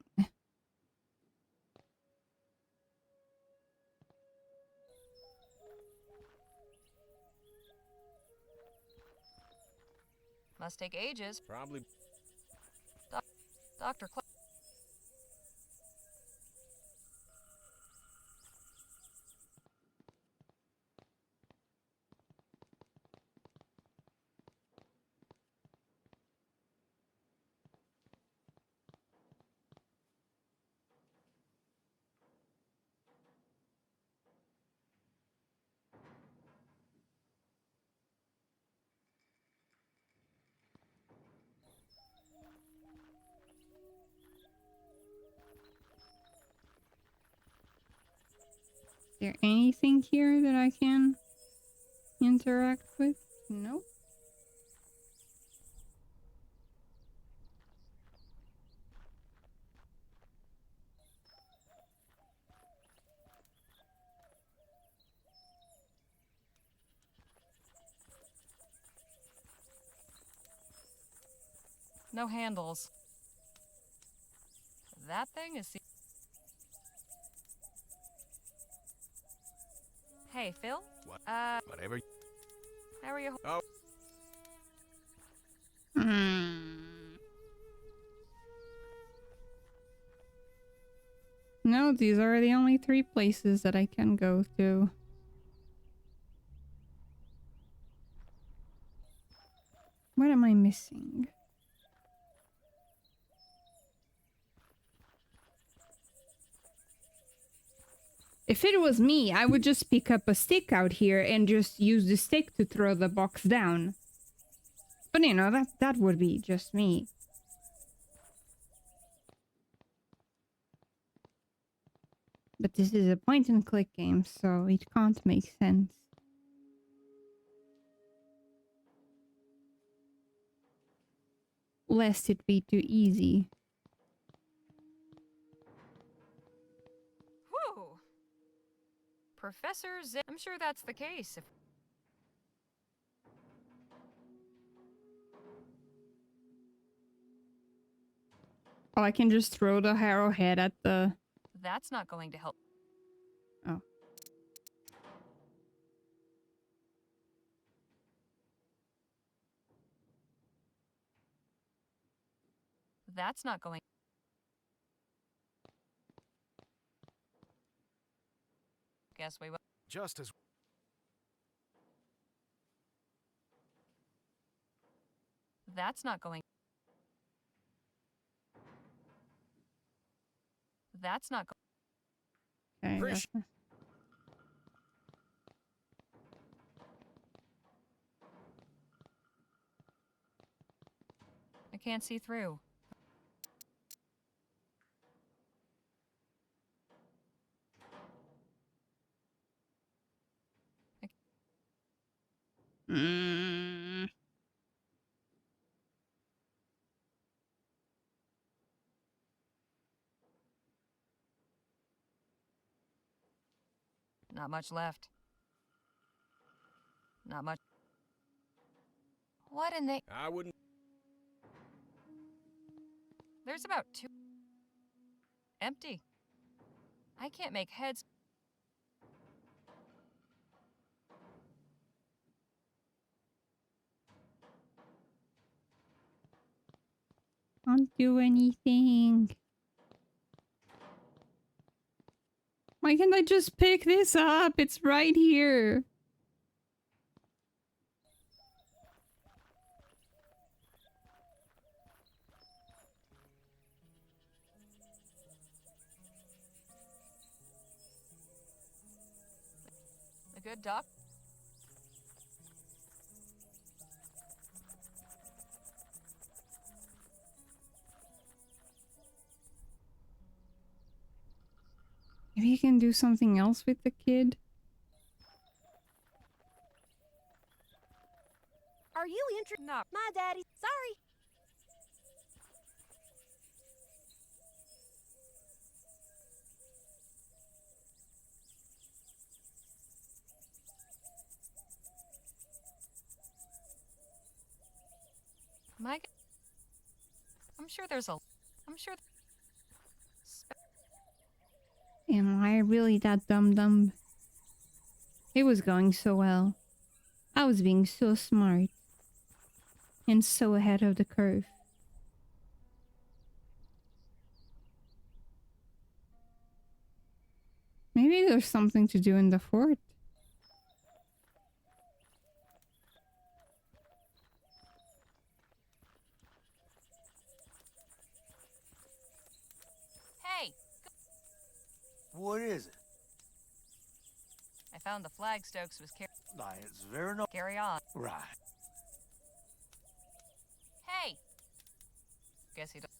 Must take ages. Probably. Dr. Is there anything here that I can interact with? Nope. No handles. That thing is... Hey, Phil? What? Whatever. How are you? Oh. No, these are the only 3 places that I can go to. What am I missing? If it was me, I would just pick up a stick out here and just use the stick to throw the box down. But you know, that would be just me. But this is a point and click game, so it can't make sense. Lest it be too easy. Whew. Professor Z. I'm sure that's the case. If Oh, I can just throw the arrowhead at the... that's not going to help. Oh. That's not going. Guess we will. Just as That's not going. That's not going. Okay, that's not... I can't see through. Mm. Not much left. Not much. What in the... I wouldn't. There's about 2. Empty. I can't make heads. Can't do anything. Why can't I just pick this up? It's right here. A good doc. Maybe you can do something else with the kid. Are you interested? No. My daddy. Sorry. Mike. I'm sure there's a. I'm sure. Am I really that dumb? It was going so well. I was being so smart. And so ahead of the curve. Maybe there's something to do in the fort. Hey! What is it? I found the flag Stokes was It's very no. Carry on. Right. Hey! Guess he don't.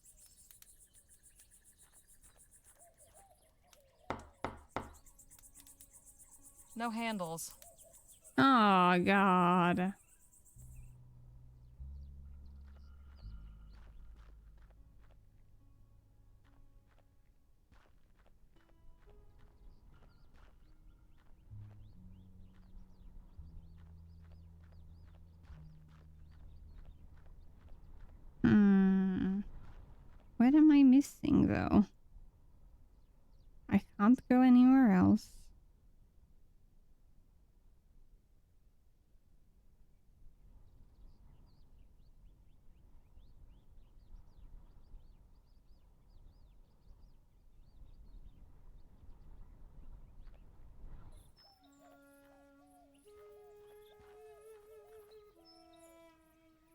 No handles. Oh, God. What am I missing, though? I can't go anywhere else.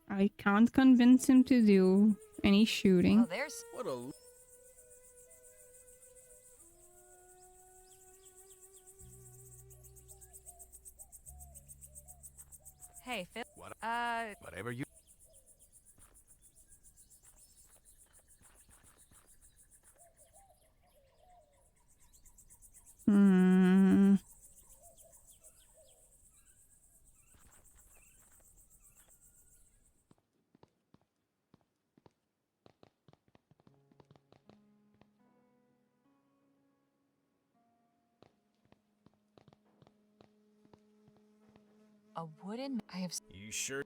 I can't convince him to do any shooting. Oh, there's. What a. Hey, Phil. What? Uh. Whatever you. A wooden... I have... You sure?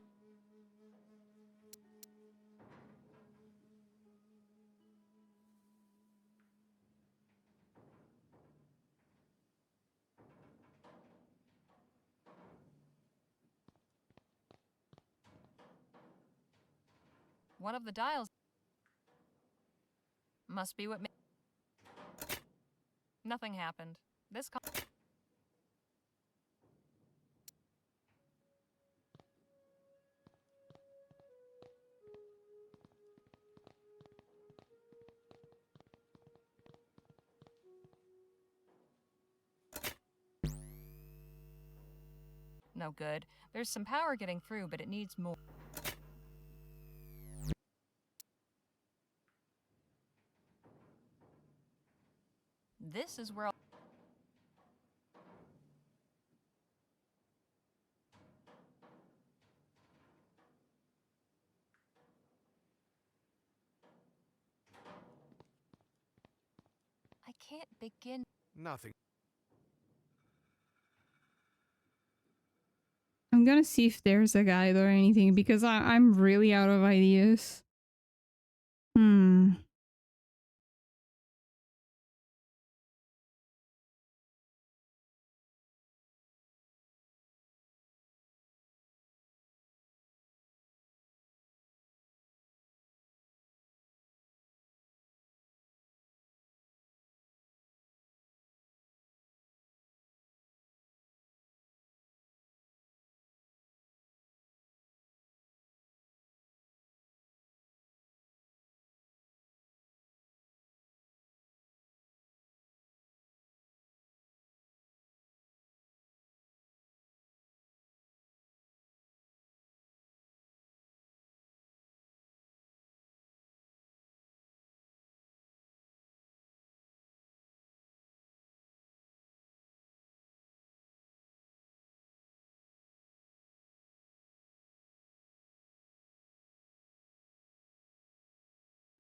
One of the dials... Must be what... Nothing happened. This... No good. There's some power getting through, but it needs more. This is where I can't begin. Nothing. I'm gonna see if there's a guide or anything because I'm really out of ideas. Hmm.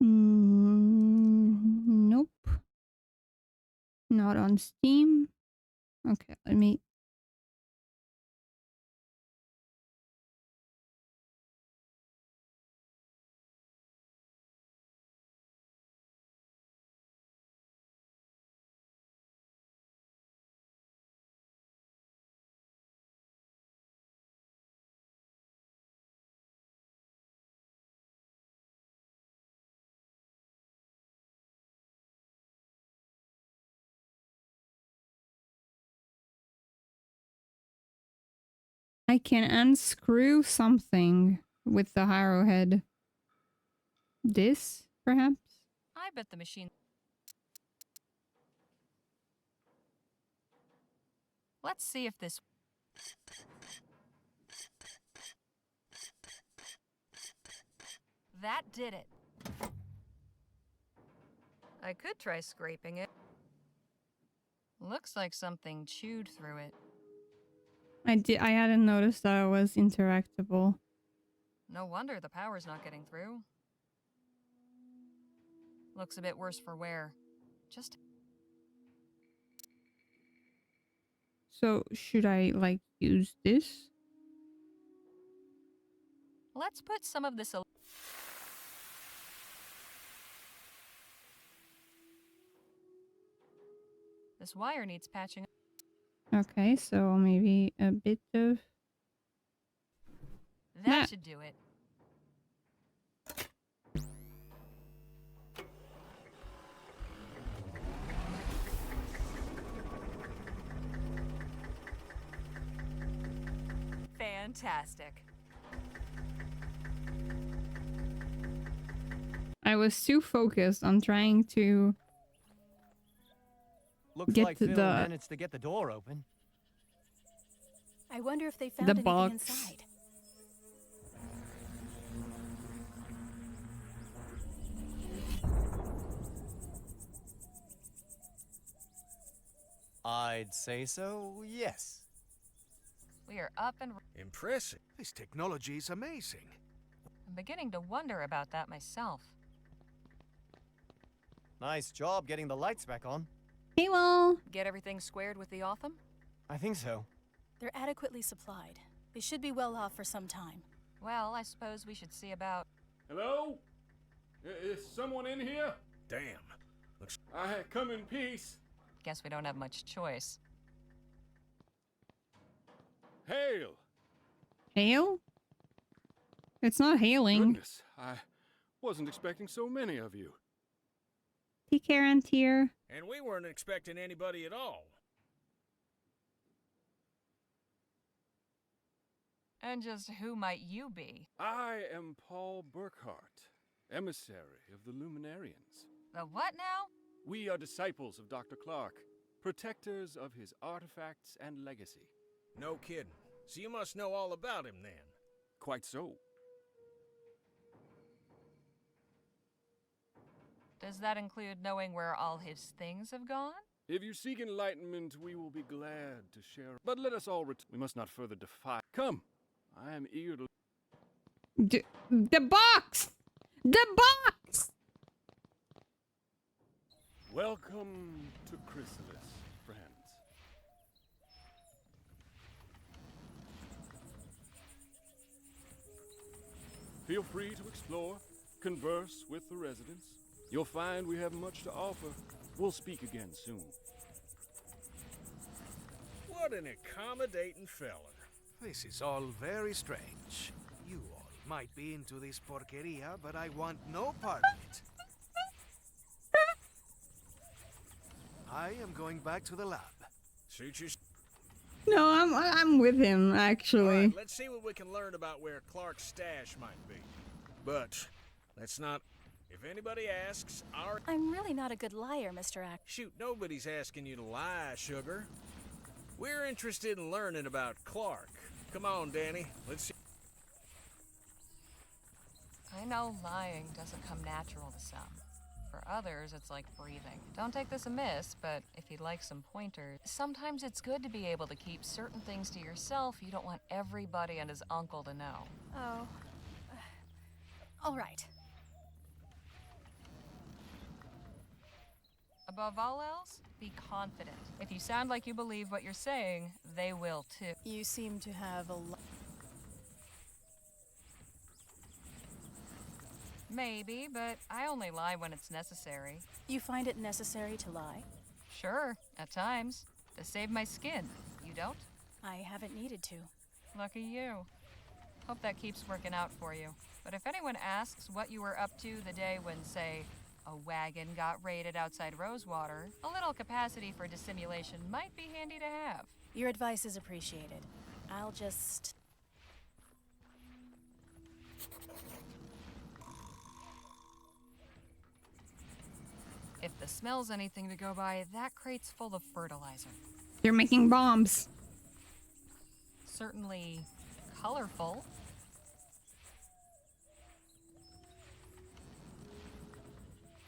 Nope. Not on Steam. Okay, let me... I can unscrew something with the arrowhead. This, perhaps? I bet the machine... Let's see if this... That did it. I could try scraping it. Looks like something chewed through it. I hadn't noticed that it was interactable. No wonder the power's not getting through. Looks a bit worse for wear. Just... So, should I, like, use this? Let's put some of this... This wire needs patching. Okay, so maybe a bit of... That should do it. Fantastic. I was too focused on trying to Looks get like to Phil the managed to get the door open. I wonder if they found the anything box. inside. I'd say so, yes. We are up and... Impressive. This technology is amazing. I'm beginning to wonder about that myself. Nice job getting the lights back on. Hey, well. Get everything squared with the Otham? I think so. They're adequately supplied. They should be well off for some time. Well, I suppose we should see about... Hello? Is someone in here? Damn. Looks... I come in peace. Guess we don't have much choice. Hail! Hail? It's not hailing. Goodness, I wasn't expecting so many of you. Take care, Antier. And we weren't expecting anybody at all. And just who might you be? I am Paul Burkhart, emissary of the Luminarians. The what now? We are disciples of Dr. Clark, protectors of his artifacts and legacy. No kidding. So you must know all about him then. Quite so. Does that include knowing where all his things have gone? If you seek enlightenment, we will be glad to share. But let us all we must not further defy. Come, I am eager to... The box! The box! Welcome to Chrysalis, friends. Feel free to explore, converse with the residents. You'll find we have much to offer. We'll speak again soon. What an accommodating feller. This is all very strange. You all might be into this porqueria, but I want no part of it. I am going back to the lab. Suit you. No, I'm with him, actually. All right, let's see what we can learn about where Clark's stash might be. But let's not... If anybody asks, I'm really not a good liar, Mr. Ack. Shoot, nobody's asking you to lie, sugar. We're interested in learning about Clark. Come on, Danny. Let's see. I know lying doesn't come natural to some. For others, it's like breathing. Don't take this amiss, but if you'd like some pointers, sometimes it's good to be able to keep certain things to yourself you don't want everybody and his uncle to know. Oh. All right. Above all else, be confident. If you sound like you believe what you're saying, they will too. You seem to have a lot. Maybe, but I only lie when it's necessary. You find it necessary to lie? Sure, at times. To save my skin. You don't? I haven't needed to. Lucky you. Hope that keeps working out for you. But if anyone asks what you were up to the day when, say, a wagon got raided outside Rosewater, a little capacity for dissimulation might be handy to have. Your advice is appreciated. I'll just... If the smell's anything to go by, that crate's full of fertilizer. They're making bombs. Certainly colorful.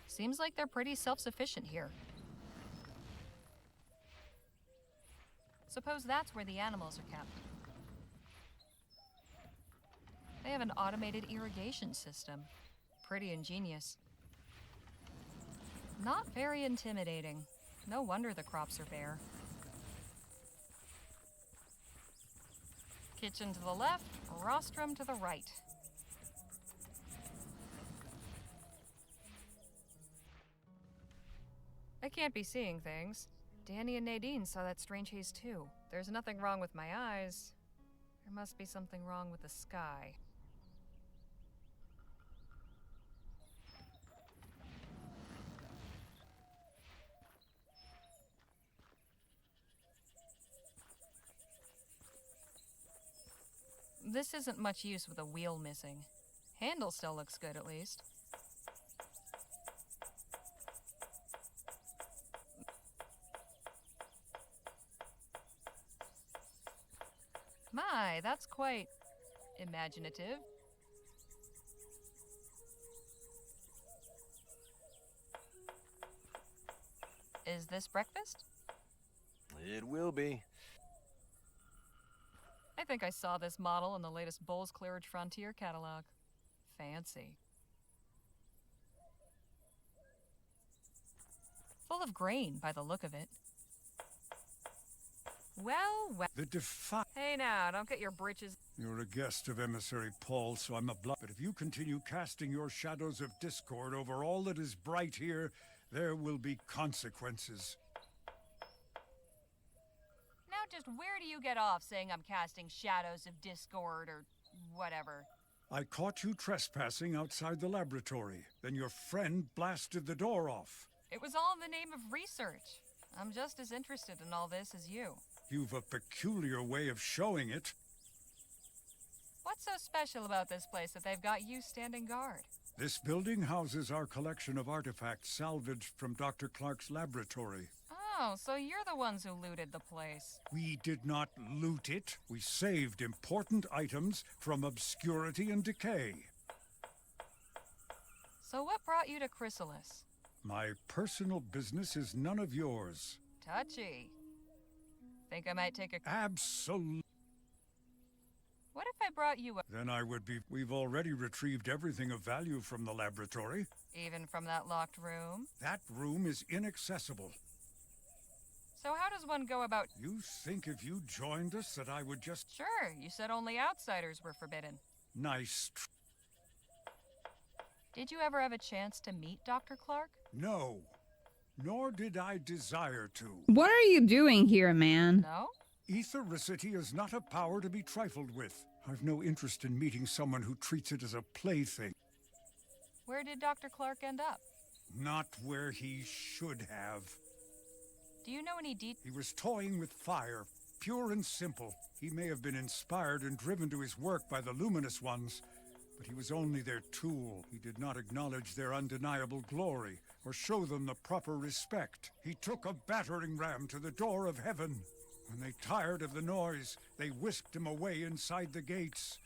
Seems like they're pretty self-sufficient here. Suppose that's where the animals are kept. They have an automated irrigation system. Pretty ingenious. Not very intimidating. No wonder the crops are bare. Kitchen to the left, rostrum to the right. I can't be seeing things. Danny and Nadine saw that strange haze too. There's nothing wrong with my eyes. There must be something wrong with the sky. This isn't much use with a wheel missing. Handle still looks good, at least. My, that's quite imaginative. Is this breakfast? It will be. I think I saw this model in the latest Bulls Clearage Frontier catalog. Fancy. Full of grain by the look of it. Well. The Hey now, don't get your britches. You're a guest of Emissary Paul, so I'm obliged. But if you continue casting your shadows of discord over all that is bright here, there will be consequences. Now just where do you get off saying I'm casting shadows of discord or whatever? I caught you trespassing outside the laboratory. Then your friend blasted the door off. It was all in the name of research. I'm just as interested in all this as you. You've a peculiar way of showing it. What's so special about this place that they've got you standing guard? This building houses our collection of artifacts salvaged from Dr. Clark's laboratory. Oh, so you're the ones who looted the place. We did not loot it. We saved important items from obscurity and decay. So what brought you to Chrysalis? My personal business is none of yours. Touchy. Think I might take a... Absolutely. What if I brought you a... Then I would be... We've already retrieved everything of value from the laboratory. Even from that locked room? That room is inaccessible. So how does one go about... You think if you joined us that I would just... Sure, you said only outsiders were forbidden. Nice. Did you ever have a chance to meet Dr. Clark? No. Nor did I desire to. What are you doing here, man? No? Ethericity is not a power to be trifled with. I've no interest in meeting someone who treats it as a plaything. Where did Dr. Clark end up? Not where he should have. Do you know any details? He was toying with fire, pure and simple. He may have been inspired and driven to his work by the luminous ones, but he was only their tool. He did not acknowledge their undeniable glory, or show them the proper respect. He took a battering ram to the door of heaven. When they tired of the noise, they whisked him away inside the gates,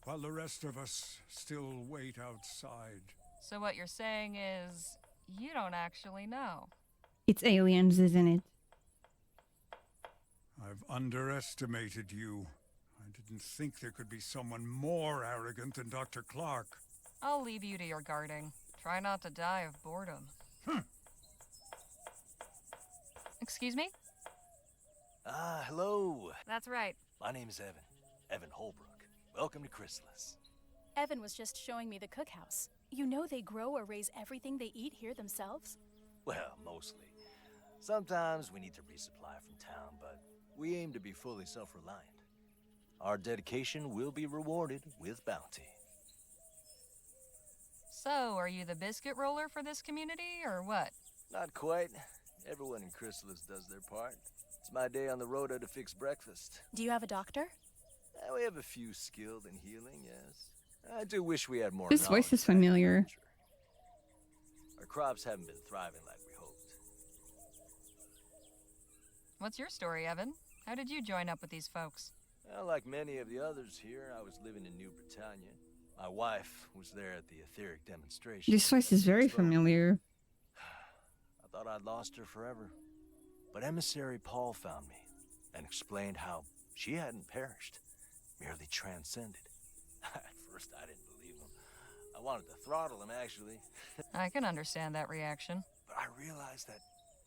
while the rest of us still wait outside. So what you're saying is, you don't actually know. It's aliens, isn't it? I've underestimated you. I didn't think there could be someone more arrogant than Dr. Clark. I'll leave you to your guarding. Try not to die of boredom. Excuse me? Hello. That's right. My name is Evan. Evan Holbrook. Welcome to Chrysalis. Evan was just showing me the cookhouse. You know they grow or raise everything they eat here themselves? Well, mostly. Sometimes we need to resupply from town, but we aim to be fully self-reliant. Our dedication will be rewarded with bounty. So, are you the biscuit roller for this community, or what? Not quite. Everyone in Chrysalis does their part. It's my day on the rota to fix breakfast. Do you have a doctor? We have a few skilled in healing, yes. I do wish we had more. This voice is familiar. Our crops haven't been thriving like we hoped. What's your story, Evan? How did you join up with these folks? Well, like many of the others here, I was living in New Britannia. My wife was there at the etheric demonstration. This voice is very familiar. I thought I'd lost her forever. But Emissary Paul found me and explained how she hadn't perished, merely transcended. At first, I didn't believe him. I wanted to throttle him, actually. I can understand that reaction. But I realized that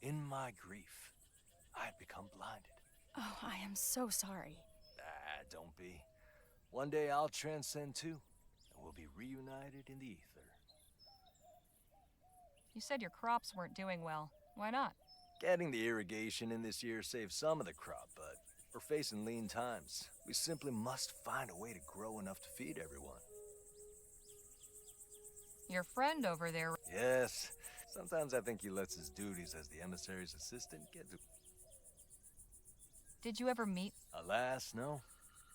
in my grief, I had become blinded. Oh, I am so sorry. Don't be. One day I'll transcend too, and we'll be reunited in the ether. You said your crops weren't doing well. Why not? Getting the irrigation in this year saved some of the crop, but we're facing lean times. We simply must find a way to grow enough to feed everyone. Your friend over there... Yes. Sometimes I think he lets his duties as the emissary's assistant get to... Did you ever meet... Alas, no.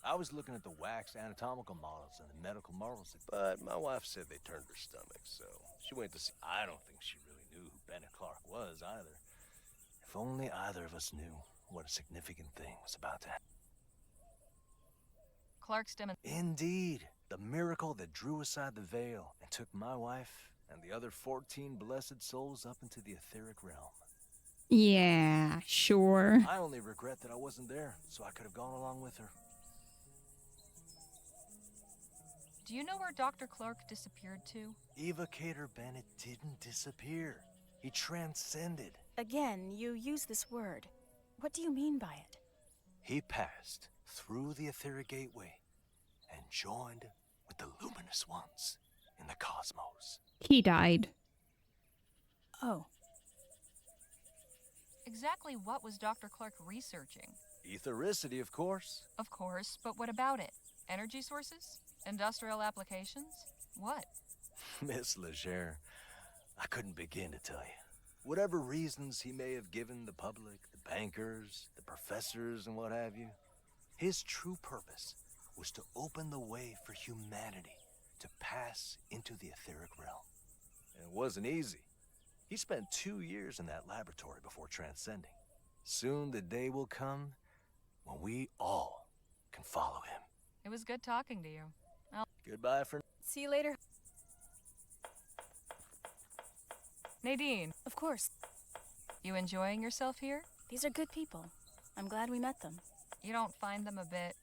I was looking at the wax anatomical models and the medical models, but my wife said they turned her stomach, so she went to see... I don't think she really knew who Bennett Clark was, either. If only either of us knew what a significant thing was about to happen. Clark's demonstration. Indeed. The miracle that drew aside the veil and took my wife and the other 14 blessed souls up into the etheric realm. Yeah, sure. I only regret that I wasn't there, so I could have gone along with her. Do you know where Dr. Clark disappeared to? Evocator Bennett didn't disappear. He transcended. Again, you use this word. What do you mean by it? he passed through the etheric gateway and joined with the luminous ones in the cosmos. He died. Oh. Exactly what was Dr. Clark researching? Ethericity, of course. Of course, but what about it? Energy sources? Industrial applications? What? Miss Legere, I couldn't begin to tell you. Whatever reasons he may have given the public, the bankers, the professors, and what have you, his true purpose was to open the way for humanity to pass into the etheric realm. And it wasn't easy. He spent 2 years in that laboratory before transcending. Soon the day will come when we all can follow him. It was good talking to you. Goodbye for... See you later. Nadine. Of course. You enjoying yourself here? These are good people. I'm glad we met them. You don't find them a bit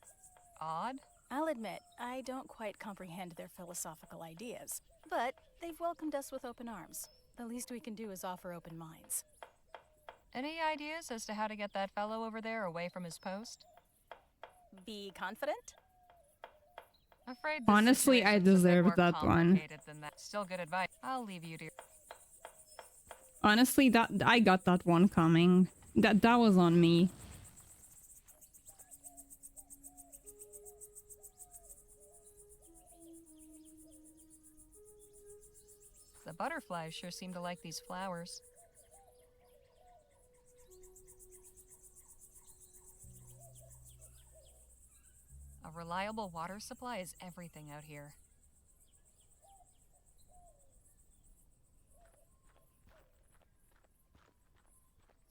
odd? I'll admit, I don't quite comprehend their philosophical ideas. But they've welcomed us with open arms. The least we can do is offer open minds. Any ideas as to how to get that fellow over there away from his post? Be confident? Afraid Honestly, I deserve that one. Than that. Still good advice. I'll leave you to... Honestly, that I got that one coming. That was on me. The butterflies sure seem to like these flowers. A reliable water supply is everything out here.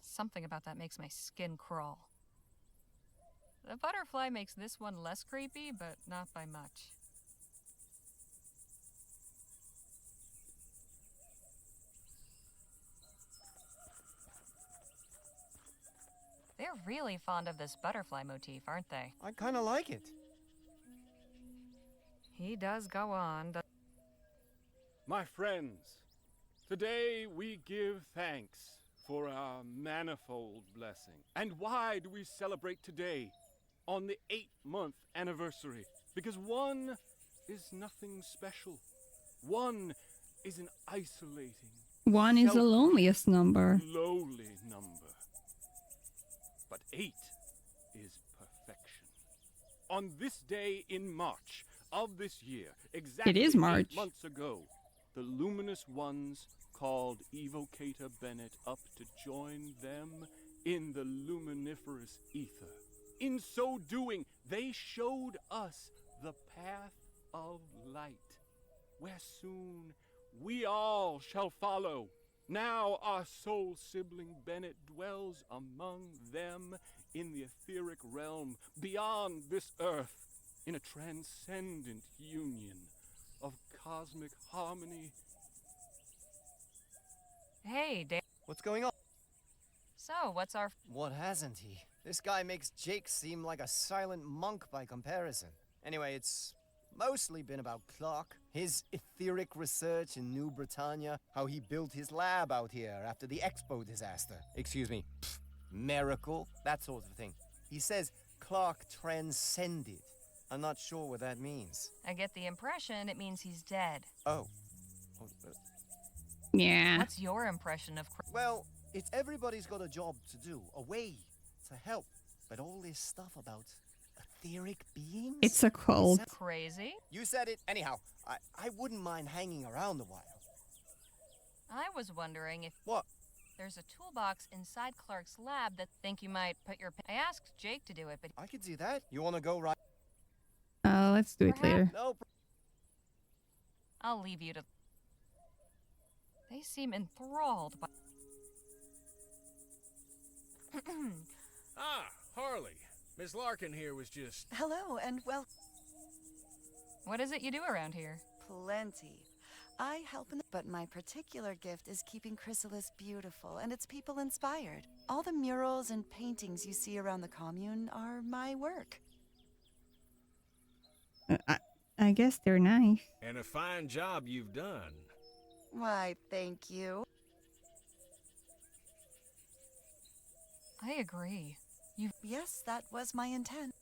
Something about that makes my skin crawl. The butterfly makes this one less creepy, but not by much. They're really fond of this butterfly motif, aren't they? I kind of like it. He does go on. My friends, today we give thanks for our manifold blessing. And why do we celebrate today, on the 8-month anniversary? Because one is nothing special. One is an isolating, One is the loneliest number. lowly number. But 8 is perfection. On this day in March of this year, exactly It is March. 8 months ago, the luminous ones called Evocator Bennett up to join them in the luminiferous ether. In so doing, they showed us the path of light, where soon we all shall follow. Now our soul sibling Bennett dwells among them in the etheric realm beyond this earth, in a transcendent union of cosmic harmony. Hey, Dan. What's going on? So, what's our... What hasn't he? This guy makes Jake seem like a silent monk by comparison. Anyway, it's mostly been about Clark, his etheric research in New Britannia, how he built his lab out here after the Expo disaster. Excuse me, miracle, that sort of thing. He says Clark transcended. I'm not sure what that means. I get the impression it means he's dead. Oh. Yeah. What's your impression of... Well, it's everybody's got a job to do, a way to help. But all this stuff about etheric beings? It's a cult. Crazy? You said it. Anyhow, I wouldn't mind hanging around a while. I was wondering if... What? There's a toolbox inside Clark's lab that think you might put your... I asked Jake to do it, but... I could do that. You want to go right... Let's do it later. No. I'll leave you to... They seem enthralled by... Ah, Harley. Miss Larkin here was just... Hello, and well... What is it you do around here? Plenty. I help in... But my particular gift is keeping Chrysalis beautiful, and its people inspired. All the murals and paintings you see around the commune are my work. I guess they're nice. And a fine job you've done. Why, thank you. I agree. Yes, that was my intent.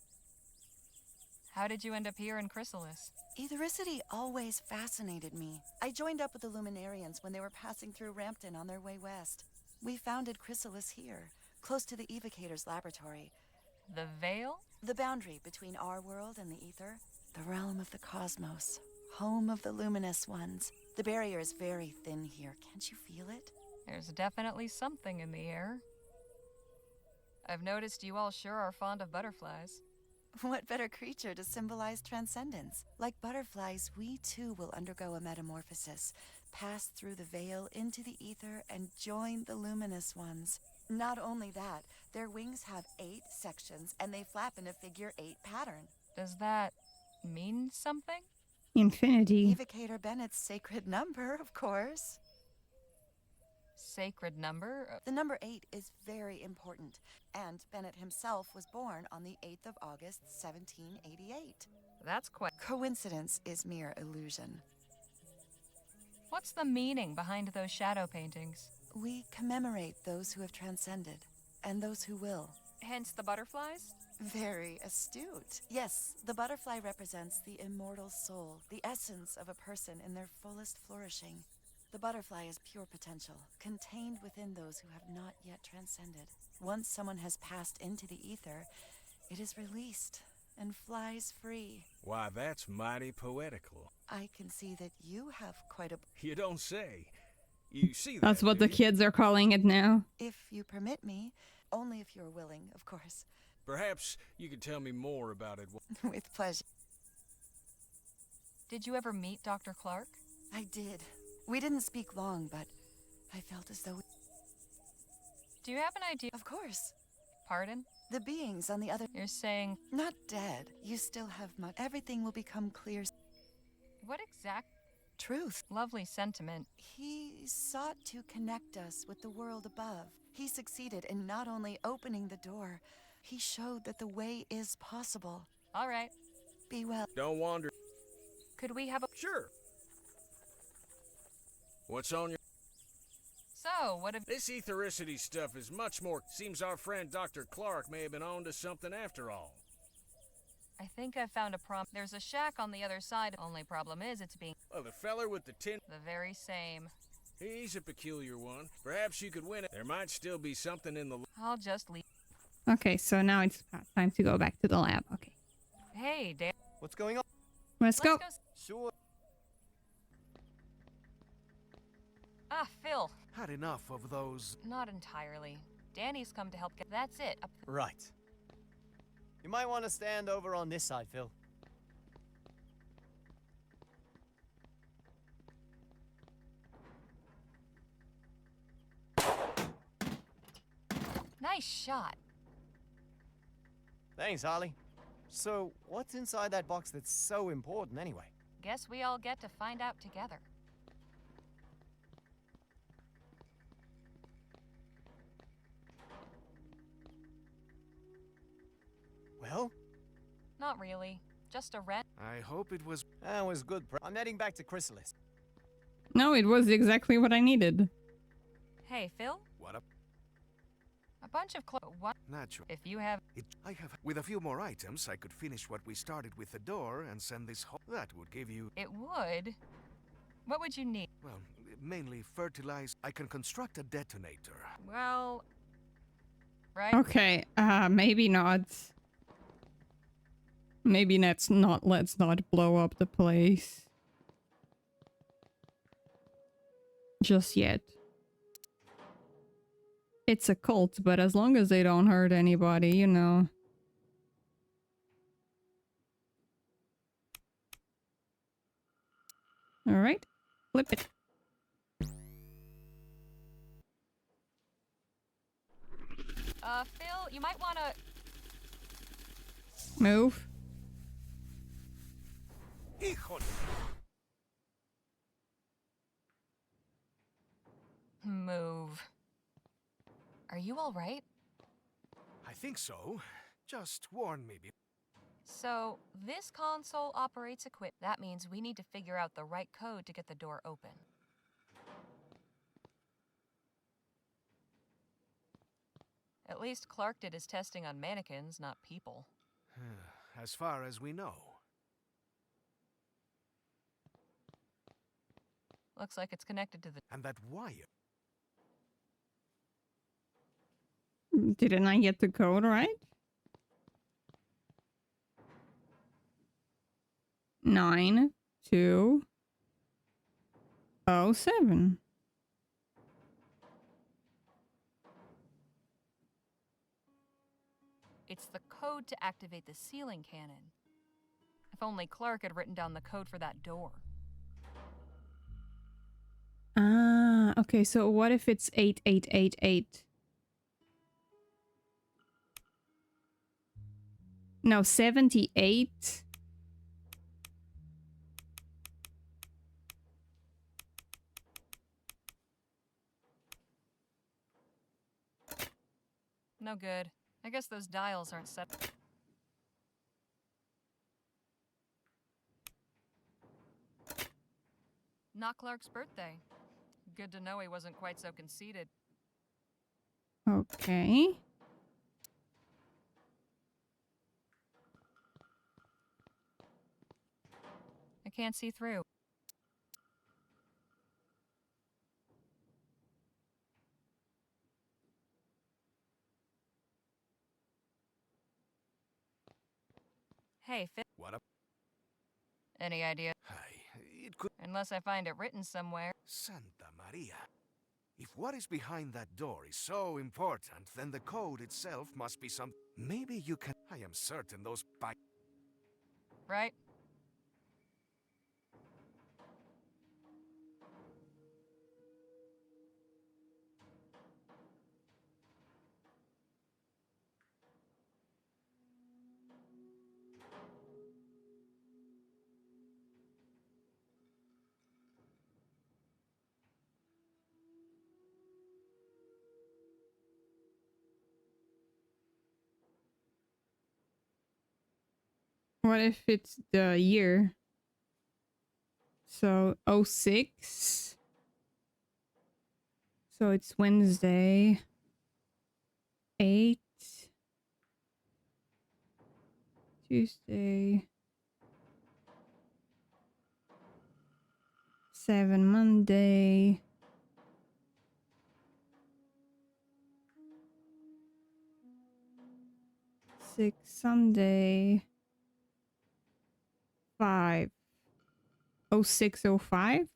How did you end up here in Chrysalis? Ethericity always fascinated me. I joined up with the Luminarians when they were passing through Rampton on their way west. We founded Chrysalis here, close to the Evocator's laboratory. The Veil? The boundary between our world and the ether. The realm of the cosmos. Home of the luminous ones. The barrier is very thin here. Can't you feel it? There's definitely something in the air. I've noticed you all sure are fond of butterflies. What better creature to symbolize transcendence? Like butterflies, we too will undergo a metamorphosis, pass through the veil into the ether, and join the luminous ones. Not only that, their wings have 8 sections, and they flap in a figure 8 pattern. Does that mean something? Infinity. Evocator Bennett's sacred number, of course. Sacred number? The number 8 is very important, and Bennett himself was born on the 8th of August, 1788. That's quite... Coincidence is mere illusion. What's the meaning behind those shadow paintings? We commemorate those who have transcended, and those who will. Hence the butterflies? Very astute. Yes, the butterfly represents the immortal soul, the essence of a person in their fullest flourishing. The butterfly is pure potential, contained within those who have not yet transcended. Once someone has passed into the ether, it is released and flies free. Why, that's mighty poetical. I can see that you have quite a... You don't say. You see that, That's what the kids are calling it now. If you permit me, only if you're willing, of course. Perhaps you could tell me more about it. With pleasure. Did you ever meet Dr. Clark? I did. We didn't speak long, but I felt as though... Do you have an idea? Of course. Pardon? The beings on the other... You're saying... Not dead. You still have much... Everything will become clear. What exact... Truth. Lovely sentiment. He sought to connect us with the world above. He succeeded in not only opening the door, he showed that the way is possible. All right. Be well. Don't wander. Could we have a... Sure. What's on your... So, what if... This ethericity stuff is much more... Seems our friend Dr. Clark may have been on to something after all. I think I found a There's a shack on the other side. Only problem is it's being... Oh, the feller with the tin... The very same. He's a peculiar one. Perhaps you could win it. There might still be something in the... I'll just leave. Okay, so now it's time to go back to the lab. Okay. Hey, Dan. What's going on? Let's go. Sure. Ah, Phil. Had enough of those... Not entirely. Danny's come to help get... That's it. Right. You might want to stand over on this side, Phil. Nice shot. Thanks, Harley. So, what's inside that box that's so important anyway? Guess we all get to find out together. Well? Not really. Just a rent. I hope it was... That was good. I'm heading back to Chrysalis. No, it was exactly what I needed. Hey, Phil? What up? A bunch of clothes. What? Natural. If you have... I have... With a few more items, I could finish what we started with the door and send this whole... That would give you... It would? What would you need? Well, mainly fertilize. I can construct a detonator. Well... Right? Okay, maybe not. Maybe let's not blow up the place. Just yet. It's a cult, but as long as they don't hurt anybody, you know. Alright, flip it. Phil, you might want to... Move. Move. Are you all right? I think so. Just warn me. So, this console operates That means we need to figure out the right code to get the door open. At least Clark did his testing on mannequins, not people. As far as we know. Looks like it's connected to the... And that wire. Didn't I get the code right? 9207. It's the code to activate the ceiling cannon. If only Clark had written down the code for that door. Ah, okay, so what if it's 8888? No, 78. No good. I guess those dials aren't set. Not Clark's birthday. Good to know he wasn't quite so conceited. Okay. I can't see through. Hey, What up? Any idea? It could... Unless I find it written somewhere. Santa Maria. If what is behind that door is so important, then the code itself must be some... Maybe you can... I am certain those Right? What if it's the year? So 06. So it's Wednesday. 8. Tuesday. 7 Monday. 6 Sunday. 5. 0605.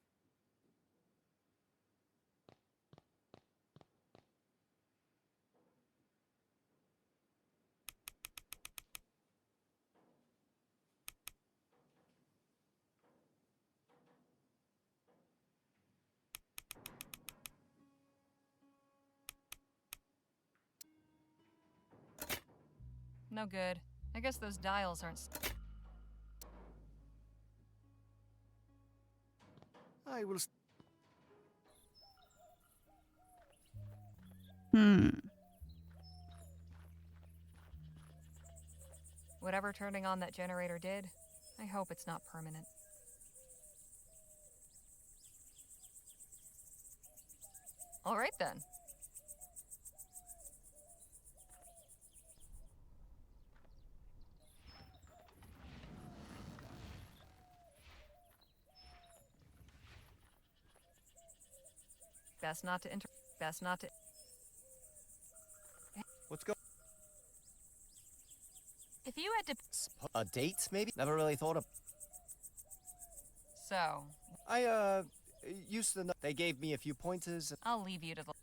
No good. I guess those dials aren't... I will... Whatever turning on that generator did, I hope it's not permanent. All right then. Best not to enter. Best not to. What's going? If you had to. A date, maybe? Never really thought of. So. I used to know. They gave me a few pointers. I'll leave you to the.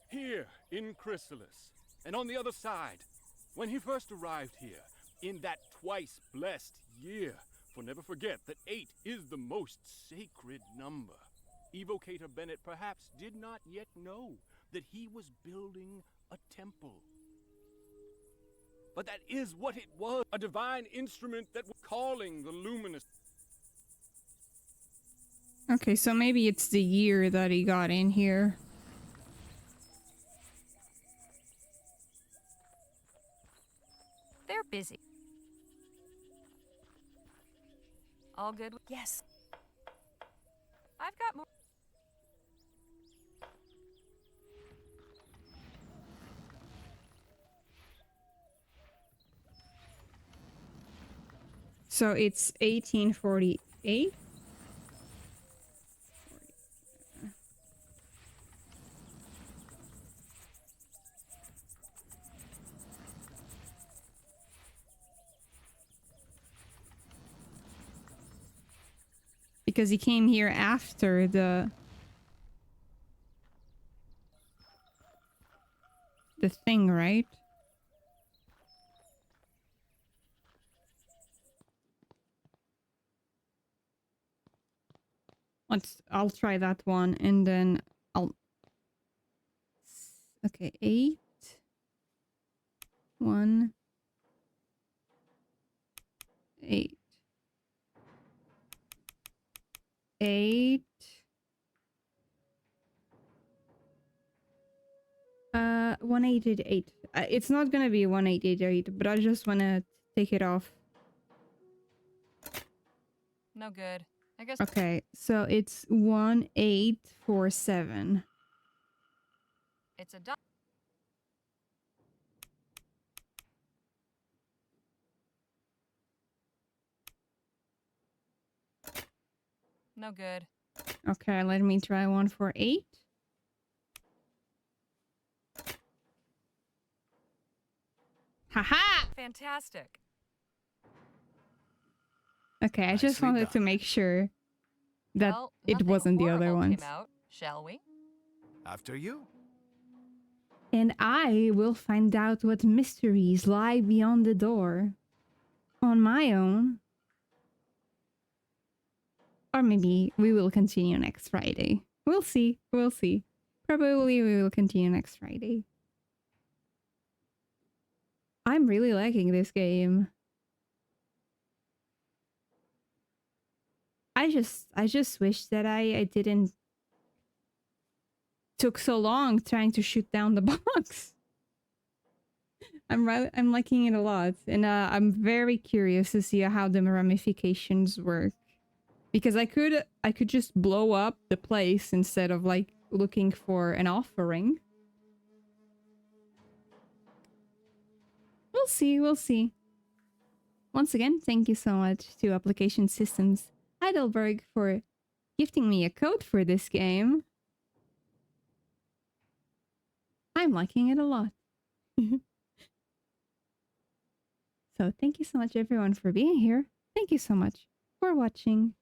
Here, in Chrysalis, and on the other side, when he first arrived here, in that twice-blessed year, for never forget that 8 is the most sacred number. Evocator Bennett perhaps did not yet know that he was building a temple. But that is what it was, a divine instrument that was calling the luminous. Okay, so maybe it's the year that he got in here. They're busy. All good? Yes. I've got more. So it's 1848. Because he came here after the thing, right? I'll try that one and then okay, 8 1 8 8 188. It's not gonna be 188, but I just wanna take it off. No good. I guess. Okay, so it's 1847. It's a dot. No good. Okay, let me try one for 8. Haha! Fantastic. Okay, I just wanted to make sure that Well, it nothing wasn't the other horrible ones. came out, shall we? After you. And I will find out what mysteries lie beyond the door. On my own. Or maybe we will continue next Friday. We'll see. We'll see. Probably we will continue next Friday. I'm really liking this game. I just wish that I didn't took so long trying to shoot down the box. I'm liking it a lot, and I'm very curious to see how the ramifications work, because I could just blow up the place instead of like looking for an offering. We'll see, we'll see. Once again, thank you so much to Application Systems Heidelberg for gifting me a code for this game. I'm liking it a lot. So thank you so much everyone for being here. Thank you so much for watching.